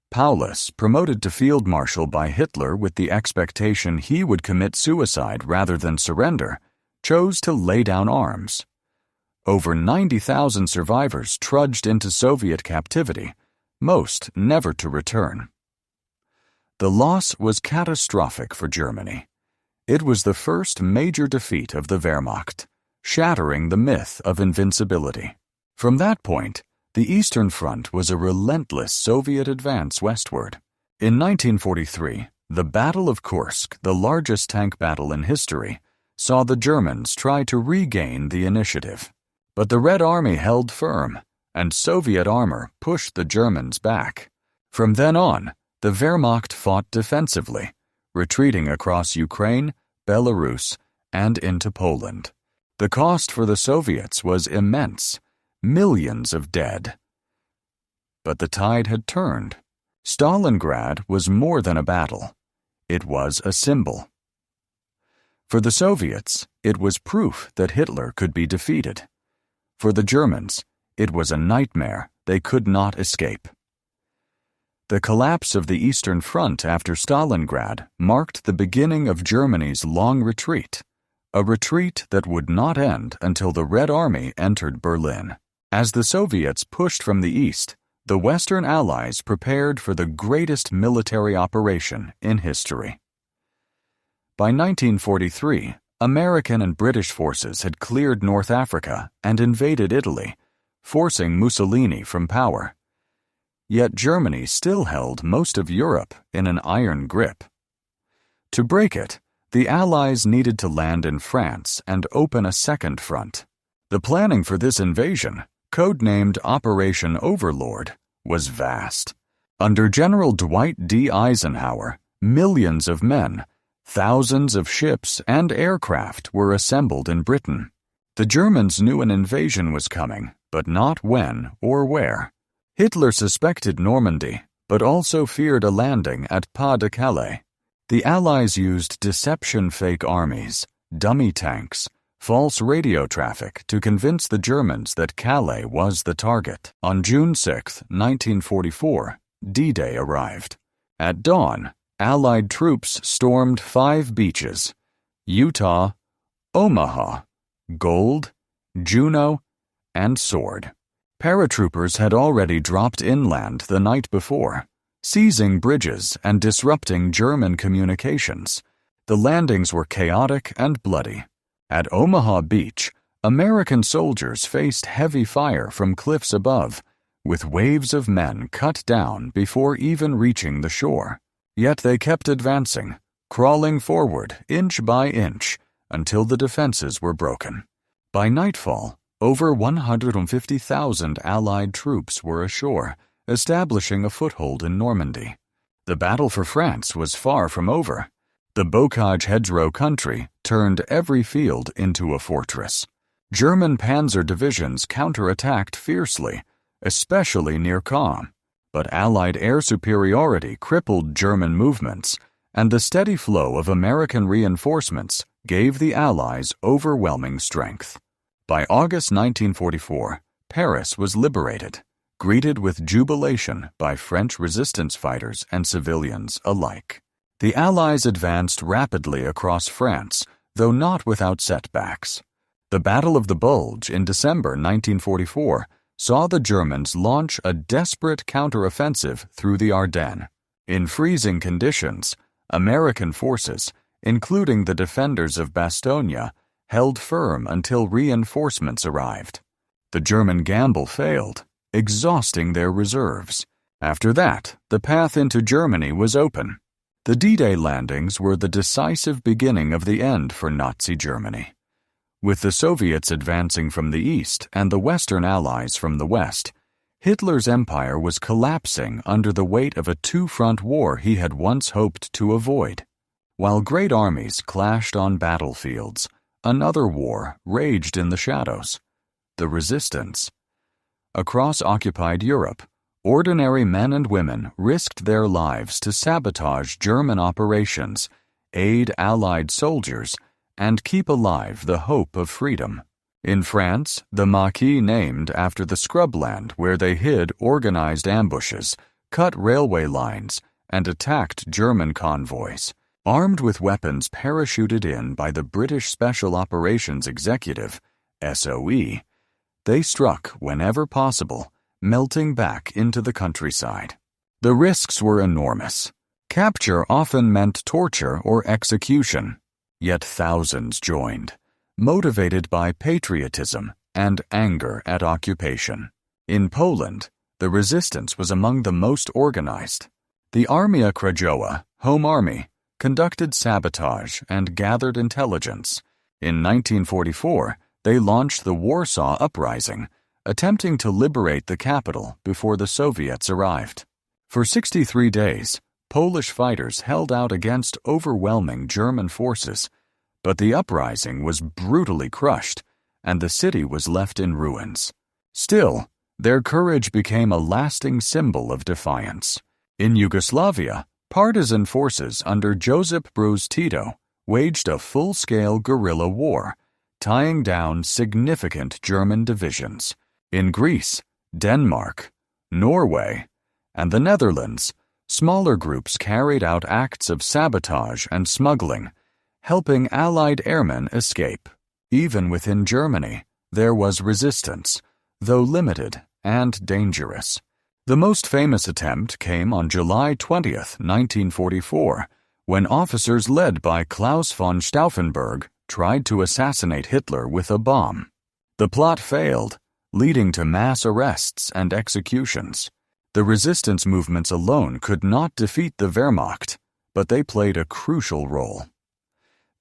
Paulus, promoted to field marshal by Hitler with the expectation he would commit suicide rather than surrender, chose to lay down arms. Over 90,000 survivors trudged into Soviet captivity, most never to return. The loss was catastrophic for Germany. It was the first major defeat of the Wehrmacht, shattering the myth of invincibility. From that point, the Eastern Front was a relentless Soviet advance westward. In 1943, the Battle of Kursk, the largest tank battle in history, saw the Germans try to regain the initiative. But the Red Army held firm, and Soviet armor pushed the Germans back. From then on, the Wehrmacht fought defensively, retreating across Ukraine, Belarus, and into Poland. The cost for the Soviets was immense, millions of dead. But the tide had turned. Stalingrad was more than a battle. It was a symbol. For the Soviets, it was proof that Hitler could be defeated. For the Germans, it was a nightmare they could not escape. The collapse of the Eastern Front after Stalingrad marked the beginning of Germany's long retreat, a retreat that would not end until the Red Army entered Berlin. As the Soviets pushed from the east, the Western Allies prepared for the greatest military operation in history. By 1943, American and British forces had cleared North Africa and invaded Italy, forcing Mussolini from power. Yet Germany still held most of Europe in an iron grip. To break it, the Allies needed to land in France and open a second front. The planning for this invasion, codenamed Operation Overlord, was vast. Under General Dwight D. Eisenhower, millions of men, thousands of ships and aircraft were assembled in Britain. The Germans knew an invasion was coming, but not when or where. Hitler suspected Normandy, but also feared a landing at Pas-de-Calais. The Allies used deception fake armies, dummy tanks, false radio traffic to convince the Germans that Calais was the target. On June 6, 1944, D-Day arrived. At dawn, Allied troops stormed 5 beaches: Utah, Omaha, Gold, Juno, and Sword. Paratroopers had already dropped inland the night before, seizing bridges and disrupting German communications. The landings were chaotic and bloody. At Omaha Beach, American soldiers faced heavy fire from cliffs above, with waves of men cut down before even reaching the shore. Yet they kept advancing, crawling forward inch by inch until the defenses were broken. By nightfall, over 150,000 Allied troops were ashore, establishing a foothold in Normandy. The battle for France was far from over. The bocage hedgerow country turned every field into a fortress. German panzer divisions counterattacked fiercely, especially near Caen, but Allied air superiority crippled German movements, and the steady flow of American reinforcements gave the Allies overwhelming strength. By August 1944, Paris was liberated, greeted with jubilation by French resistance fighters and civilians alike. The Allies advanced rapidly across France, though not without setbacks. The Battle of the Bulge in December 1944 saw the Germans launch a desperate counteroffensive through the Ardennes. In freezing conditions, American forces, including the defenders of Bastogne, held firm until reinforcements arrived. The German gamble failed, exhausting their reserves. After that, the path into Germany was open. The D-Day landings were the decisive beginning of the end for Nazi Germany. With the Soviets advancing from the east and the Western Allies from the west, Hitler's empire was collapsing under the weight of a two-front war he had once hoped to avoid. While great armies clashed on battlefields, another war raged in the shadows: the resistance. Across occupied Europe, ordinary men and women risked their lives to sabotage German operations, aid Allied soldiers, and keep alive the hope of freedom. In France, the Maquis named after the scrubland where they hid organized ambushes, cut railway lines, and attacked German convoys. Armed with weapons parachuted in by the British Special Operations Executive, SOE, they struck whenever possible, melting back into the countryside. The risks were enormous. Capture often meant torture or execution, yet thousands joined, motivated by patriotism and anger at occupation. In Poland, the resistance was among the most organized. The Armia Krajowa, Home Army, conducted sabotage and gathered intelligence. In 1944, they launched the Warsaw Uprising, attempting to liberate the capital before the Soviets arrived. For 63 days, Polish fighters held out against overwhelming German forces, but the uprising was brutally crushed and the city was left in ruins. Still, their courage became a lasting symbol of defiance. In Yugoslavia, partisan forces under Josip Broz Tito waged a full-scale guerrilla war, tying down significant German divisions. In Greece, Denmark, Norway, and the Netherlands, smaller groups carried out acts of sabotage and smuggling, helping Allied airmen escape. Even within Germany, there was resistance, though limited and dangerous. The most famous attempt came on July 20, 1944, when officers led by Klaus von Stauffenberg tried to assassinate Hitler with a bomb. The plot failed, leading to mass arrests and executions. The resistance movements alone could not defeat the Wehrmacht, but they played a crucial role.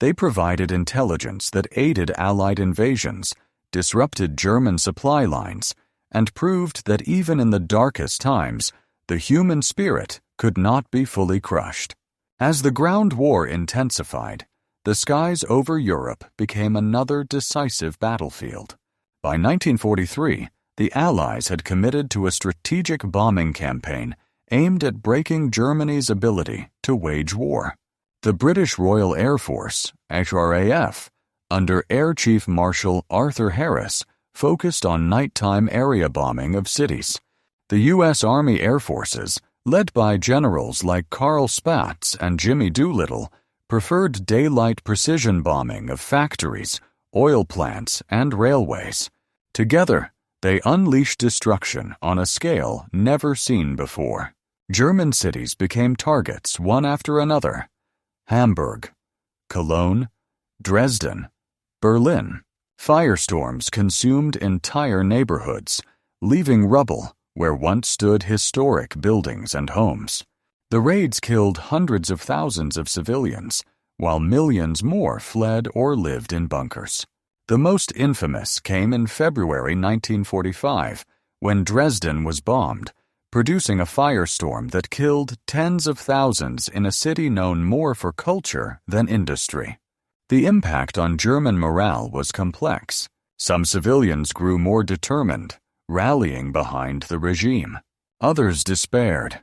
They provided intelligence that aided Allied invasions, disrupted German supply lines, and proved that even in the darkest times, the human spirit could not be fully crushed. As the ground war intensified, the skies over Europe became another decisive battlefield. By 1943, the Allies had committed to a strategic bombing campaign aimed at breaking Germany's ability to wage war. The British Royal Air Force, RAF, under Air Chief Marshal Arthur Harris, focused on nighttime area bombing of cities. The U.S. Army Air Forces, led by generals like Carl Spaatz and Jimmy Doolittle, preferred daylight precision bombing of factories, oil plants, and railways. Together, they unleashed destruction on a scale never seen before. German cities became targets one after another. Hamburg, Cologne, Dresden, Berlin. Firestorms consumed entire neighborhoods, leaving rubble where once stood historic buildings and homes. The raids killed hundreds of thousands of civilians, while millions more fled or lived in bunkers. The most infamous came in February 1945, when Dresden was bombed, producing a firestorm that killed tens of thousands in a city known more for culture than industry. The impact on German morale was complex. Some civilians grew more determined, rallying behind the regime. Others despaired,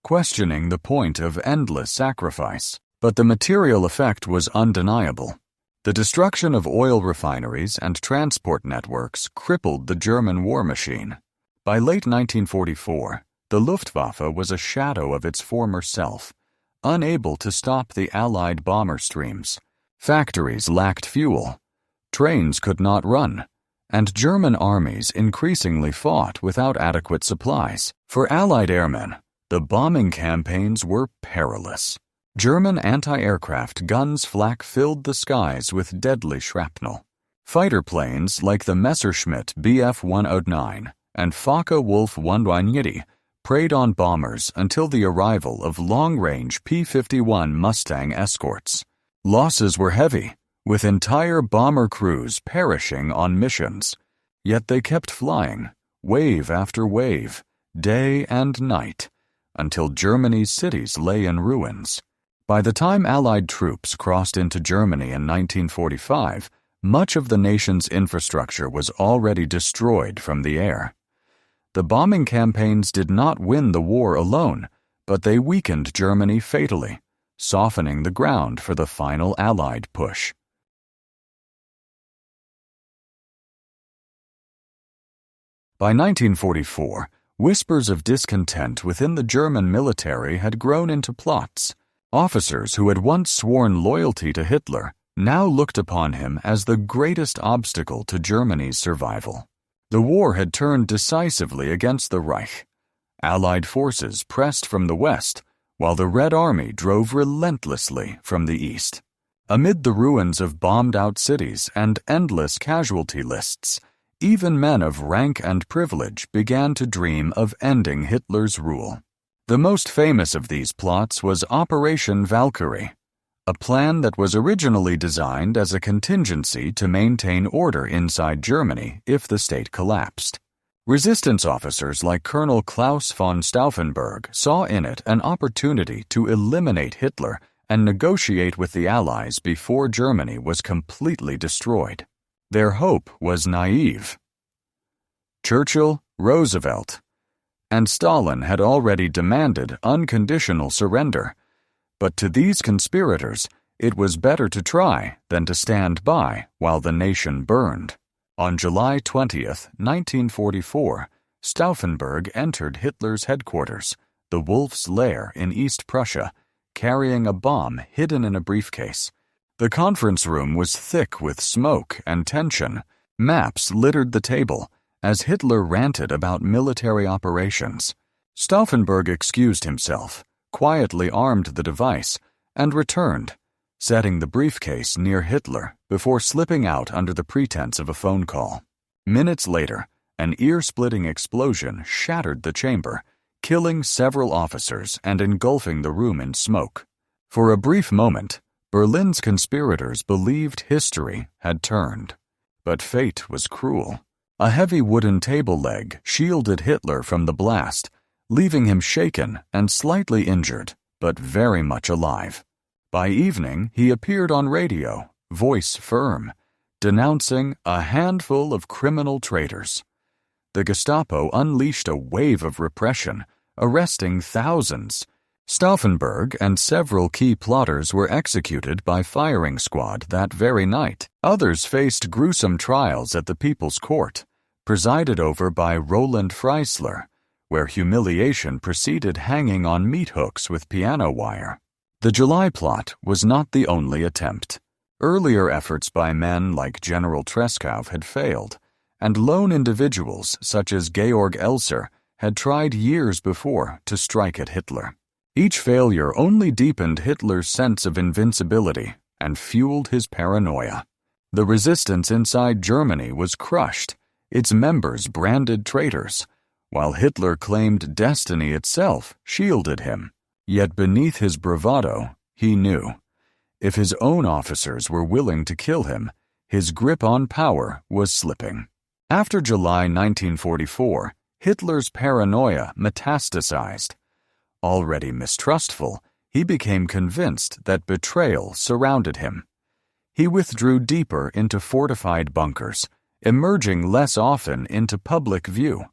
questioning the point of endless sacrifice. But the material effect was undeniable. The destruction of oil refineries and transport networks crippled the German war machine. By late 1944, the Luftwaffe was a shadow of its former self, unable to stop the Allied bomber streams. Factories lacked fuel, trains could not run, and German armies increasingly fought without adequate supplies. For Allied airmen, the bombing campaigns were perilous. German anti-aircraft guns flak-filled the skies with deadly shrapnel. Fighter planes like the Messerschmitt Bf-109 and Focke-Wulf 190 preyed on bombers until the arrival of long-range P-51 Mustang escorts. Losses were heavy, with entire bomber crews perishing on missions. Yet they kept flying, wave after wave, day and night, until Germany's cities lay in ruins. By the time Allied troops crossed into Germany in 1945, much of the nation's infrastructure was already destroyed from the air. The bombing campaigns did not win the war alone, but they weakened Germany fatally, softening the ground for the final Allied push. By 1944, whispers of discontent within the German military had grown into plots. Officers who had once sworn loyalty to Hitler now looked upon him as the greatest obstacle to Germany's survival. The war had turned decisively against the Reich. Allied forces pressed from the west, while the Red Army drove relentlessly from the east. Amid the ruins of bombed-out cities and endless casualty lists, even men of rank and privilege began to dream of ending Hitler's rule. The most famous of these plots was Operation Valkyrie, a plan that was originally designed as a contingency to maintain order inside Germany if the state collapsed. Resistance officers like Colonel Klaus von Stauffenberg saw in it an opportunity to eliminate Hitler and negotiate with the Allies before Germany was completely destroyed. Their hope was naive. Churchill, Roosevelt, and Stalin had already demanded unconditional surrender, but to these conspirators, it was better to try than to stand by while the nation burned. On July 20th, 1944, Stauffenberg entered Hitler's headquarters, the Wolf's Lair in East Prussia, carrying a bomb hidden in a briefcase. The conference room was thick with smoke and tension. Maps littered the table as Hitler ranted about military operations. Stauffenberg excused himself, quietly armed the device, and returned, setting the briefcase near Hitler before slipping out under the pretense of a phone call. Minutes later, an ear-splitting explosion shattered the chamber, killing several officers and engulfing the room in smoke. For a brief moment, Berlin's conspirators believed history had turned. But fate was cruel. A heavy wooden table leg shielded Hitler from the blast, leaving him shaken and slightly injured, but very much alive. By evening, he appeared on radio, voice firm, denouncing a handful of criminal traitors. The Gestapo unleashed a wave of repression, arresting thousands. Stauffenberg and several key plotters were executed by firing squad that very night. Others faced gruesome trials at the People's Court, presided over by Roland Freisler, where humiliation preceded hanging on meat hooks with piano wire. The July plot was not the only attempt. Earlier efforts by men like General Treschow had failed, and lone individuals such as Georg Elser had tried years before to strike at Hitler. Each failure only deepened Hitler's sense of invincibility and fueled his paranoia. The resistance inside Germany was crushed, its members branded traitors, while Hitler claimed destiny itself shielded him. Yet beneath his bravado, he knew, if his own officers were willing to kill him, his grip on power was slipping. After July 1944, Hitler's paranoia metastasized. Already mistrustful, he became convinced that betrayal surrounded him. He withdrew deeper into fortified bunkers, emerging less often into public view.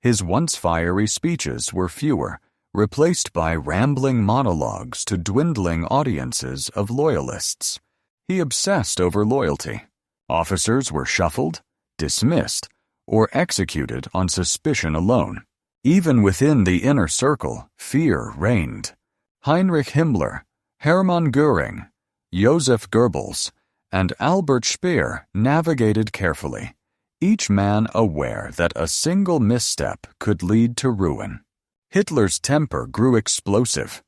His once fiery speeches were fewer, replaced by rambling monologues to dwindling audiences of loyalists. He obsessed over loyalty. Officers were shuffled, dismissed, or executed on suspicion alone. Even within the inner circle, fear reigned. Heinrich Himmler, Hermann Göring, Joseph Goebbels, and Albert Speer navigated carefully, each man aware that a single misstep could lead to ruin. Hitler's temper grew explosive.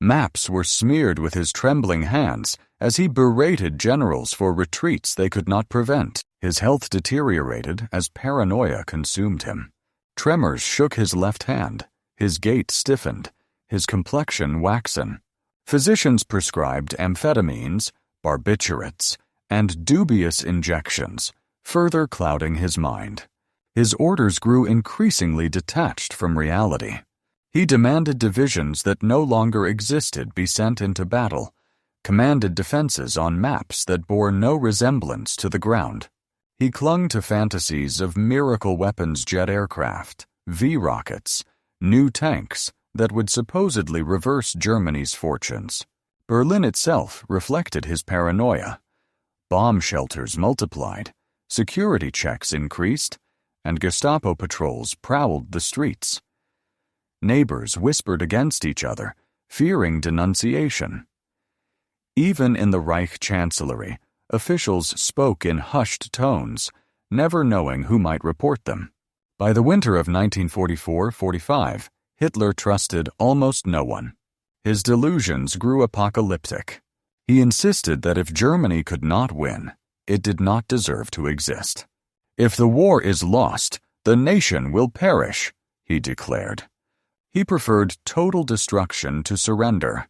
Maps were smeared with his trembling hands as he berated generals for retreats they could not prevent. His health deteriorated as paranoia consumed him. Tremors shook his left hand, his gait stiffened, his complexion waxen. Physicians prescribed amphetamines, barbiturates, and dubious injections, further clouding his mind. His orders grew increasingly detached from reality. He demanded divisions that no longer existed be sent into battle, commanded defenses on maps that bore no resemblance to the ground. He clung to fantasies of miracle weapons jet aircraft, V-rockets, new tanks that would supposedly reverse Germany's fortunes. Berlin itself reflected his paranoia. Bomb shelters multiplied, security checks increased, and Gestapo patrols prowled the streets. Neighbors whispered against each other, fearing denunciation. Even in the Reich Chancellery, officials spoke in hushed tones, never knowing who might report them. By the winter of 1944-45, Hitler trusted almost no one. His delusions grew apocalyptic. He insisted that if Germany could not win, it did not deserve to exist. If the war is lost, the nation will perish, he declared. He preferred total destruction to surrender,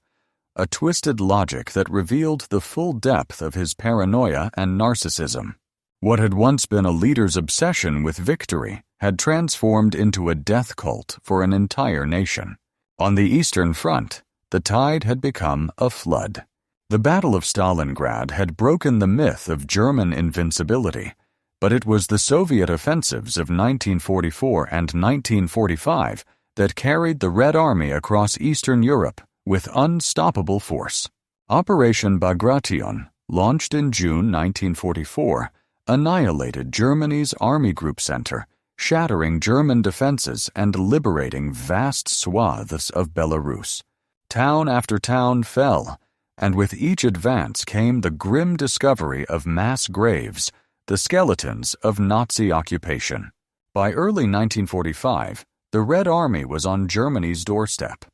a twisted logic that revealed the full depth of his paranoia and narcissism. What had once been a leader's obsession with victory had transformed into a death cult for an entire nation. On the Eastern Front, the tide had become a flood. The Battle of Stalingrad had broken the myth of German invincibility, but it was the Soviet offensives of 1944 and 1945 that carried the Red Army across Eastern Europe with unstoppable force. Operation Bagration, launched in June 1944, annihilated Germany's Army Group Center, shattering German defenses and liberating vast swaths of Belarus. Town after town fell, and with each advance came the grim discovery of mass graves, the skeletons of Nazi occupation. By early 1945, the Red Army was on Germany's doorstep.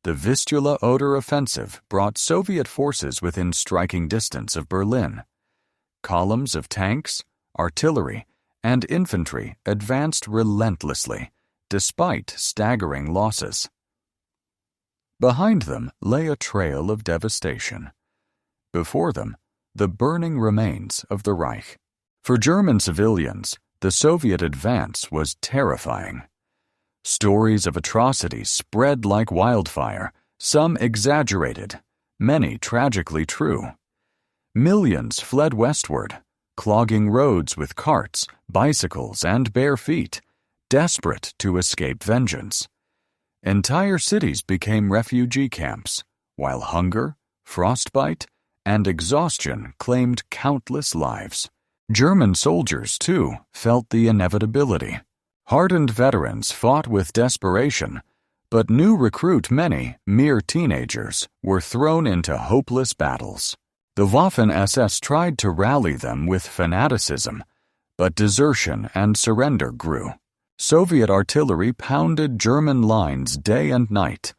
The Vistula-Oder offensive brought Soviet forces within striking distance of Berlin. Columns of tanks, artillery, and infantry advanced relentlessly, despite staggering losses. Behind them lay a trail of devastation. Before them, the burning remains of the Reich. For German civilians, the Soviet advance was terrifying. Stories of atrocities spread like wildfire, some exaggerated, many tragically true. Millions fled westward, clogging roads with carts, bicycles, and bare feet, desperate to escape vengeance. Entire cities became refugee camps, while hunger, frostbite, and exhaustion claimed countless lives. German soldiers, too, felt the inevitability. Hardened veterans fought with desperation, but new recruit many, mere teenagers, were thrown into hopeless battles. The Waffen-SS tried to rally them with fanaticism, but desertion and surrender grew. Soviet artillery pounded German lines day and night,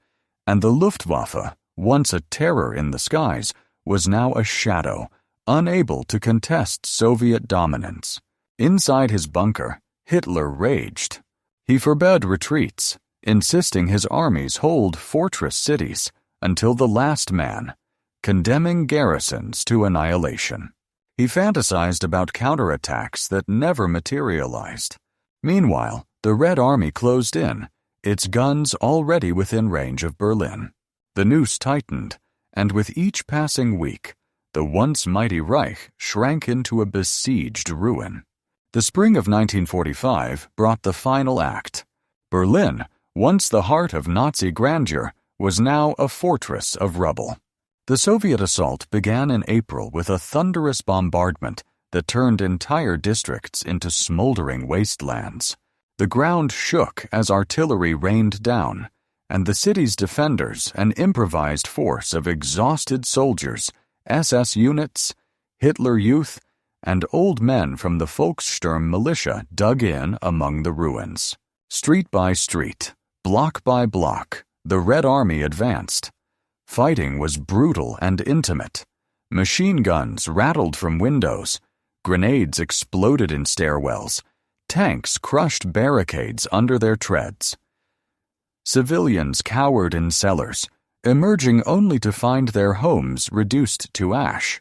and the Luftwaffe, once a terror in the skies, was now a shadow, unable to contest Soviet dominance. Inside his bunker, Hitler raged. He forbade retreats, insisting his armies hold fortress cities until the last man, condemning garrisons to annihilation. He fantasized about counterattacks that never materialized. Meanwhile, the Red Army closed in, its guns already within range of Berlin. The noose tightened, and with each passing week, the once mighty Reich shrank into a besieged ruin. The spring of 1945 brought the final act. Berlin, once the heart of Nazi grandeur, was now a fortress of rubble. The Soviet assault began in April with a thunderous bombardment that turned entire districts into smoldering wastelands. The ground shook as artillery rained down, and the city's defenders, an improvised force of exhausted soldiers, SS units, Hitler Youth, and old men from the Volkssturm militia dug in among the ruins. Street by street, block by block, the Red Army advanced. Fighting was brutal and intimate. Machine guns rattled from windows, grenades exploded in stairwells, tanks crushed barricades under their treads. Civilians cowered in cellars, emerging only to find their homes reduced to ash.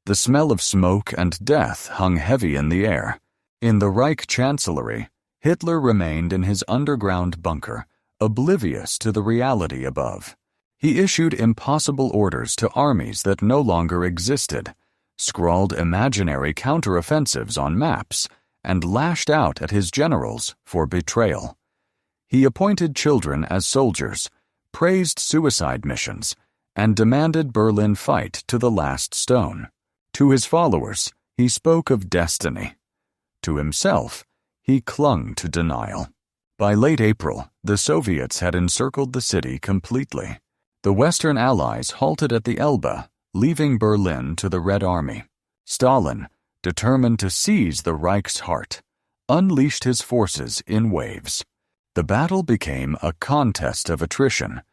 The smell of smoke and death hung heavy in the air. In the Reich Chancellery, Hitler remained in his underground bunker, oblivious to the reality above. He issued impossible orders to armies that no longer existed, scrawled imaginary counteroffensives on maps, and lashed out at his generals for betrayal. He appointed children as soldiers, praised suicide missions, and demanded Berlin fight to the last stone. To his followers, he spoke of destiny. To himself, he clung to denial. By late April, the Soviets had encircled the city completely. The Western Allies halted at the Elbe, leaving Berlin to the Red Army. Stalin, determined to seize the Reich's heart, unleashed his forces in waves. The battle became a contest of attrition.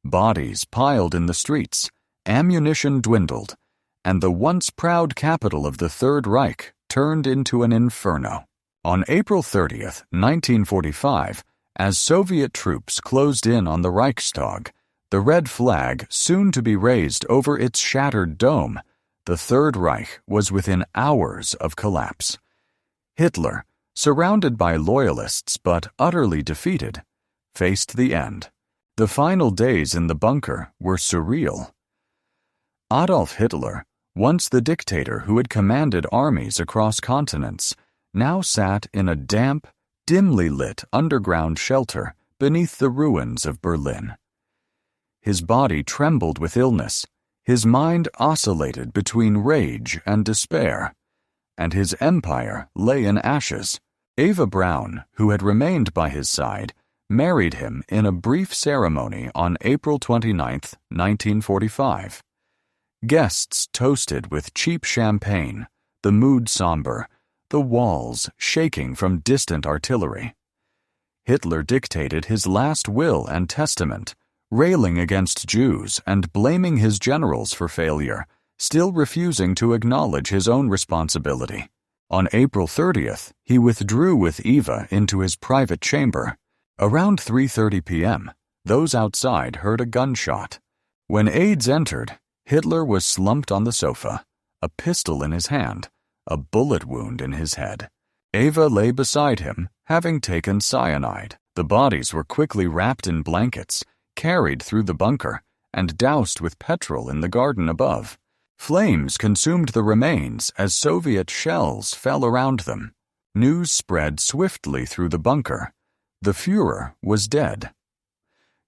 Bodies piled in the streets, ammunition dwindled, and the once proud capital of the Third Reich turned into an inferno. On April 30th, 1945, as Soviet troops closed in on the Reichstag, the red flag soon to be raised over its shattered dome, the Third Reich was within hours of collapse. Hitler, surrounded by loyalists but utterly defeated, faced the end. The final days in the bunker were surreal. Adolf Hitler, once the dictator who had commanded armies across continents, now sat in a damp, dimly lit underground shelter beneath the ruins of Berlin. His body trembled with illness, his mind oscillated between rage and despair, and his empire lay in ashes. Eva Braun, who had remained by his side, married him in a brief ceremony on April 29, 1945. Guests toasted with cheap champagne, the mood somber, the walls shaking from distant artillery. Hitler dictated his last will and testament, railing against Jews and blaming his generals for failure, still refusing to acknowledge his own responsibility. On April 30th, he withdrew with Eva into his private chamber. Around 3:30 p.m., those outside heard a gunshot. When aides entered, Hitler was slumped on the sofa, a pistol in his hand, a bullet wound in his head. Eva lay beside him, having taken cyanide. The bodies were quickly wrapped in blankets, carried through the bunker, and doused with petrol in the garden above. Flames consumed the remains as Soviet shells fell around them. News spread swiftly through the bunker. The Führer was dead.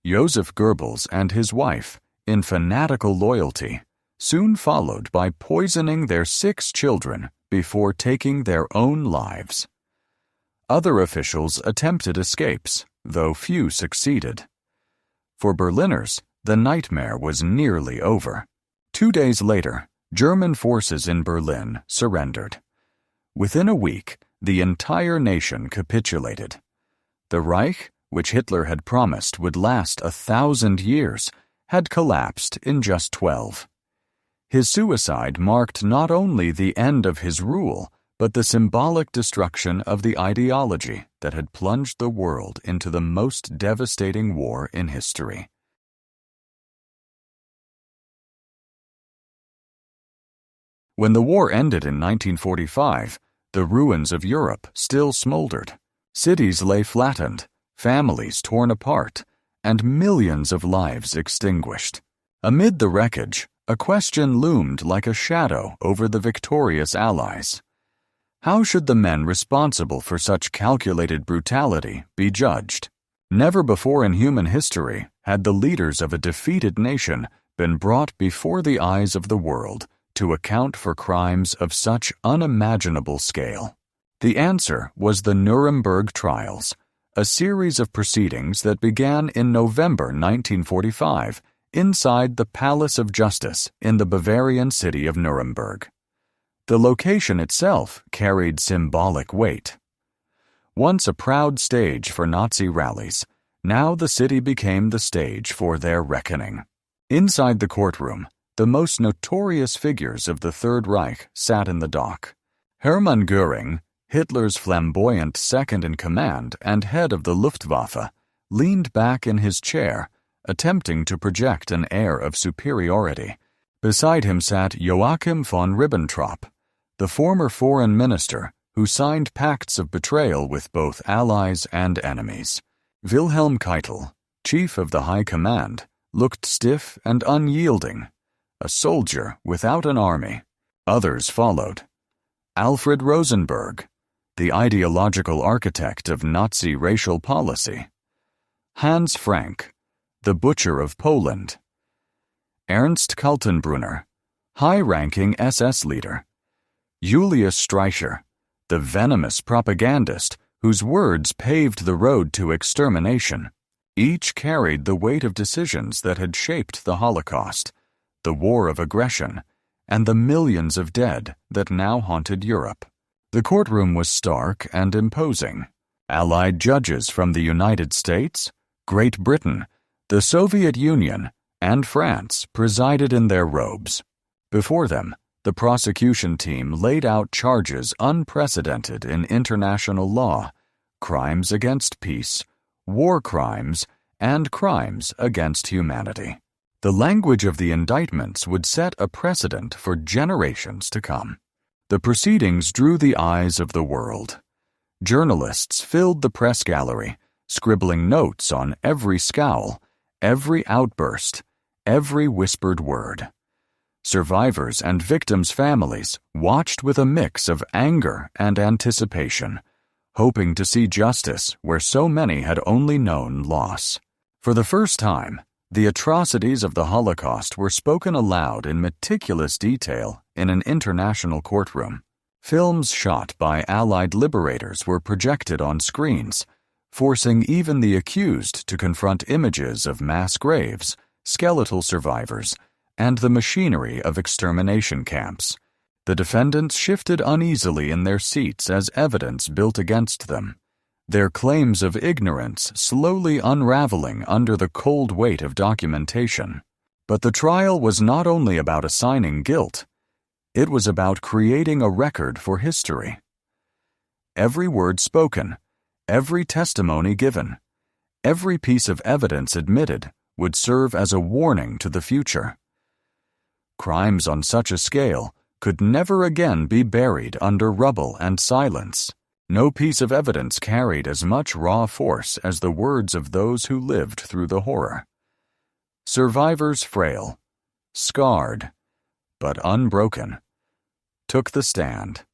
Joseph Goebbels and his wife, in fanatical loyalty, soon followed by poisoning their 6 children before taking their own lives. Other officials attempted escapes, though few succeeded. For Berliners, the nightmare was nearly over. 2 days later, German forces in Berlin surrendered. Within a week, the entire nation capitulated. The Reich, which Hitler had promised would last 1,000 years, had collapsed in just 12. His suicide marked not only the end of his rule, but the symbolic destruction of the ideology that had plunged the world into the most devastating war in history. When the war ended in 1945, the ruins of Europe still smoldered. Cities lay flattened, families torn apart, and millions of lives extinguished. Amid the wreckage, a question loomed like a shadow over the victorious Allies. How should the men responsible for such calculated brutality be judged? Never before in human history had the leaders of a defeated nation been brought before the eyes of the world to account for crimes of such unimaginable scale. The answer was the Nuremberg Trials, a series of proceedings that began in November 1945 inside the Palace of Justice in the Bavarian city of Nuremberg. The location itself carried symbolic weight. Once a proud stage for Nazi rallies, now the city became the stage for their reckoning. Inside the courtroom, the most notorious figures of the Third Reich sat in the dock. Hermann Göring, Hitler's flamboyant second-in-command and head of the Luftwaffe, leaned back in his chair, attempting to project an air of superiority. Beside him sat Joachim von Ribbentrop, the former foreign minister who signed pacts of betrayal with both allies and enemies. Wilhelm Keitel, chief of the High Command, looked stiff and unyielding, a soldier without an army. Others followed. Alfred Rosenberg, the ideological architect of Nazi racial policy. Hans Frank, the butcher of Poland. Ernst Kaltenbrunner, high-ranking SS leader. Julius Streicher, the venomous propagandist whose words paved the road to extermination. Each carried the weight of decisions that had shaped the Holocaust, the war of aggression, and the millions of dead that now haunted Europe. The courtroom was stark and imposing. Allied judges from the United States, Great Britain, the Soviet Union, and France presided in their robes. Before them, the prosecution team laid out charges unprecedented in international law, crimes against peace, war crimes, and crimes against humanity. The language of the indictments would set a precedent for generations to come. The proceedings drew the eyes of the world. Journalists filled the press gallery, scribbling notes on every scowl, every outburst, every whispered word. Survivors and victims' families watched with a mix of anger and anticipation, hoping to see justice where so many had only known loss. For the first time, the atrocities of the Holocaust were spoken aloud in meticulous detail in an international courtroom. Films shot by Allied liberators were projected on screens, forcing even the accused to confront images of mass graves, skeletal survivors, and the machinery of extermination camps. The defendants shifted uneasily in their seats as evidence built against them, their claims of ignorance slowly unraveling under the cold weight of documentation. But the trial was not only about assigning guilt, it was about creating a record for history. Every word spoken, every testimony given, every piece of evidence admitted would serve as a warning to the future. Crimes on such a scale could never again be buried under rubble and silence. No piece of evidence carried as much raw force as the words of those who lived through the horror. Survivors frail, scarred, but unbroken, took the stand.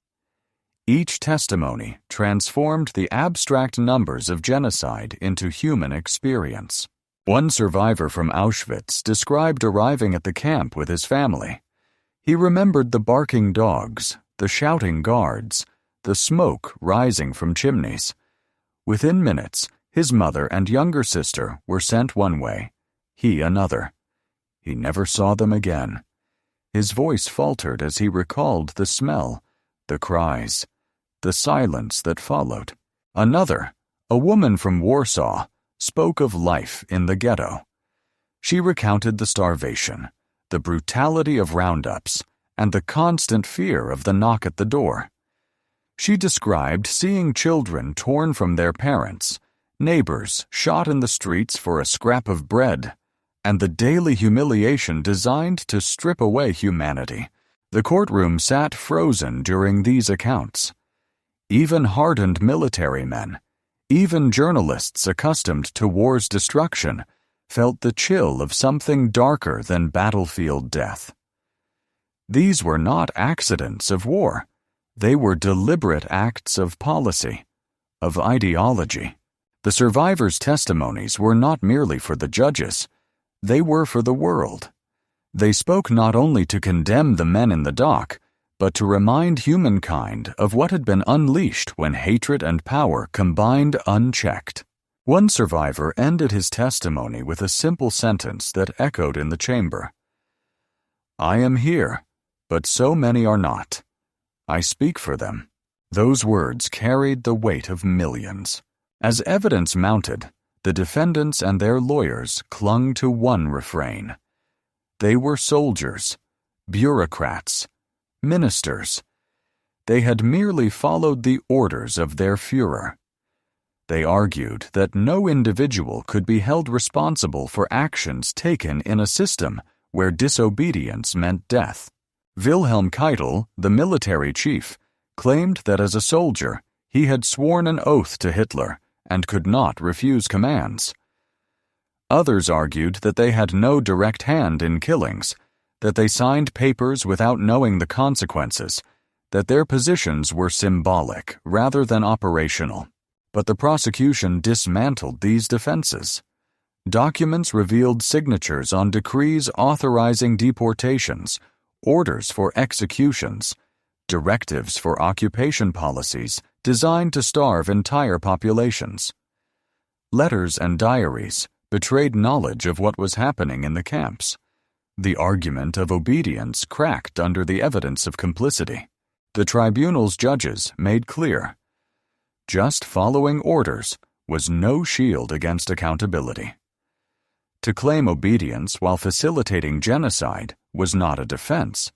Each testimony transformed the abstract numbers of genocide into human experience. One survivor from Auschwitz described arriving at the camp with his family. He remembered the barking dogs, the shouting guards, the smoke rising from chimneys. Within minutes, his mother and younger sister were sent one way, he another. He never saw them again. His voice faltered as he recalled the smell, the cries, the silence that followed. Another, a woman from Warsaw, spoke of life in the ghetto. She recounted the starvation, the brutality of roundups, and the constant fear of the knock at the door. She described seeing children torn from their parents, neighbors shot in the streets for a scrap of bread, and the daily humiliation designed to strip away humanity. The courtroom sat frozen during these accounts. Even hardened military men, even journalists accustomed to war's destruction, felt the chill of something darker than battlefield death. These were not accidents of war. They were deliberate acts of policy, of ideology. The survivors' testimonies were not merely for the judges. They were for the world. They spoke not only to condemn the men in the dock, but to remind humankind of what had been unleashed when hatred and power combined unchecked. One survivor ended his testimony with a simple sentence that echoed in the chamber. "I am here, but so many are not. I speak for them." Those words carried the weight of millions. As evidence mounted, the defendants and their lawyers clung to one refrain. They were soldiers, bureaucrats, ministers. They had merely followed the orders of their Führer. They argued that no individual could be held responsible for actions taken in a system where disobedience meant death. Wilhelm Keitel, the military chief, claimed that as a soldier he had sworn an oath to Hitler and could not refuse commands. Others argued that they had no direct hand in killings, that they signed papers without knowing the consequences, that their positions were symbolic rather than operational. But the prosecution dismantled these defenses. Documents revealed signatures on decrees authorizing deportations, orders for executions, directives for occupation policies designed to starve entire populations. Letters and diaries betrayed knowledge of what was happening in the camps. The argument of obedience cracked under the evidence of complicity. The tribunal's judges made clear, just following orders was no shield against accountability. To claim obedience while facilitating genocide was not a defense,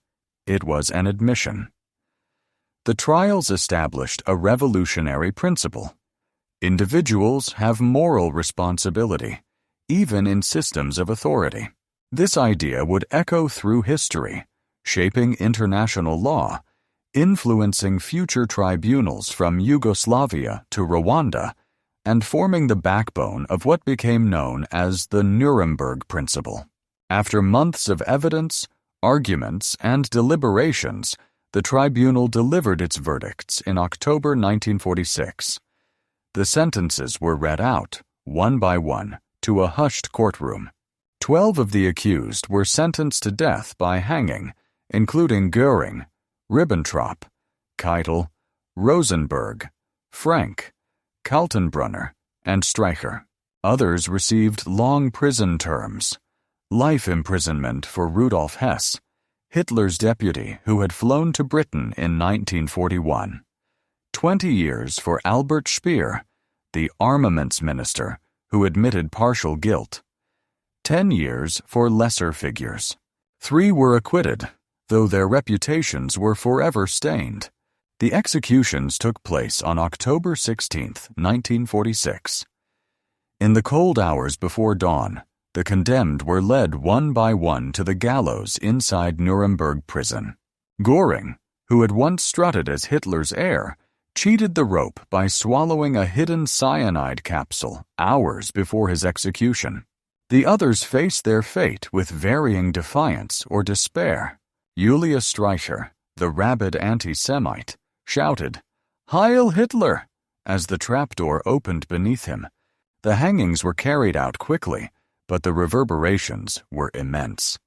it was an admission. The trials established a revolutionary principle. Individuals have moral responsibility, even in systems of authority. This idea would echo through history, shaping international law, influencing future tribunals from Yugoslavia to Rwanda, and forming the backbone of what became known as the Nuremberg Principle. After months of evidence, arguments, and deliberations, the tribunal delivered its verdicts in October 1946. The sentences were read out, one by one, to a hushed courtroom. 12 of the accused were sentenced to death by hanging, including Göring, Ribbentrop, Keitel, Rosenberg, Frank, Kaltenbrunner, and Streicher. Others received long prison terms. Life imprisonment for Rudolf Hess, Hitler's deputy who had flown to Britain in 1941. 20 years for Albert Speer, the armaments minister who admitted partial guilt. 10 years for lesser figures. 3 were acquitted, though their reputations were forever stained. The executions took place on October 16, 1946. In the cold hours before dawn, the condemned were led one by one to the gallows inside Nuremberg prison. Göring, who had once strutted as Hitler's heir, cheated the rope by swallowing a hidden cyanide capsule hours before his execution. The others faced their fate with varying defiance or despair. Julius Streicher, the rabid anti-Semite, shouted, "Heil Hitler!" as the trapdoor opened beneath him. The hangings were carried out quickly, but the reverberations were immense.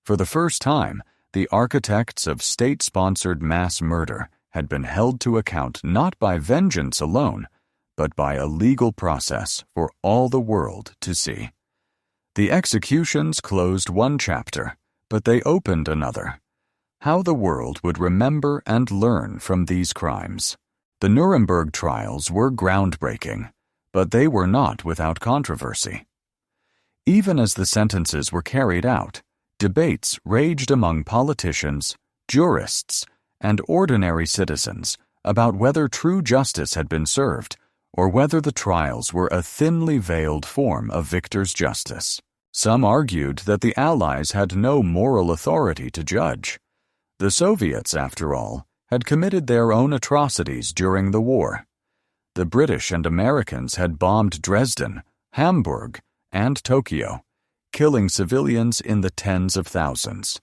For the first time, the architects of state-sponsored mass murder had been held to account not by vengeance alone, but by a legal process for all the world to see. The executions closed one chapter, but they opened another. How the world would remember and learn from these crimes. The Nuremberg Trials were groundbreaking, but they were not without controversy. Even as the sentences were carried out, debates raged among politicians, jurists, and ordinary citizens about whether true justice had been served or whether the trials were a thinly veiled form of victor's justice. Some argued that the Allies had no moral authority to judge. The Soviets, after all, had committed their own atrocities during the war. The British and Americans had bombed Dresden, Hamburg, and Tokyo, killing civilians in the tens of thousands.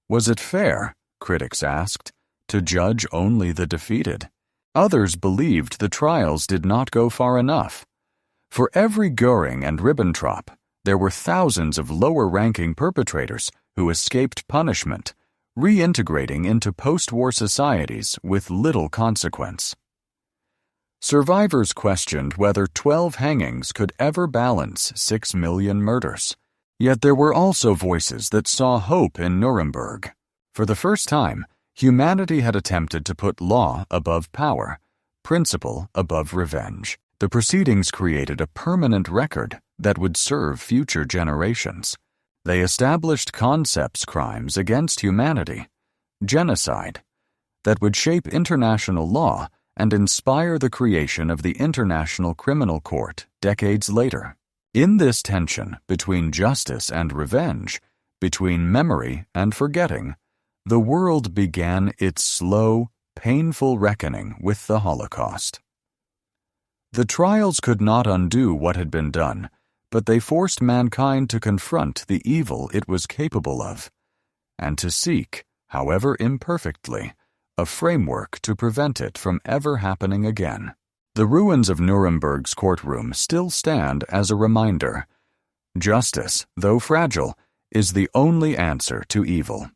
Was it fair, critics asked, to judge only the defeated? Others believed the trials did not go far enough. For every Göring and Ribbentrop, there were thousands of lower-ranking perpetrators who escaped punishment, reintegrating into post-war societies with little consequence. Survivors questioned whether 12 hangings could ever balance 6 million murders. Yet there were also voices that saw hope in Nuremberg. For the first time, humanity had attempted to put law above power, principle above revenge. The proceedings created a permanent record that would serve future generations. They established concepts crimes against humanity, genocide, that would shape international law and inspire the creation of the International Criminal Court decades later. In this tension between justice and revenge, between memory and forgetting, the world began its slow, painful reckoning with the Holocaust. The trials could not undo what had been done, but they forced mankind to confront the evil it was capable of, and to seek, however imperfectly, a framework to prevent it from ever happening again. The ruins of Nuremberg's courtroom still stand as a reminder. Justice, though fragile, is the only answer to evil.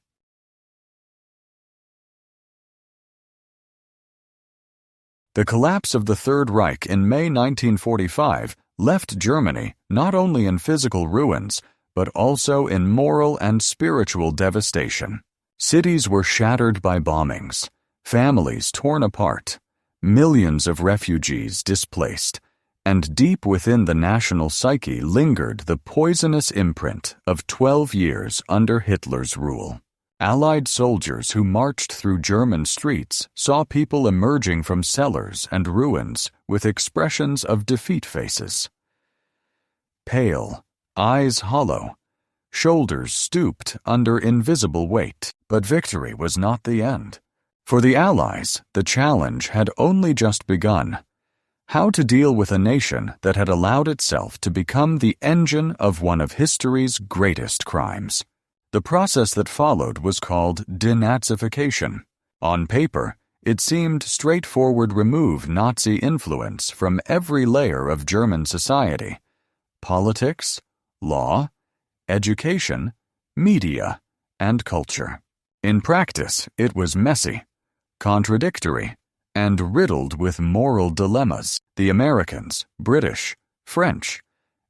The collapse of the Third Reich in May 1945 left Germany not only in physical ruins, but also in moral and spiritual devastation. Cities were shattered by bombings, families torn apart, millions of refugees displaced, and deep within the national psyche lingered the poisonous imprint of 12 years under Hitler's rule. Allied soldiers who marched through German streets saw people emerging from cellars and ruins with expressions of defeat faces. Pale, eyes hollow, shoulders stooped under invisible weight. But victory was not the end. For the Allies, the challenge had only just begun. How to deal with a nation that had allowed itself to become the engine of one of history's greatest crimes. The process that followed was called denazification. On paper, it seemed straightforward: remove Nazi influence from every layer of German society: politics, law, education, media, and culture. In practice, it was messy, contradictory, and riddled with moral dilemmas. The Americans, British, French,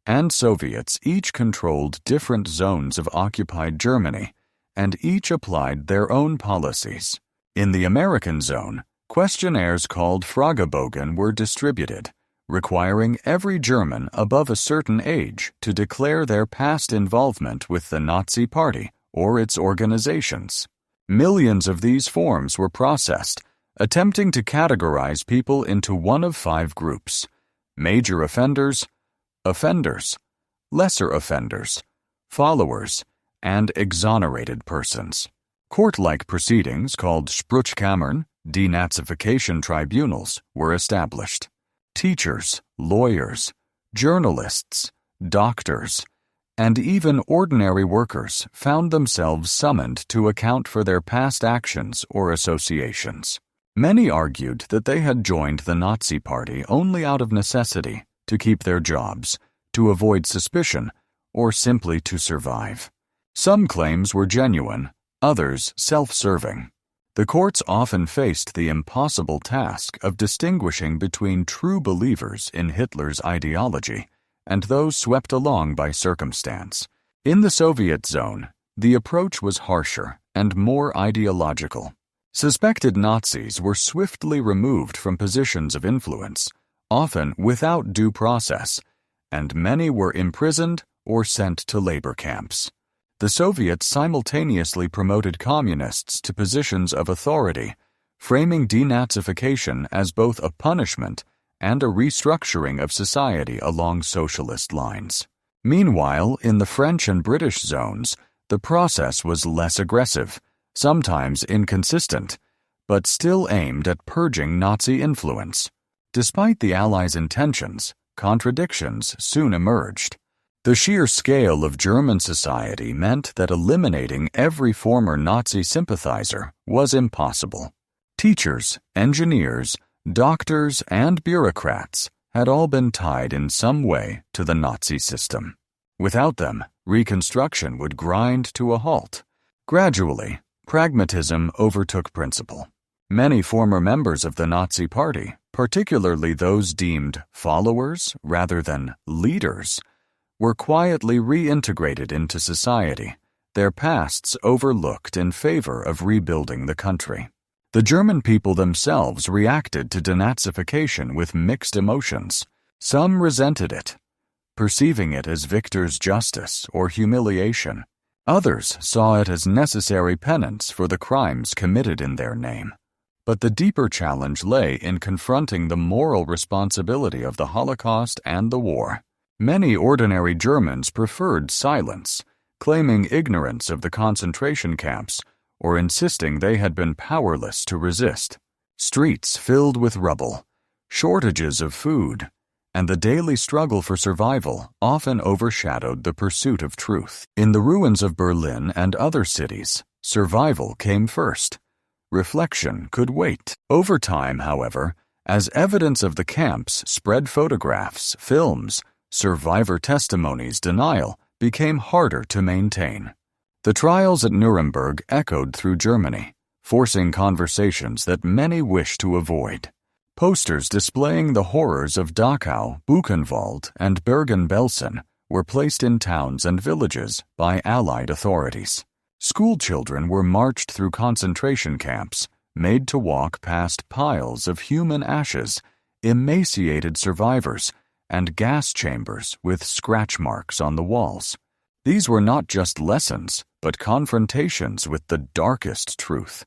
and Soviets each controlled different zones of occupied Germany, and each applied their own policies. In the American zone, questionnaires called Fragebogen were distributed, requiring every German above a certain age to declare their past involvement with the Nazi Party or its organizations. Millions of these forms were processed, attempting to categorize people into one of 5 groups: major offenders, offenders, lesser offenders, followers, and exonerated persons. Court-like proceedings called Spruchkammern, denazification tribunals, were established. Teachers, lawyers, journalists, doctors, and even ordinary workers found themselves summoned to account for their past actions or associations. Many argued that they had joined the Nazi Party only out of necessity, to keep their jobs, to avoid suspicion, or simply to survive. Some claims were genuine, others self-serving. The courts often faced the impossible task of distinguishing between true believers in Hitler's ideology and those swept along by circumstance. In the Soviet zone, the approach was harsher and more ideological. Suspected Nazis were swiftly removed from positions of influence, often without due process, and many were imprisoned or sent to labor camps. The Soviets simultaneously promoted communists to positions of authority, framing denazification as both a punishment and a restructuring of society along socialist lines. Meanwhile, in the French and British zones, the process was less aggressive, sometimes inconsistent, but still aimed at purging Nazi influence. Despite the Allies' intentions, contradictions soon emerged. The sheer scale of German society meant that eliminating every former Nazi sympathizer was impossible. Teachers, engineers, doctors, and bureaucrats had all been tied in some way to the Nazi system. Without them, reconstruction would grind to a halt. Gradually, pragmatism overtook principle. Many former members of the Nazi Party, particularly those deemed followers rather than leaders, were quietly reintegrated into society, their pasts overlooked in favor of rebuilding the country. The German people themselves reacted to denazification with mixed emotions. Some resented it, perceiving it as victor's justice or humiliation. Others saw it as necessary penance for the crimes committed in their name. But the deeper challenge lay in confronting the moral responsibility of the Holocaust and the war. Many ordinary Germans preferred silence, claiming ignorance of the concentration camps or insisting they had been powerless to resist. Streets filled with rubble, shortages of food, and the daily struggle for survival often overshadowed the pursuit of truth. In the ruins of Berlin and other cities, survival came first. Reflection could wait. Over time, however, as evidence of the camps spread, photographs, films, survivor testimonies, denial became harder to maintain. The trials at Nuremberg echoed through Germany, forcing conversations that many wished to avoid. Posters displaying the horrors of Dachau, Buchenwald, and Bergen-Belsen were placed in towns and villages by Allied authorities. School children were marched through concentration camps, made to walk past piles of human ashes, emaciated survivors, and gas chambers with scratch marks on the walls. These were not just lessons, but confrontations with the darkest truth.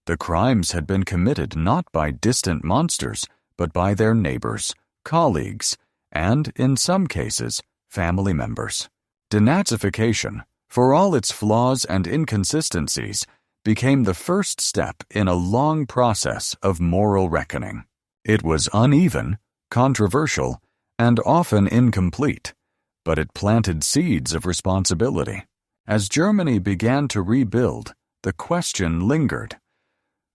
The crimes had been committed not by distant monsters, but by their neighbors, colleagues, and, in some cases, family members. Denazification, for all its flaws and inconsistencies, became the first step in a long process of moral reckoning. It was uneven, controversial, and often incomplete, but it planted seeds of responsibility. As Germany began to rebuild, the question lingered.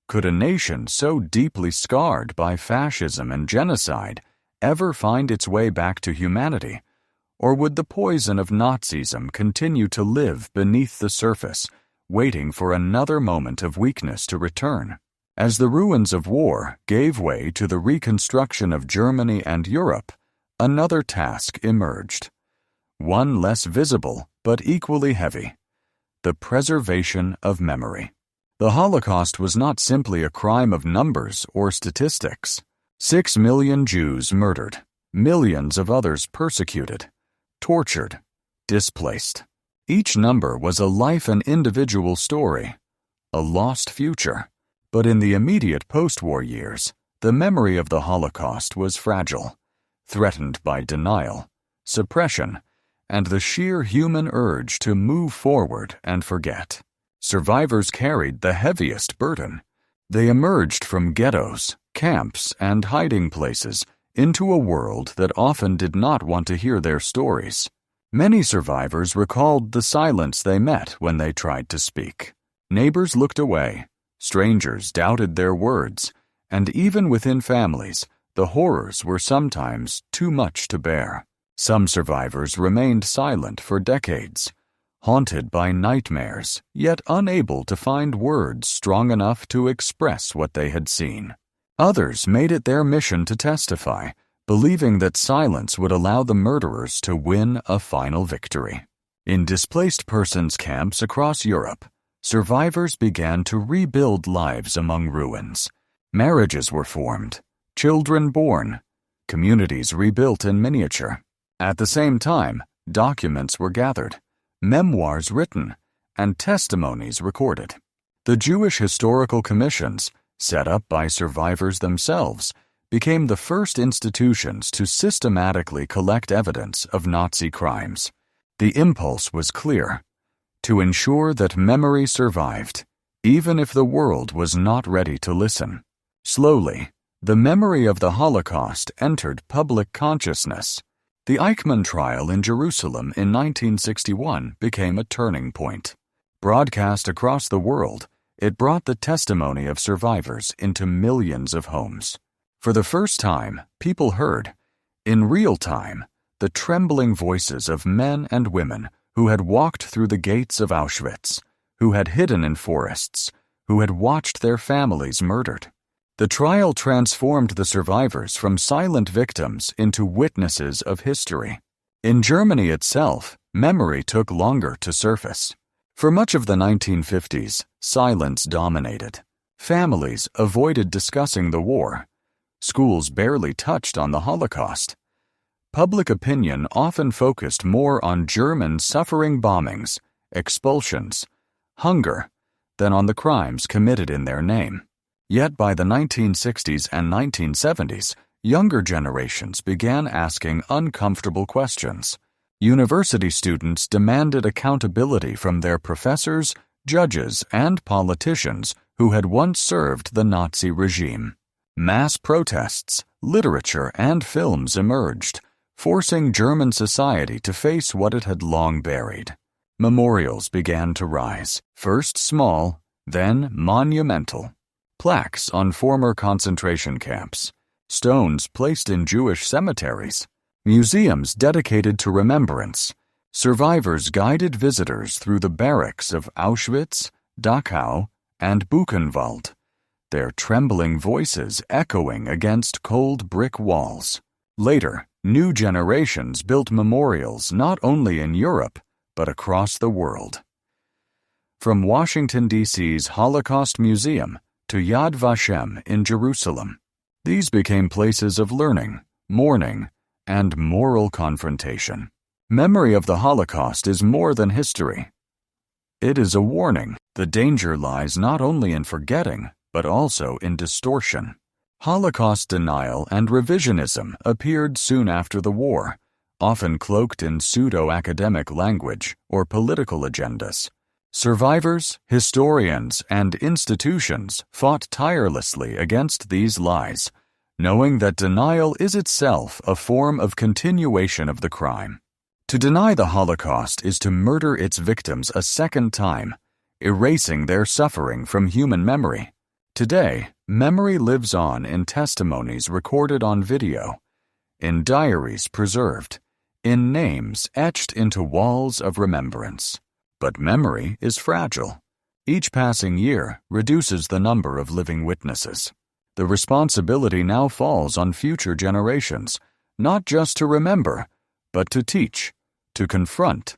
Could a nation so deeply scarred by fascism and genocide ever find its way back to humanity? Or would the poison of Nazism continue to live beneath the surface, waiting for another moment of weakness to return? As the ruins of war gave way to the reconstruction of Germany and Europe, another task emerged. One less visible, but equally heavy: the preservation of memory. The Holocaust was not simply a crime of numbers or statistics. 6 million Jews murdered, millions of others persecuted, tortured, displaced. Each number was a life and individual story, a lost future. But in the immediate post-war years, the memory of the Holocaust was fragile, threatened by denial, suppression, and the sheer human urge to move forward and forget. Survivors carried the heaviest burden. They emerged from ghettos, camps, and hiding places into a world that often did not want to hear their stories. Many survivors recalled the silence they met when they tried to speak. Neighbors looked away, strangers doubted their words, and even within families, the horrors were sometimes too much to bear. Some survivors remained silent for decades, haunted by nightmares, yet unable to find words strong enough to express what they had seen. Others made it their mission to testify, believing that silence would allow the murderers to win a final victory. In displaced persons camps across Europe, survivors began to rebuild lives among ruins. Marriages were formed, children born, communities rebuilt in miniature. At the same time, documents were gathered, memoirs written, and testimonies recorded. The Jewish historical commissions, set up by survivors themselves, became the first institutions to systematically collect evidence of Nazi crimes. The impulse was clear: to ensure that memory survived, even if the world was not ready to listen. Slowly, the memory of the Holocaust entered public consciousness. The Eichmann trial in Jerusalem in 1961 became a turning point. Broadcast across the world, it brought the testimony of survivors into millions of homes. For the first time, people heard, in real time, the trembling voices of men and women who had walked through the gates of Auschwitz, who had hidden in forests, who had watched their families murdered. The trial transformed the survivors from silent victims into witnesses of history. In Germany itself, memory took longer to surface. For much of the 1950s, silence dominated. Families avoided discussing the war. Schools barely touched on the Holocaust. Public opinion often focused more on German suffering bombings, expulsions, hunger, than on the crimes committed in their name. Yet by the 1960s and 1970s, younger generations began asking uncomfortable questions. University students demanded accountability from their professors, judges, and politicians who had once served the Nazi regime. Mass protests, literature, and films emerged, forcing German society to face what it had long buried. Memorials began to rise, first small, then monumental. Plaques on former concentration camps, stones placed in Jewish cemeteries, museums dedicated to remembrance. Survivors guided visitors through the barracks of Auschwitz, Dachau, and Buchenwald, their trembling voices echoing against cold brick walls. Later, new generations built memorials not only in Europe, but across the world. From Washington, D.C.'s Holocaust Museum to Yad Vashem in Jerusalem, these became places of learning, mourning, and moral confrontation. Memory of the Holocaust is more than history. It is a warning. The danger lies not only in forgetting, but also in distortion. Holocaust denial and revisionism appeared soon after the war, often cloaked in pseudo-academic language or political agendas. Survivors, historians, and institutions fought tirelessly against these lies, knowing that denial is itself a form of continuation of the crime. To deny the Holocaust is to murder its victims a second time, erasing their suffering from human memory. Today, memory lives on in testimonies recorded on video, in diaries preserved, in names etched into walls of remembrance. But memory is fragile. Each passing year reduces the number of living witnesses. The responsibility now falls on future generations, not just to remember, but to teach, to confront,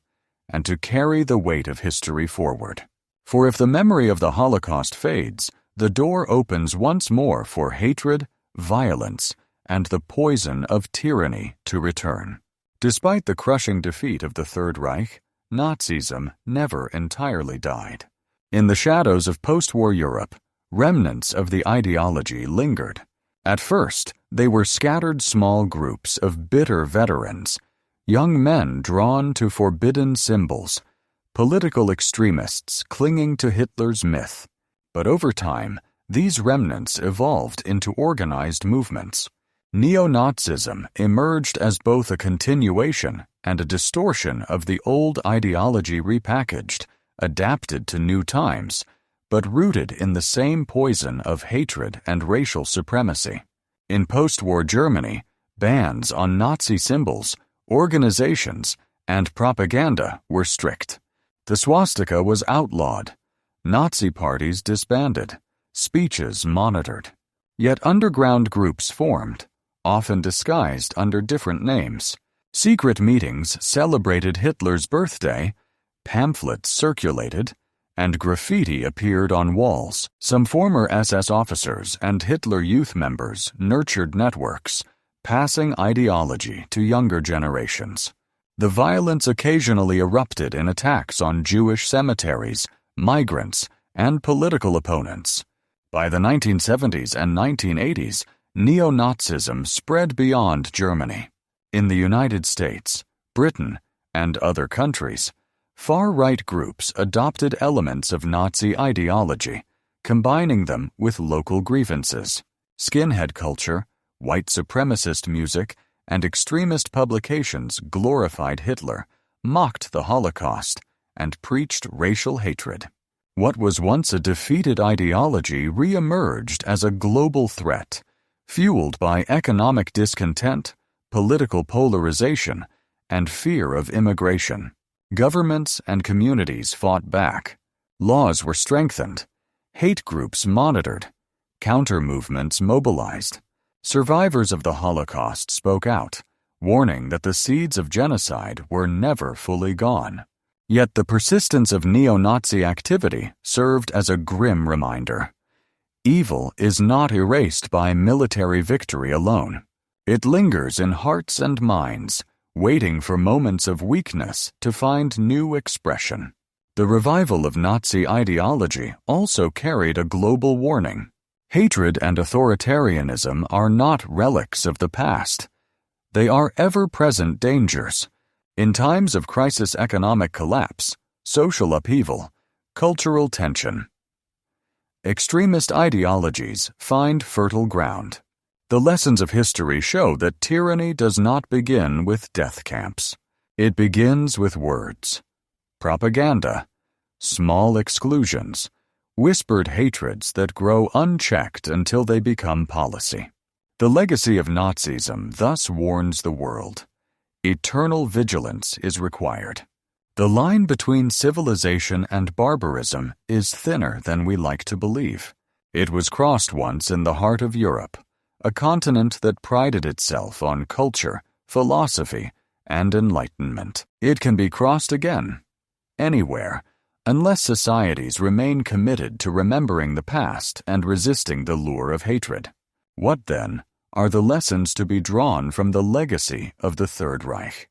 and to carry the weight of history forward. For if the memory of the Holocaust fades, the door opens once more for hatred, violence, and the poison of tyranny to return. Despite the crushing defeat of the Third Reich, Nazism never entirely died. In the shadows of post-war Europe, remnants of the ideology lingered. At first, they were scattered small groups of bitter veterans, young men drawn to forbidden symbols, political extremists clinging to Hitler's myth. But over time, these remnants evolved into organized movements. Neo-Nazism emerged as both a continuation and a distortion of the old ideology repackaged, adapted to new times, but rooted in the same poison of hatred and racial supremacy. In post-war Germany, bans on Nazi symbols, organizations, and propaganda were strict. The swastika was outlawed, Nazi parties disbanded, speeches monitored. Yet underground groups formed, often disguised under different names. Secret meetings celebrated Hitler's birthday, pamphlets circulated, and graffiti appeared on walls. Some former SS officers and Hitler Youth members nurtured networks, passing ideology to younger generations. The violence occasionally erupted in attacks on Jewish cemeteries, migrants, and political opponents. By the 1970s and 1980s, neo-Nazism spread beyond Germany. In the United States, Britain, and other countries, far-right groups adopted elements of Nazi ideology, combining them with local grievances. Skinhead culture, white supremacist music, and extremist publications glorified Hitler, mocked the Holocaust, and preached racial hatred. What was once a defeated ideology re-emerged as a global threat, fueled by economic discontent, political polarization, and fear of immigration. Governments and communities fought back. Laws were strengthened. Hate groups monitored. Counter-movements mobilized. Survivors of the Holocaust spoke out, warning that the seeds of genocide were never fully gone. Yet the persistence of neo-Nazi activity served as a grim reminder. Evil is not erased by military victory alone. It lingers in hearts and minds, waiting for moments of weakness to find new expression. The revival of Nazi ideology also carried a global warning. Hatred and authoritarianism are not relics of the past. They are ever-present dangers. In times of crisis, economic collapse, social upheaval, cultural tension, extremist ideologies find fertile ground. The lessons of history show that tyranny does not begin with death camps. It begins with words, propaganda, small exclusions, whispered hatreds that grow unchecked until they become policy. The legacy of Nazism thus warns the world. Eternal vigilance is required. The line between civilization and barbarism is thinner than we like to believe. It was crossed once in the heart of Europe, a continent that prided itself on culture, philosophy, and enlightenment. It can be crossed again, anywhere, unless societies remain committed to remembering the past and resisting the lure of hatred. What, then, are the lessons to be drawn from the legacy of the Third Reich?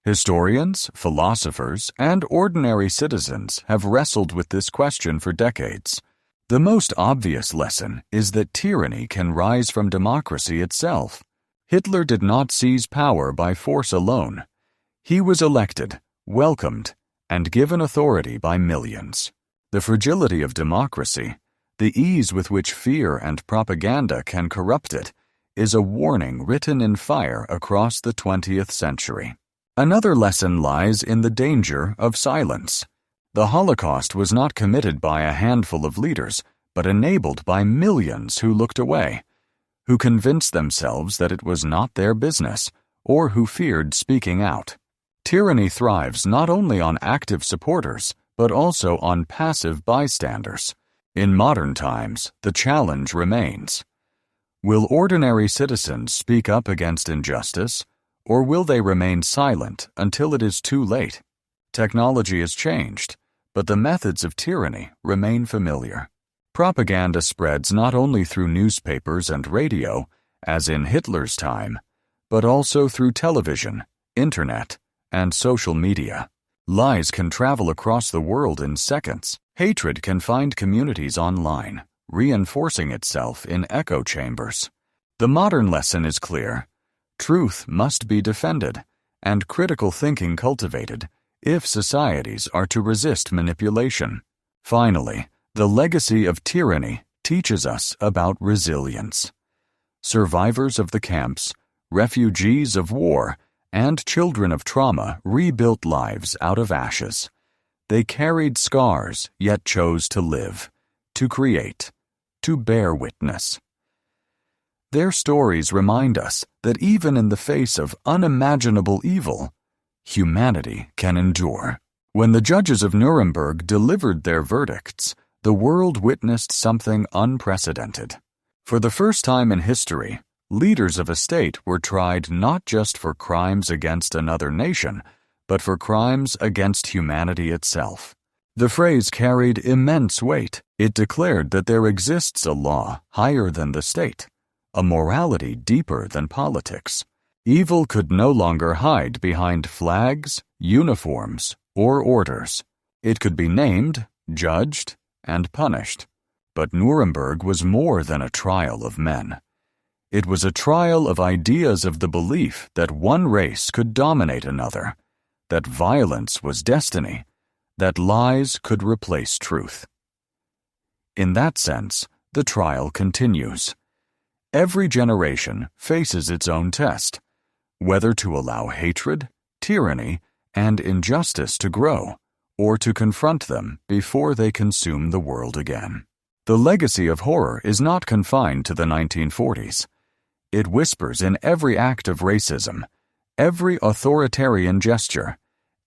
Historians, philosophers, and ordinary citizens have wrestled with this question for decades. The most obvious lesson is that tyranny can rise from democracy itself. Hitler did not seize power by force alone. He was elected, welcomed, and given authority by millions. The fragility of democracy, the ease with which fear and propaganda can corrupt it, is a warning written in fire across the 20th century. Another lesson lies in the danger of silence. The Holocaust was not committed by a handful of leaders, but enabled by millions who looked away, who convinced themselves that it was not their business, or who feared speaking out. Tyranny thrives not only on active supporters, but also on passive bystanders. In modern times, the challenge remains. Will ordinary citizens speak up against injustice, or will they remain silent until it is too late? Technology has changed, but the methods of tyranny remain familiar. Propaganda spreads not only through newspapers and radio, as in Hitler's time, but also through television, internet, and social media. Lies can travel across the world in seconds. Hatred can find communities online, reinforcing itself in echo chambers. The modern lesson is clear. Truth must be defended, and critical thinking cultivated, if societies are to resist manipulation. Finally, the legacy of tyranny teaches us about resilience. Survivors of the camps, refugees of war, and children of trauma rebuilt lives out of ashes. They carried scars, yet chose to live, to create, to bear witness. Their stories remind us that even in the face of unimaginable evil, humanity can endure. When the judges of Nuremberg delivered their verdicts, the world witnessed something unprecedented. For the first time in history, leaders of a state were tried not just for crimes against another nation, but for crimes against humanity itself. The phrase carried immense weight. It declared that there exists a law higher than the state, a morality deeper than politics. Evil could no longer hide behind flags, uniforms, or orders. It could be named, judged, and punished. But Nuremberg was more than a trial of men. It was a trial of ideas of the belief that one race could dominate another, that violence was destiny, that lies could replace truth. In that sense, the trial continues. Every generation faces its own test, whether to allow hatred, tyranny, and injustice to grow, or to confront them before they consume the world again. The legacy of horror is not confined to the 1940s. It whispers in every act of racism, every authoritarian gesture,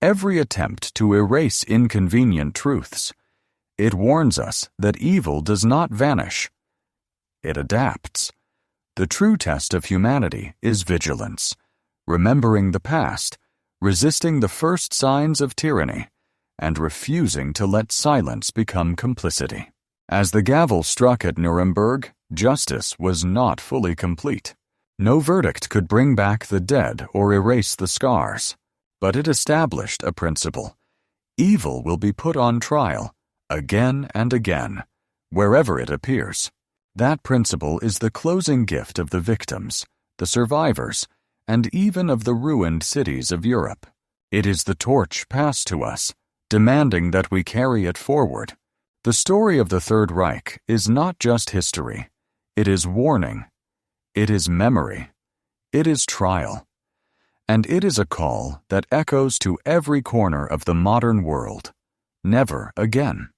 every attempt to erase inconvenient truths. It warns us that evil does not vanish. It adapts. The true test of humanity is vigilance, remembering the past, resisting the first signs of tyranny, and refusing to let silence become complicity. As the gavel struck at Nuremberg, justice was not fully complete. No verdict could bring back the dead or erase the scars, but it established a principle. Evil will be put on trial, again and again, wherever it appears. That principle is the closing gift of the victims, the survivors, and even of the ruined cities of Europe. It is the torch passed to us, demanding that we carry it forward. The story of the Third Reich is not just history. It is warning. It is memory. It is trial. And it is a call that echoes to every corner of the modern world. Never again.